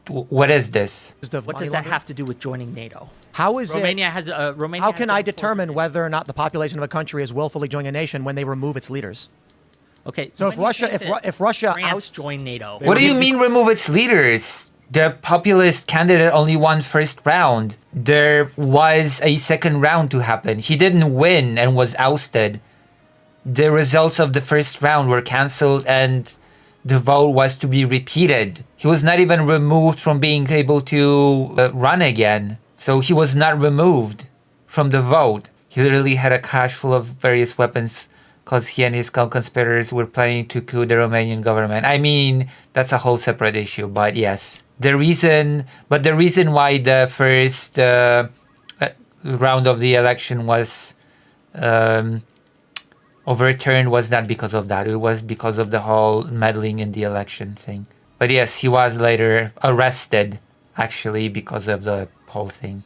What is this? of What money does that laundering. have to do with joining NATO? How is Romania it? has Romania. How has can been I forced determine to- whether or not the population of a country is willfully joining a nation when they remove its leaders? Okay, So when if do you Russia, think if that if Russia France ousts, join NATO? What do you mean remove its leaders? The populist candidate only won first round. There was a second round to happen. He didn't win and was ousted. The results of the first round were cancelled and the vote was to be repeated. He was not even removed from being able to run again. So he was not removed from the vote. He literally had a cache full of various weapons because he and his co-conspirators were planning to coup the Romanian government. I mean, that's a whole separate issue, but yes. The reason why the first round of the election was overturned was not because of that. It was because of the whole meddling in the election thing. But yes, he was later arrested, actually, because of the whole thing.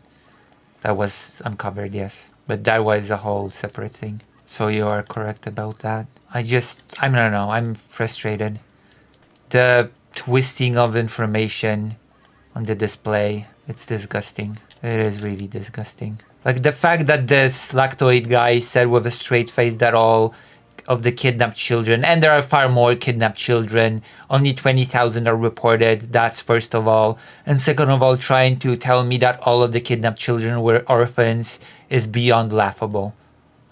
That was uncovered, yes. But that was a whole separate thing. So you are correct about that. I don't know, I'm frustrated. The twisting of information on the display, it's disgusting. It is really disgusting. Like the fact that this lactoid guy said with a straight face that all of the kidnapped children, and there are far more kidnapped children, only 20,000 are reported, that's first of all. And second of all, trying to tell me that all of the kidnapped children were orphans is beyond laughable.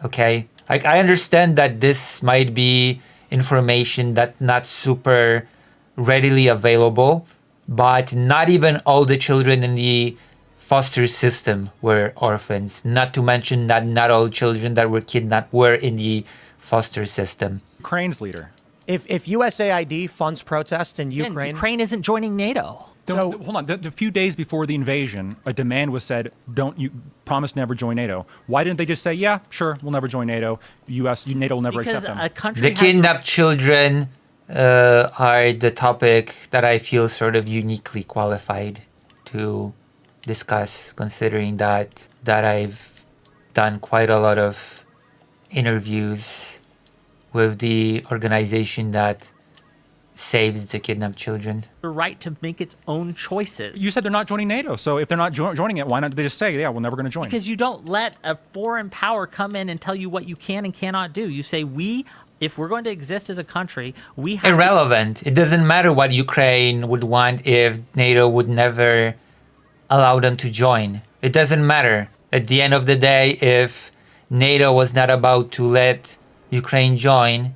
Okay? Like, I understand that this might be information that's not super readily available, but not even all the children in the foster system were orphans. Not to mention that not all children that were kidnapped were in the foster system. Ukraine's leader. if USAID funds protests in Again, Ukraine, Ukraine isn't joining NATO. So- Hold on. The few days before the invasion, a demand was said, "Don't you promise never join NATO?" Why didn't they just say, "Yeah, sure, we'll never join NATO. NATO will never Because accept them"? a country The has kidnapped children are the topic that I feel sort of uniquely qualified to discuss, considering that I've done quite a lot of interviews with the organization that saves the kidnapped children. the right to make its own choices. You said they're not joining NATO, so if they're not joining it, why not they just say, "Yeah, we're never going to join"? Because you don't let a foreign power come in and tell you what you can and cannot do. You say, if we're going to exist as a country, we have Irrelevant. It doesn't matter what Ukraine would want if NATO would never allow them to join. It doesn't matter. At the end of the day, if NATO was not about to let Ukraine join,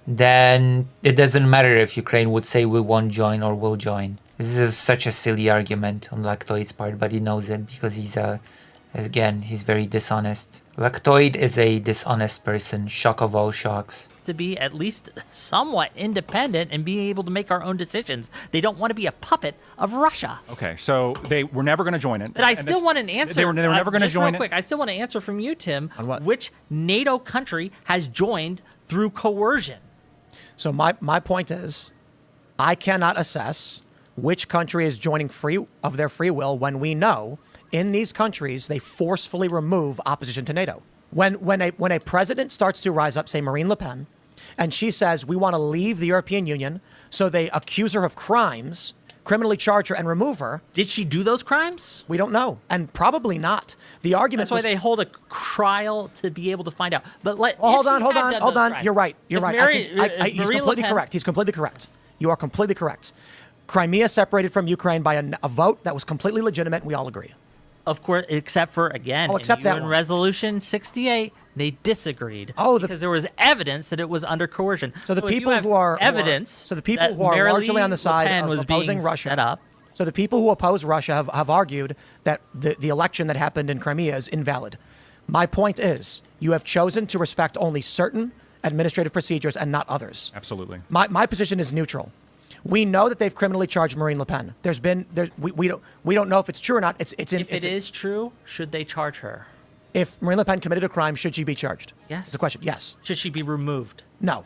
then it doesn't matter if Ukraine would say we won't join or will join. This is such a silly argument on Lactoid's part, but he knows it because he's very dishonest. Lactoid is a dishonest person, shock of all shocks. To be at least somewhat independent and being able to make our own decisions. They don't want to be a puppet of Russia. Okay, so they were never going to join it. But I still want an answer. They were never going to join real quick, it. I still want an answer from you, Tim. On what? Which NATO country has joined through coercion? So my point is, I cannot assess which country is joining of their free will when we know in these countries they forcefully remove opposition to NATO. When a president starts to rise up, say Marine Le Pen, and she says we want to leave the European Union, so they accuse her of crimes, criminally charge her, and remove her. Did she do those crimes? We don't know, and probably not. The argument That's why they hold a trial to be able to find out. But hold on. You're right. You're right. He's completely correct. He's completely correct. You are completely correct. Crimea separated from Ukraine by a vote that was completely legitimate, and we all agree. Of course, except for, again, except in that UN one. Resolution 68, they disagreed. Because there was evidence that it was under coercion. So the if you people have who are evidence so the people that who are Marilee largely on the Le side Pen of was opposing being Russia. set up. So the people who oppose Russia have argued that the election that happened in Crimea is invalid. My point is, you have chosen to respect only certain administrative procedures and not others. Absolutely. My position is neutral. We know that they've criminally charged Marine Le Pen. We don't know if it's true or not. If it is true, should they charge her? If Marine Le Pen committed a crime, should she be charged? Yes. It's a question. Yes. Should she be removed? No.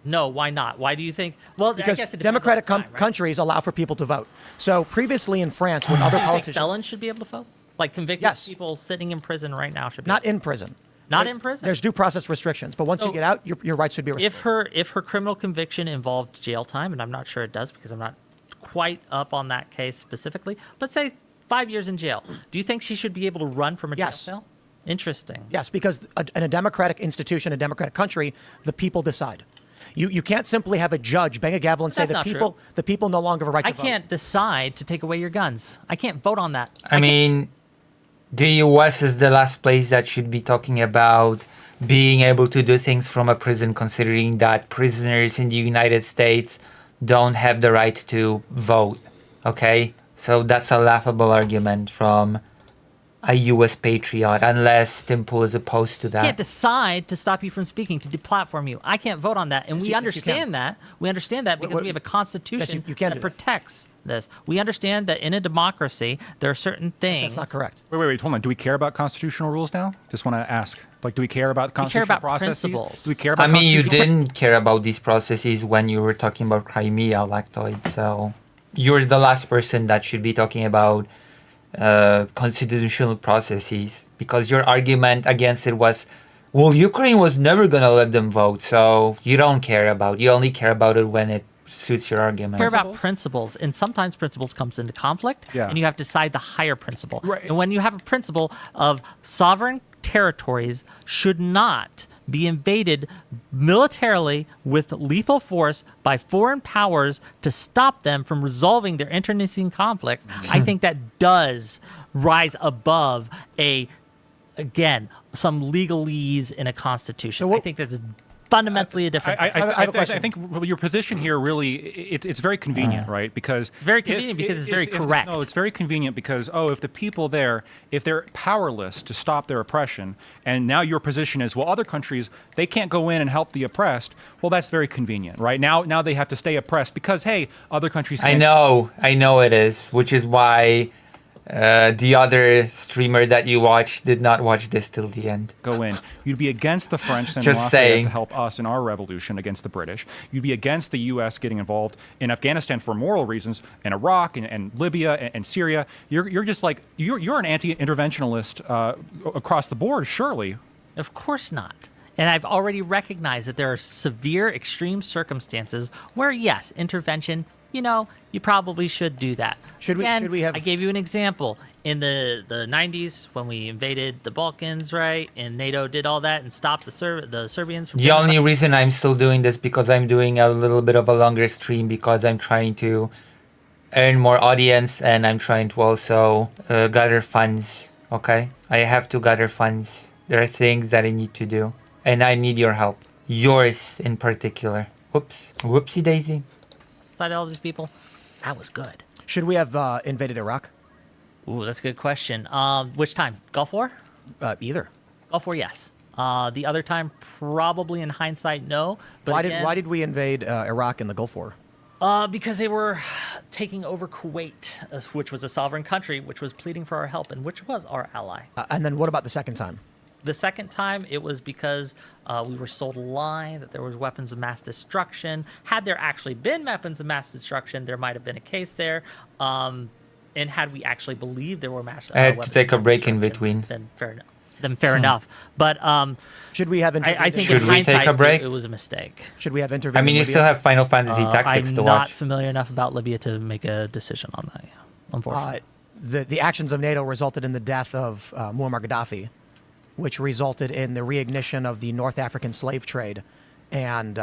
No, why not? Why do you think? Well, because I guess it democratic depends on the crime, right? countries allow for people to vote. So previously in France, when other politicians, felons should be able to vote, like convicted people sitting in prison right now should be not in prison. Not in prison. There's due process restrictions, but once you get out, your rights should be respected. If her criminal conviction involved jail time, and I'm not sure it does because I'm not quite up on that case specifically, but say 5 years in jail, do you think she should be able to run from a jail cell? Interesting. Yes, because in a democratic institution, a democratic country, the people decide. You can't simply have a judge bang a gavel and say the people no longer have a right to vote. I can't decide to take away your guns. I can't vote on that. I mean, the US is the last place that should be talking about being able to do things from a prison, considering that prisoners in the United States don't have the right to vote. Okay? So that's a laughable argument from a US patriot, unless Timple is opposed to that. I can't decide to stop you from speaking, to deplatform you. I can't vote on that. And we understand that. We understand that because we have a constitution that protects this. We understand that in a democracy, there are certain things. That's not correct. Wait, hold on. Do we care about constitutional rules now? Just want to ask. Like, do we care about constitutional processes? Principles. Do we care about I mean, you didn't care about these processes when you were talking about Crimea, Lactoid, so you're the last person that should be talking about constitutional processes, because your argument against it was, well, Ukraine was never going to let them vote, so you only care about it when it suits your argument. Care about principles, and sometimes principles comes into conflict, and you have to decide the higher principle. Right. And when you have a principle of sovereign territories should not be invaded militarily with lethal force by foreign powers to stop them from resolving their internecine conflicts, I think that does rise above some legalese in a constitution. I think that's fundamentally a different thing. I have a question. I think your position here really, it's very convenient, right? Because it's very convenient because it's very correct. No, it's very convenient because, if the people there, if they're powerless to stop their oppression, and now your position is, well, other countries, they can't go in and help the oppressed, well, that's very convenient, right? Now they have to stay oppressed because, hey, other countries can't. I know it is, which is why the other streamer that you watched did not watch this till the end. Go in. You'd be against the French and Just saying. to help us in our revolution against the British. You'd be against the U.S. getting involved in Afghanistan for moral reasons, in Iraq and Libya and Syria. You're just like you're an anti-interventionalist across the board, surely. Of course not. And I've already recognized that there are severe, extreme circumstances where, yes, intervention. You probably should do that. Should we have? I gave you an example in the 90s when we invaded the Balkans, right? And NATO did all that and stopped the Serbians from. The only reason I'm still doing this because I'm doing a little bit of a longer stream because I'm trying to earn more audience and I'm trying to also gather funds. Okay, I have to gather funds. There are things that I need to do, and I need your help. Yours in particular. Whoops. Whoopsie daisy. Fight all these people. That was good. Should we have invaded Iraq? Ooh, that's a good question. Which time? Gulf War? Either. Gulf War, yes. The other time, probably in hindsight, no. But Why did we invade Iraq in the Gulf War? Because they were taking over Kuwait, which was a sovereign country, which was pleading for our help, and which was our ally. And then what about the second time? The second time, it was because we were sold a lie that there was weapons of mass destruction. Had there actually been weapons of mass destruction, there might have been a case there. And had we actually believed there were mass I had weapons to take of a mass break in destruction, between. Then fair enough. But Should we have intervened? I think Should in we take hindsight, a break? it was a mistake. Should we have intervened? I mean, in you Libya? still have Final Fantasy Tactics to I'm not watch. familiar enough about Libya to make a decision on that, unfortunately. The actions of NATO resulted in the death of Muammar Gaddafi, which resulted in the reignition of the North African slave trade and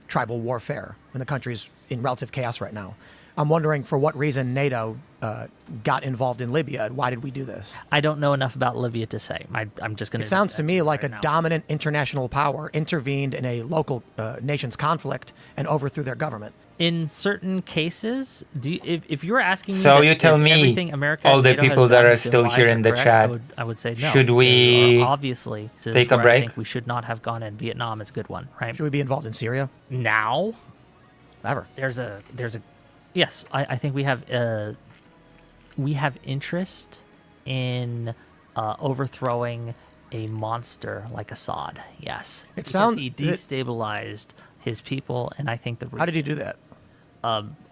tribal warfare. And the country's in relative chaos right now. I'm wondering for what reason NATO got involved in Libya and why did we do this? I don't know enough about Libya to say. I'm just going to. It sounds to me like right a now. dominant international power intervened in a local nation's conflict and overthrew their government. In certain cases, if you're asking me, So that you tell if me, everything America all and the NATO has people that done are has been still wise here or in the correct, chat, I would say no. should There we are obviously take a where break? I think we should not have gone in. Vietnam is a good one, right? Should we be involved in Syria? Now, Ever. there's a yes. I think we have interest in overthrowing a monster like Assad. Yes, It because sound- he destabilized his people, and I think How did he do that?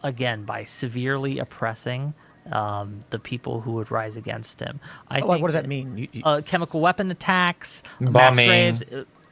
again by severely oppressing the people who would rise against him. What does that mean? Chemical weapon attacks, mass Bombing. graves.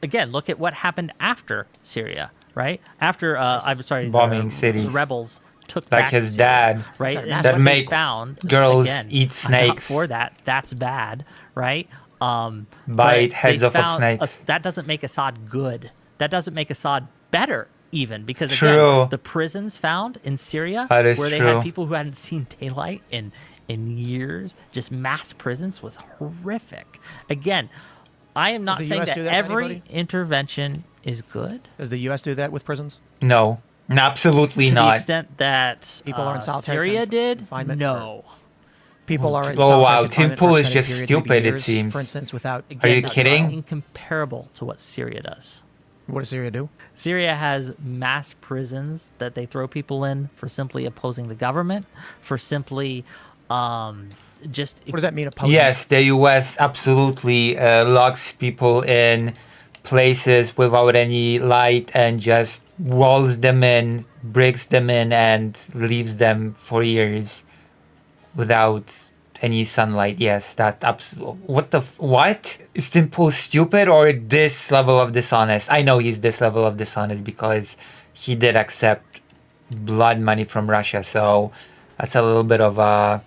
Again, look at what happened after Syria, right? After I'm sorry, Bombing cities. the rebels took Like back his Syria, dad. right? Sorry, And that what they make found, girls again, eat I'm not snakes. for that. That's bad, right? Bite but heads they off of found snakes. that doesn't make Assad good. That doesn't make Assad better, even because True. again, the prisons found in Syria, That is where they true. had people who hadn't seen daylight in years, just mass prisons, was horrific. Again, I am not the saying US that do that to every anybody? intervention is good. Does the U.S. do that with prisons? No, absolutely To the not. extent that People are in solitary Syria did, confinement no. People are in Oh, solitary wow, confinement Tim Pool for is extended just periods, maybe stupid, it years, seems. For instance, without... Again, you that's kidding? incomparable to what Syria does. What does Syria do? Syria has mass prisons that they throw people in for simply opposing the government, for simply just. What does that mean, opposing? Yes, the US absolutely locks people in places without any light and just walls them in, breaks them in, and leaves them for years without any sunlight. Yes, that absolutely. What? Is Tim Pool stupid or this level of dishonest? I know he's this level of dishonest because he did accept blood money from Russia. So that's a little bit of a,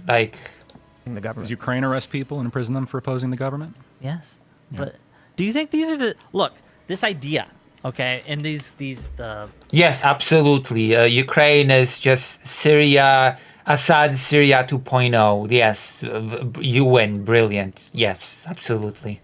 like. The government. Does Ukraine arrest people and imprison them for opposing the government? Yes, but do you think these are this idea? Okay, and these Yes, absolutely. Ukraine is just Syria, Assad Syria 2.0. Yes, you win. Brilliant. Yes, absolutely.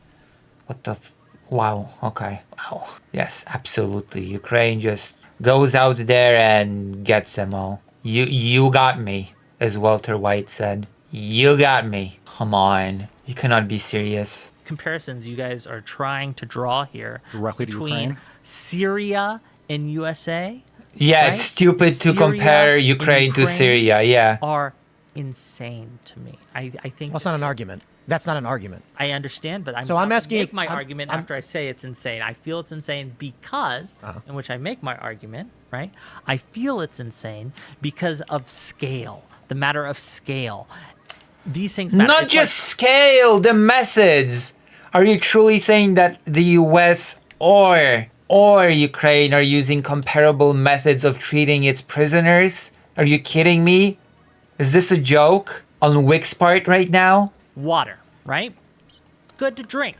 Wow. Okay. Wow. Yes, absolutely. Ukraine just goes out there and gets them all. You got me, as Walter White said. You got me. Come on. You cannot be serious. comparisons you guys are trying to draw here Directly to between Ukraine? Syria and USA. Yeah, right? it's stupid to Syria compare and Ukraine to Syria. Yeah. Are insane to me. I think That's not an argument. That's not an argument. I understand, but I'm So I'm about to asking you- make my I'm- argument I'm- after I say it's insane. I feel it's insane because, in which I make my argument, right? I feel it's insane because of scale, the matter of scale. These things matter. Not It's just scale, the methods. Are you truly saying that the US or Ukraine are using comparable methods of treating its prisoners? Are you kidding me? Is this a joke on Wick's part right now? water, right? It's good to drink.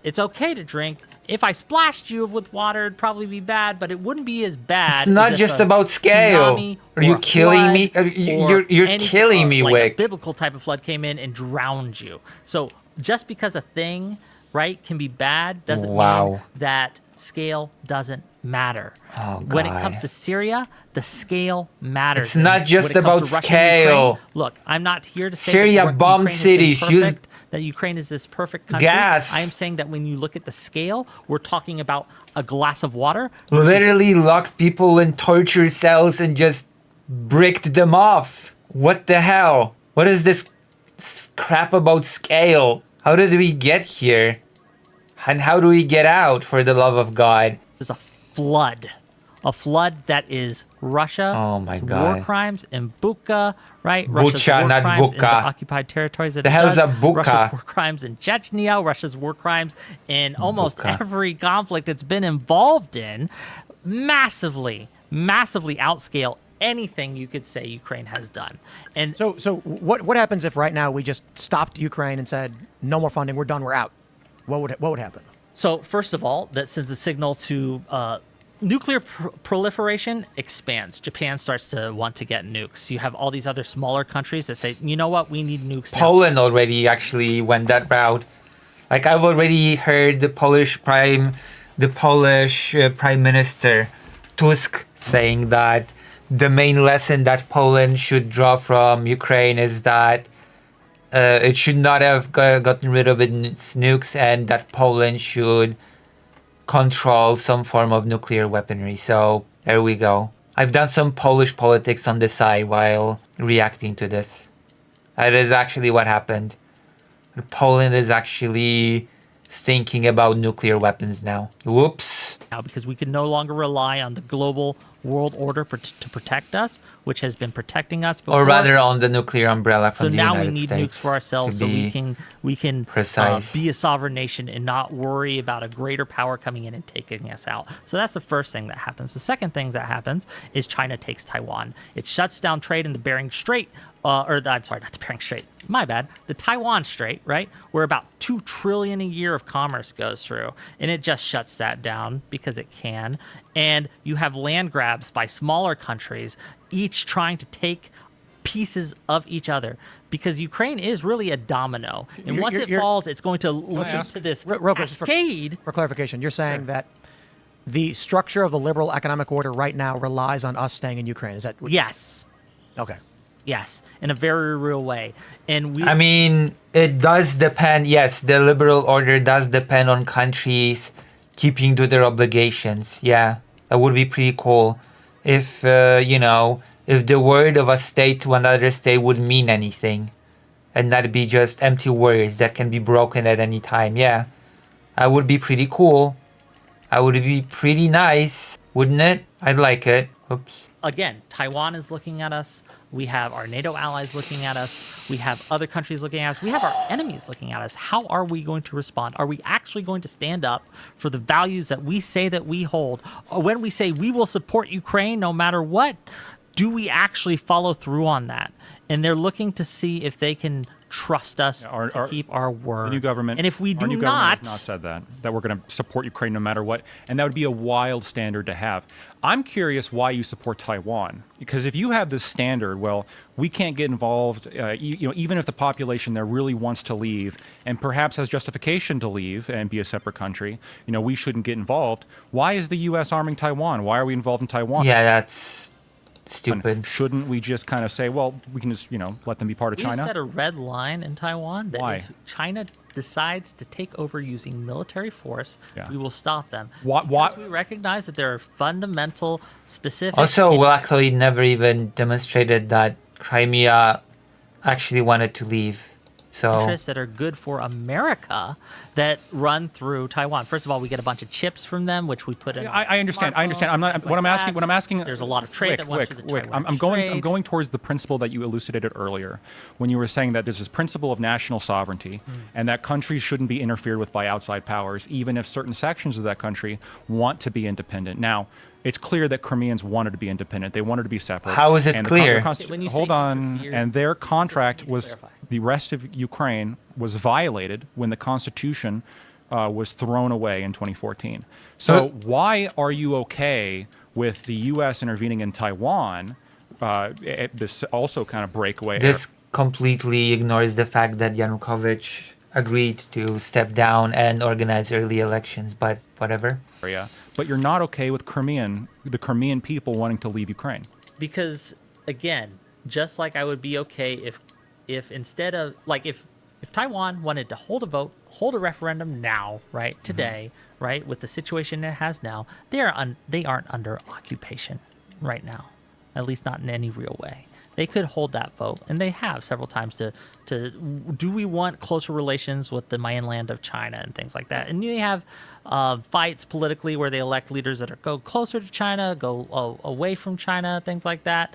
It's okay to drink. If I splashed you with water, it'd probably be bad, but it wouldn't be as bad. It's not as if just a about scale. tsunami Are you or a killing me? flood You're or any- killing me, like Wick. A biblical type of flood came in and drowned you. So just because a thing, right, can be bad doesn't Wow. mean that scale doesn't matter. Oh, when it God. comes to Syria, the scale matters. It's not And just when it comes about to Russia and scale. Ukraine, look, I'm not here to say Syria that bombed Ukraine has been cities, used perfect, that Ukraine is this perfect country. gas. I am saying that when you look at the scale, we're talking about a glass of water. versus Literally locked people in torture cells and just bricked them off. What the hell? What is this crap about scale? How did we get here? And how do we get out, for the love of God? is a flood. A flood that is Russia. Oh my war God. crimes in Bucha, right? Bucha, Russia's war not crimes in the Bucha. occupied territories. That The it hell's does. a Bucha? Russia's war crimes in Chechnya. Russia's war crimes in almost Bucha. every conflict it's been involved in. Massively outscale anything you could say Ukraine has done. And So what happens if right now we just stopped Ukraine and said no more funding, we're done, we're out? What would happen? So first of all, that sends a signal to nuclear proliferation expands. Japan starts to want to get nukes. You have all these other smaller countries that say, you know what, we need nukes now. Poland already actually went that route. Like, I've already heard the Polish Prime Minister Tusk saying that the main lesson that Poland should draw from Ukraine is that it should not have gotten rid of its nukes, and that Poland should control some form of nuclear weaponry. So there we go. I've done some Polish politics on the side while reacting to this. That is actually what happened. Poland is actually thinking about nuclear weapons now. Whoops. Now, because we can no longer rely on the global world order to protect us, which has been protecting us before. Or rather on the nuclear umbrella from So the now United we need States. nukes for ourselves, to so be we can precise. be a sovereign nation and not worry about a greater power coming in and taking us out. So that's the first thing that happens. The second thing that happens is China takes Taiwan. It shuts down trade in the Bering Strait, I'm sorry, not the Bering Strait. My bad. The Taiwan Strait, right, where about $2 trillion a year of commerce goes through, and it just shuts that down because it can. And you have land grabs by smaller countries, each trying to take pieces of each other, because Ukraine is really a domino, and once it falls, it's going to lead to this Real quick, just cascade. for clarification, you're saying that the structure of the liberal economic order right now relies on us staying in Ukraine. Is that Yes. okay? Yes, in a very real way. And we I mean, it does depend. Yes, the liberal order does depend on countries keeping to their obligations. Yeah, that would be pretty cool. If, if the word of a state to another state would mean anything and not be just empty words that can be broken at any time. Yeah, that would be pretty cool. That would be pretty nice, wouldn't it? I'd like it. Oops. Again, Taiwan is looking at us. We have our NATO allies looking at us. We have other countries looking at us. We have our enemies looking at us. How are we going to respond? Are we actually going to stand up for the values that we say that we hold? Or when we say we will support Ukraine no matter what, do we actually follow through on that? And they're looking to see if they can trust us to keep our word. The new government, and if we do our new government not, has not said that we're going to support Ukraine no matter what, and that would be a wild standard to have. I'm curious why you support Taiwan, because if you have this standard, well, we can't get involved. Even if the population there really wants to leave and perhaps has justification to leave and be a separate country, we shouldn't get involved. Why is the U.S. arming Taiwan? Why are we involved in Taiwan? Yeah, that's stupid. And shouldn't we just kind of say, well, we can just, let them be part of we China? set a red line in Taiwan that Why? if China decides to take over using military force, Yeah. we will stop them. Why- Because we recognize that there are fundamental, specific... Also, Welakloid never even demonstrated that Crimea actually wanted to leave. So interests that are good for America that run through Taiwan. First of all, we get a bunch of chips from them, which we put in. I understand. I understand. smartphones, What I'm asking. There's a lot of trade that went through the Taiwan I'm Strait. going towards the principle that you elucidated earlier, when you were saying that there's this principle of national sovereignty, and that countries shouldn't be interfered with by outside powers, even if certain sections of that country want to be independent. Now, it's clear that Crimeans wanted to be independent. They wanted to be separate. How is it And the clear? When you say Hold on. interfere, And their contract just need to was, clarify. the rest of Ukraine was violated when the Constitution was thrown away in 2014. So why are you okay with the U.S. intervening in Taiwan? This also kind of breakaway. this completely ignores the fact that Yanukovych agreed to step down and organize early elections, but whatever. Area, but you're not okay with the Crimean people wanting to leave Ukraine. Because again, just like I would be okay if instead of like if Taiwan wanted to hold a referendum now, right, today, right, with the situation it has now, they aren't under occupation right now, at least not in any real way. They could hold that vote, and they have several times to do we want closer relations with the mainland of China and things like that. And you have fights politically where they elect leaders that go closer to China, go away from China, things like that.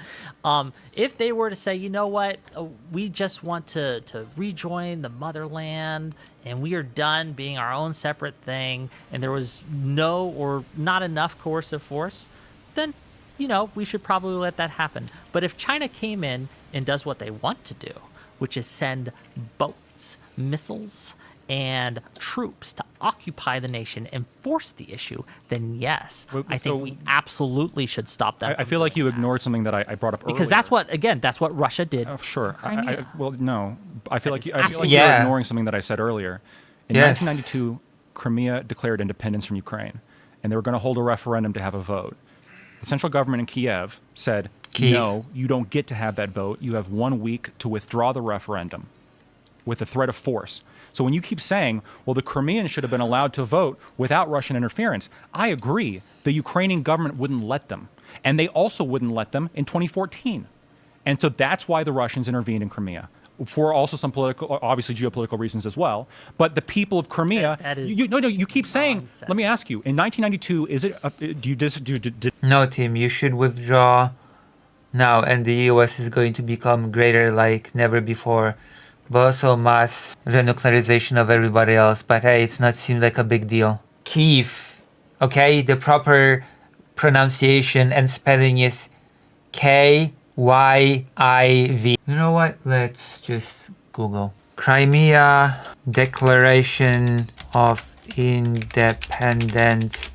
If they were to say, you know what, we just want to rejoin the motherland and we are done being our own separate thing, and there was no or not enough coercive force, then we should probably let that happen. But if China came in and does what they want to do, which is send boats, missiles, and troops to occupy the nation and force the issue, then yes, I think we absolutely should stop that. I feel like you ignored something that I brought up earlier. Because that's what Russia did. Oh, sure. Well, no. I feel like you're ignoring something that I said earlier. In 1992, Crimea declared independence from Ukraine, and they were going to hold a referendum to have a vote. The central government in Kiev said, no, you don't get to have that vote. You have 1 week to withdraw the referendum with the threat of force. So when you keep saying, well, the Crimeans should have been allowed to vote without Russian interference, I agree. The Ukrainian government wouldn't let them. And they also wouldn't let them in 2014. And so that's why the Russians intervened in Crimea, for also some political, obviously geopolitical reasons as well. But the people of Crimea, you keep saying, nonsense. Let me ask you, in 1992, is it, No, Tim, you should withdraw now, and the US is going to become greater like never before. But also mass renuclearization of everybody else. But hey, it's not seemed like a big deal. Kyiv, okay, the proper pronunciation and spelling is Kyiv. You know what? Let's just Google. Crimea Declaration of Independence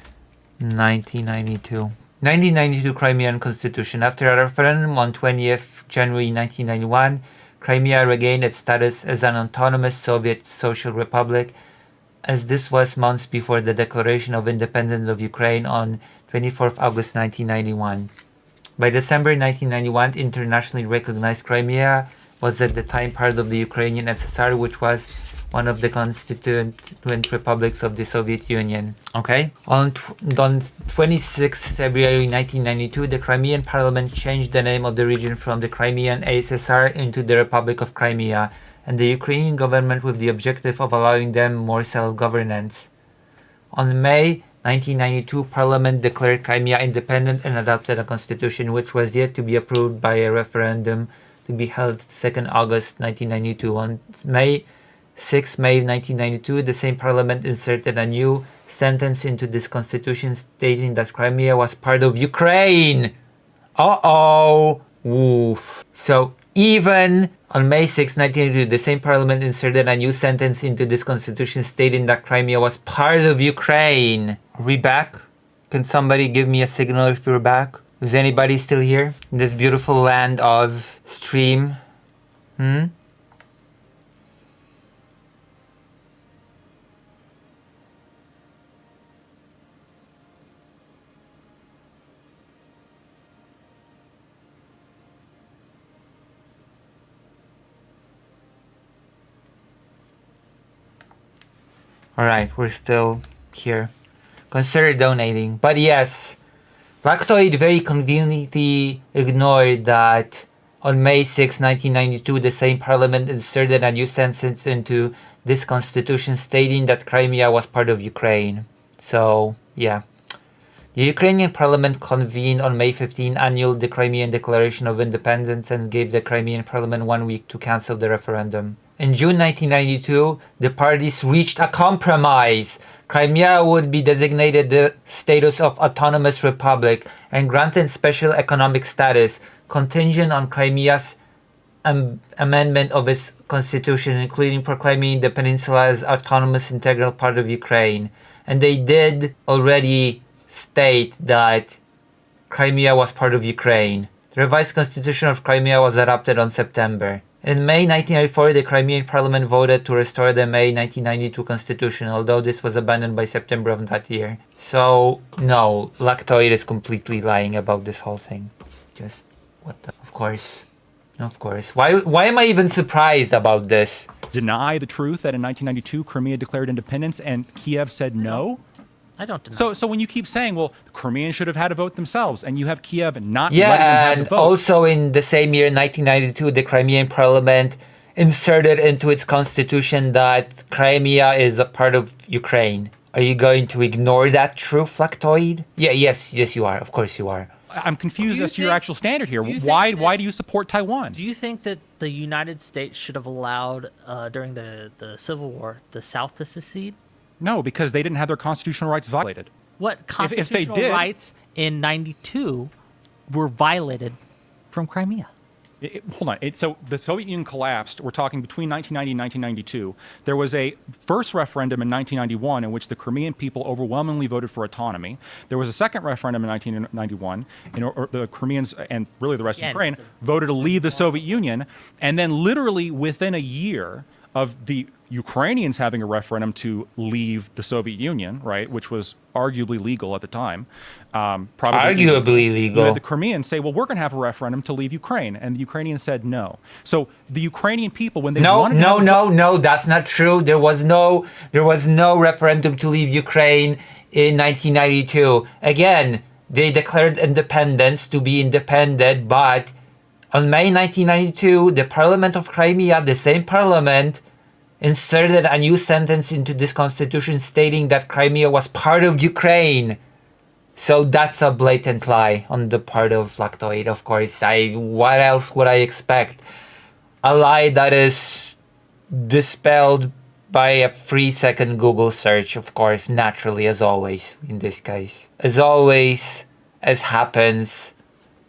1992. 1992 Crimean Constitution. After a referendum on 20th January 1991, Crimea regained its status as an autonomous Soviet Social Republic, as this was months before the declaration of independence of Ukraine on 24th August 1991. By December 1991, internationally recognized Crimea was at the time part of the Ukrainian SSR, which was one of the constituent republics of the Soviet Union. Okay? On 26 February 1992, the Crimean parliament changed the name of the region from the Crimean ASSR into the Republic of Crimea, and the Ukrainian government with the objective of allowing them more self-governance. On May 1992, Parliament declared Crimea independent and adopted a constitution which was yet to be approved by a referendum to be held 2nd August 1992. On May 1992, the same Parliament inserted a new sentence into this constitution stating that Crimea was part of Ukraine. Woof. So even on May 6, 1992, the same Parliament inserted a new sentence into this constitution stating that Crimea was part of Ukraine. Are we back? Can somebody give me a signal if we're back? Is anybody still here? In this beautiful land of stream? Alright, we're still here. Consider donating. But yes, Factoid very conveniently ignored that on May 6, 1992, the same parliament inserted a new sentence into this constitution stating that Crimea was part of Ukraine. So, yeah. The Ukrainian parliament convened on May 15 annual the Crimean Declaration of Independence and gave the Crimean parliament 1 week to cancel the referendum. In June 1992, the parties reached a compromise. Crimea would be designated the status of autonomous republic and granted special economic status, contingent on Crimea's amendment of its constitution, including proclaiming the peninsula as autonomous integral part of Ukraine. And they did already state that Crimea was part of Ukraine. The revised constitution of Crimea was adopted on September. In May 1994, the Crimean parliament voted to restore the May 1992 constitution, although this was abandoned by September of that year. So, no, Lactoid is completely lying about this whole thing. Just, what the... Of course. Of course. Why am I even surprised about this? Deny the truth that in 1992 Crimea declared independence and Kiev said no? I don't deny. So when you keep saying, well, the Crimeans should have had a vote themselves, and you have Kiev not letting them have the and vote. also in the same year, 1992, the Crimean parliament inserted into its constitution that Crimea is a part of Ukraine. Are you going to ignore that truth, Lactoid? Yes, you are. Of course you are. I'm confused Do you as to your think- actual standard here. do you think Why that- do you support Taiwan? Do you think that the United States should have allowed, during the Civil War, the South to secede? No, because they didn't have their constitutional rights violated. What if they constitutional did- rights in 92 were violated from Crimea? Hold on. So the Soviet Union collapsed. We're talking between 1990 and 1992. There was a first referendum in 1991 in which the Crimean people overwhelmingly voted for autonomy. There was a second referendum in 1991 in or the Crimeans and really the rest of Again, Ukraine it's voted to leave the Soviet Union. And then literally within a year of the Ukrainians having a referendum to leave the Soviet Union, right, which was arguably legal at the time. Probably Arguably You legal. had the Crimeans say, well, we're going to have a referendum to leave Ukraine. And the Ukrainians said no. So the Ukrainian people, when they wanted to have a vote- No, that's not true. There was no referendum to leave Ukraine in 1992. Again, they declared independence to be independent, but on May 1992, the Parliament of Crimea, the same parliament, inserted a new sentence into this constitution stating that Crimea was part of Ukraine. So that's a blatant lie on the part of Lactoid, of course. What else would I expect? A lie that is dispelled by a 3-second Google search, of course, naturally, as always, in this case. As always, as happens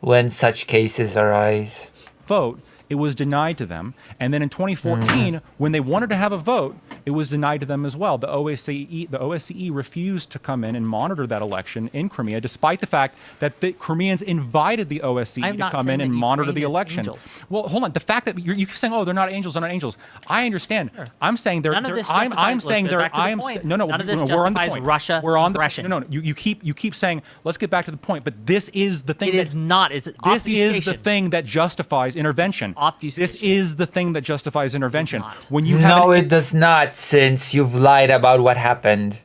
when such cases arise. vote, it was denied to them. And then in 2014, when they wanted to have a vote, it was denied to them as well. The OSCE refused to come in and monitor that election in Crimea, despite the fact that the Crimeans invited the OSCE I'm to not come saying in and that monitor Ukraine the is election. angels. Well, hold on. The fact that you keep saying, "Oh, they're not angels, they're not angels," I understand. Sure. I'm saying they're. None of they're this I'm justifies- saying let's they're. go back to the I'm point. no. None of this We're on the justifies point. Russia We're on the aggression. No. You keep saying. Let's get back to the point. But this is the thing. It is not. It's This is the obfuscation. thing that justifies intervention. Obfuscation. This is the thing that justifies intervention. not. When you have No, an- it does not, since you've lied about what happened.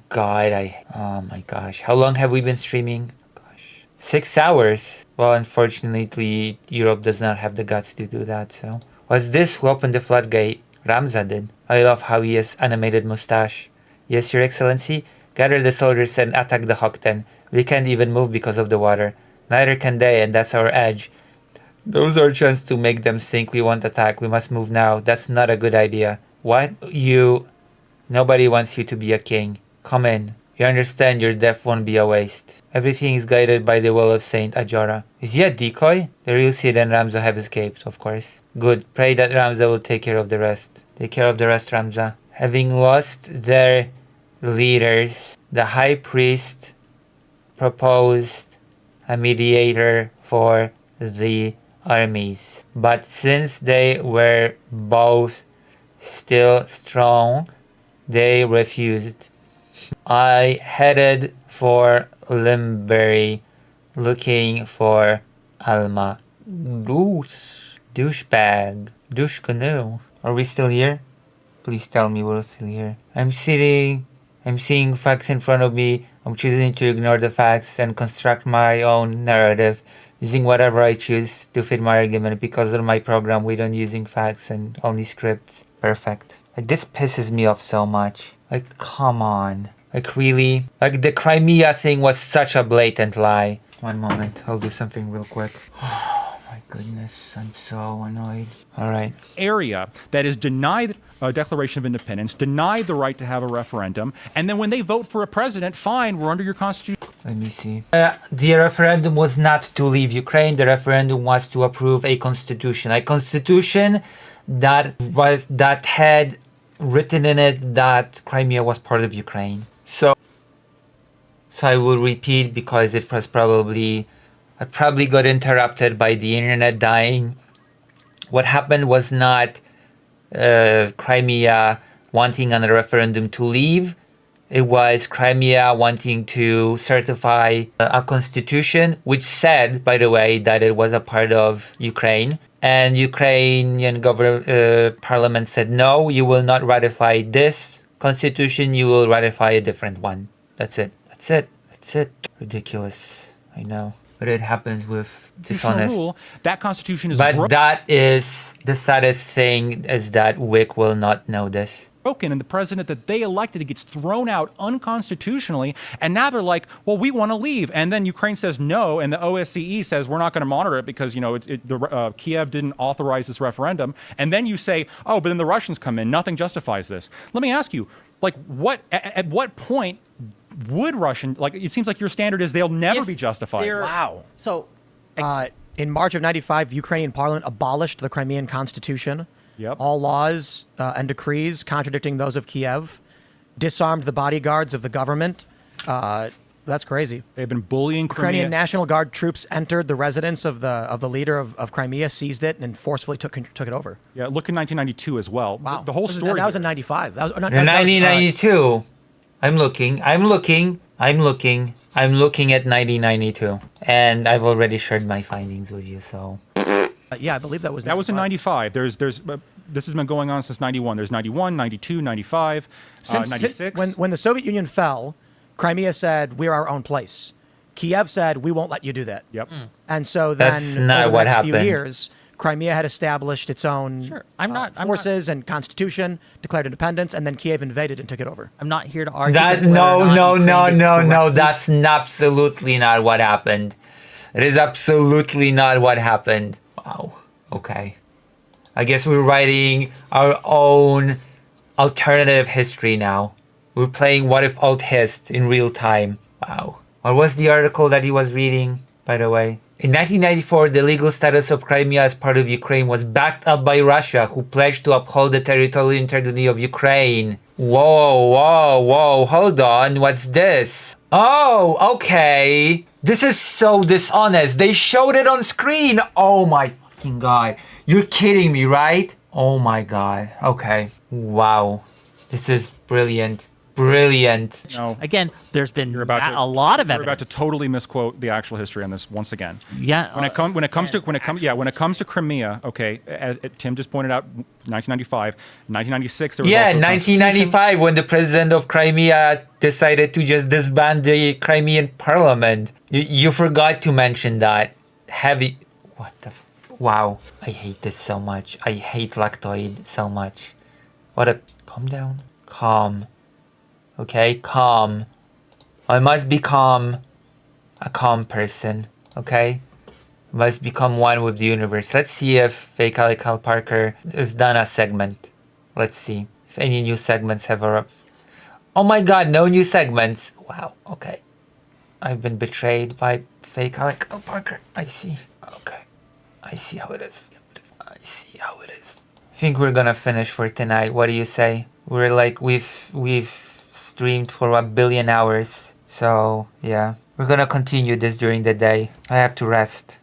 God, oh my gosh. How long have we been streaming? Gosh. 6 hours. Well, unfortunately, Europe does not have the guts to do that, so. What's this? Who opened the floodgate? Ramza did. I love how he has animated mustache. Yes, Your Excellency. Gather the soldiers and attack the Hokten. We can't even move because of the water. Neither can they, and that's our edge. Those are chance to make them think we won't attack. We must move now. That's not a good idea. What? Nobody wants you to be a king. Come in. You understand your death won't be a waste. Everything is guided by the will of Saint Ajora. Is he a decoy? The real Sid and Ramza have escaped, of course. Good. Pray that Ramza will take care of the rest. Take care of the rest, Ramza. Having lost their leaders, the high priest proposed a mediator for the armies. But since they were both still strong, they refused. I headed for Limbury, looking for Alma. Douchebag. Douche canoe. Are we still here? Please tell me we're still here. I'm seeing facts in front of me. I'm choosing to ignore the facts and construct my own narrative, using whatever I choose to fit my argument. Because of my program, we don't using facts and only scripts. Perfect. Like, this pisses me off so much. Like, come on. Like, really? Like, the Crimea thing was such a blatant lie. One moment. I'll do something real quick. Oh, my goodness. I'm so annoyed. All right. area that is denied a Declaration of Independence, denied the right to have a referendum, and then when they vote for a president, fine, we're under your constitution. Let me see. The referendum was not to leave Ukraine. The referendum was to approve a constitution. A constitution that had written in it that Crimea was part of Ukraine. So I will repeat because I probably got interrupted by the internet dying. what happened was not Crimea wanting on a referendum to leave. It was Crimea wanting to certify a constitution, which said, by the way, that it was a part of Ukraine. And Ukrainian parliament said, no, you will not ratify this constitution. You will ratify a different one. That's it. That's it. That's it. Ridiculous. I know. But it happens with dishonest. Rule, that constitution is But that is the saddest thing, is that Wick will not know this. Broken, and the president that they elected gets thrown out unconstitutionally, and now they're like, well, we want to leave, and then Ukraine says no, and the OSCE says we're not going to monitor it because Kiev didn't authorize this referendum, and then you say, oh, but then the Russians come in, nothing justifies this. Let me ask you, like, at what point would Russian, like, it seems like your standard is they'll never be justified. Wow. So in March of 95, Ukrainian parliament abolished the Crimean constitution. Yep. All laws and decrees contradicting those of Kiev, disarmed the bodyguards of the government. That's crazy. They've been bullying Ukrainian National Guard troops entered the residence of the leader of Crimea, seized it, and forcefully took it over. Yeah, look in 1992 as well. Wow. The whole story. That was in 95. That was, In 1992. I'm looking at 1992. And I've already shared my findings with you, so... yeah, I believe that was 95. That was in 95. This has been going on since 91. There's 91, 92, 95, 96. When the Soviet Union fell, Crimea said, we're our own place. Kiev said, we won't let you do that. Yep. And so then, That's not over the what next happened. few years, Crimea had established its own forces and constitution, declared independence, and then Kiev invaded and took it over. I'm not here to argue. No. That's absolutely not what happened. It is absolutely not what happened. Wow. Okay. I guess we're writing our own alternative history now. We're playing What If Alt Hist in real time. Wow. What was the article that he was reading, by the way? In 1994, the legal status of Crimea as part of Ukraine was backed up by Russia, who pledged to uphold the territorial integrity of Ukraine. Whoa, hold on, what's this? Oh, okay. This is so dishonest. They showed it on screen. Oh my fucking god. You're kidding me, right? Oh my god. Okay. Wow. This is brilliant. No. Again, there's been a lot of evidence. You're about to totally misquote the actual history on this once again. Yeah. When it comes to Crimea, okay, as Tim just pointed out, 1995, 1996. There was also 1995 when the president of Crimea decided to just disband the Crimean parliament. You forgot to mention that. Wow. I hate this so much. I hate Lactoid so much. Calm down. Calm. Okay, calm. I must become a calm person, okay? I must become one with the universe. Let's see if Fake Cal Parker has done a segment. Let's see if any new segments have arrived. Oh my god, no new segments. Wow, okay. I've been betrayed by Fake Cal Parker. I see. Okay. I see how it is. I think we're gonna finish for tonight. What do you say? We've streamed for 1 billion hours. So, yeah. We're gonna continue this during the day. I have to rest.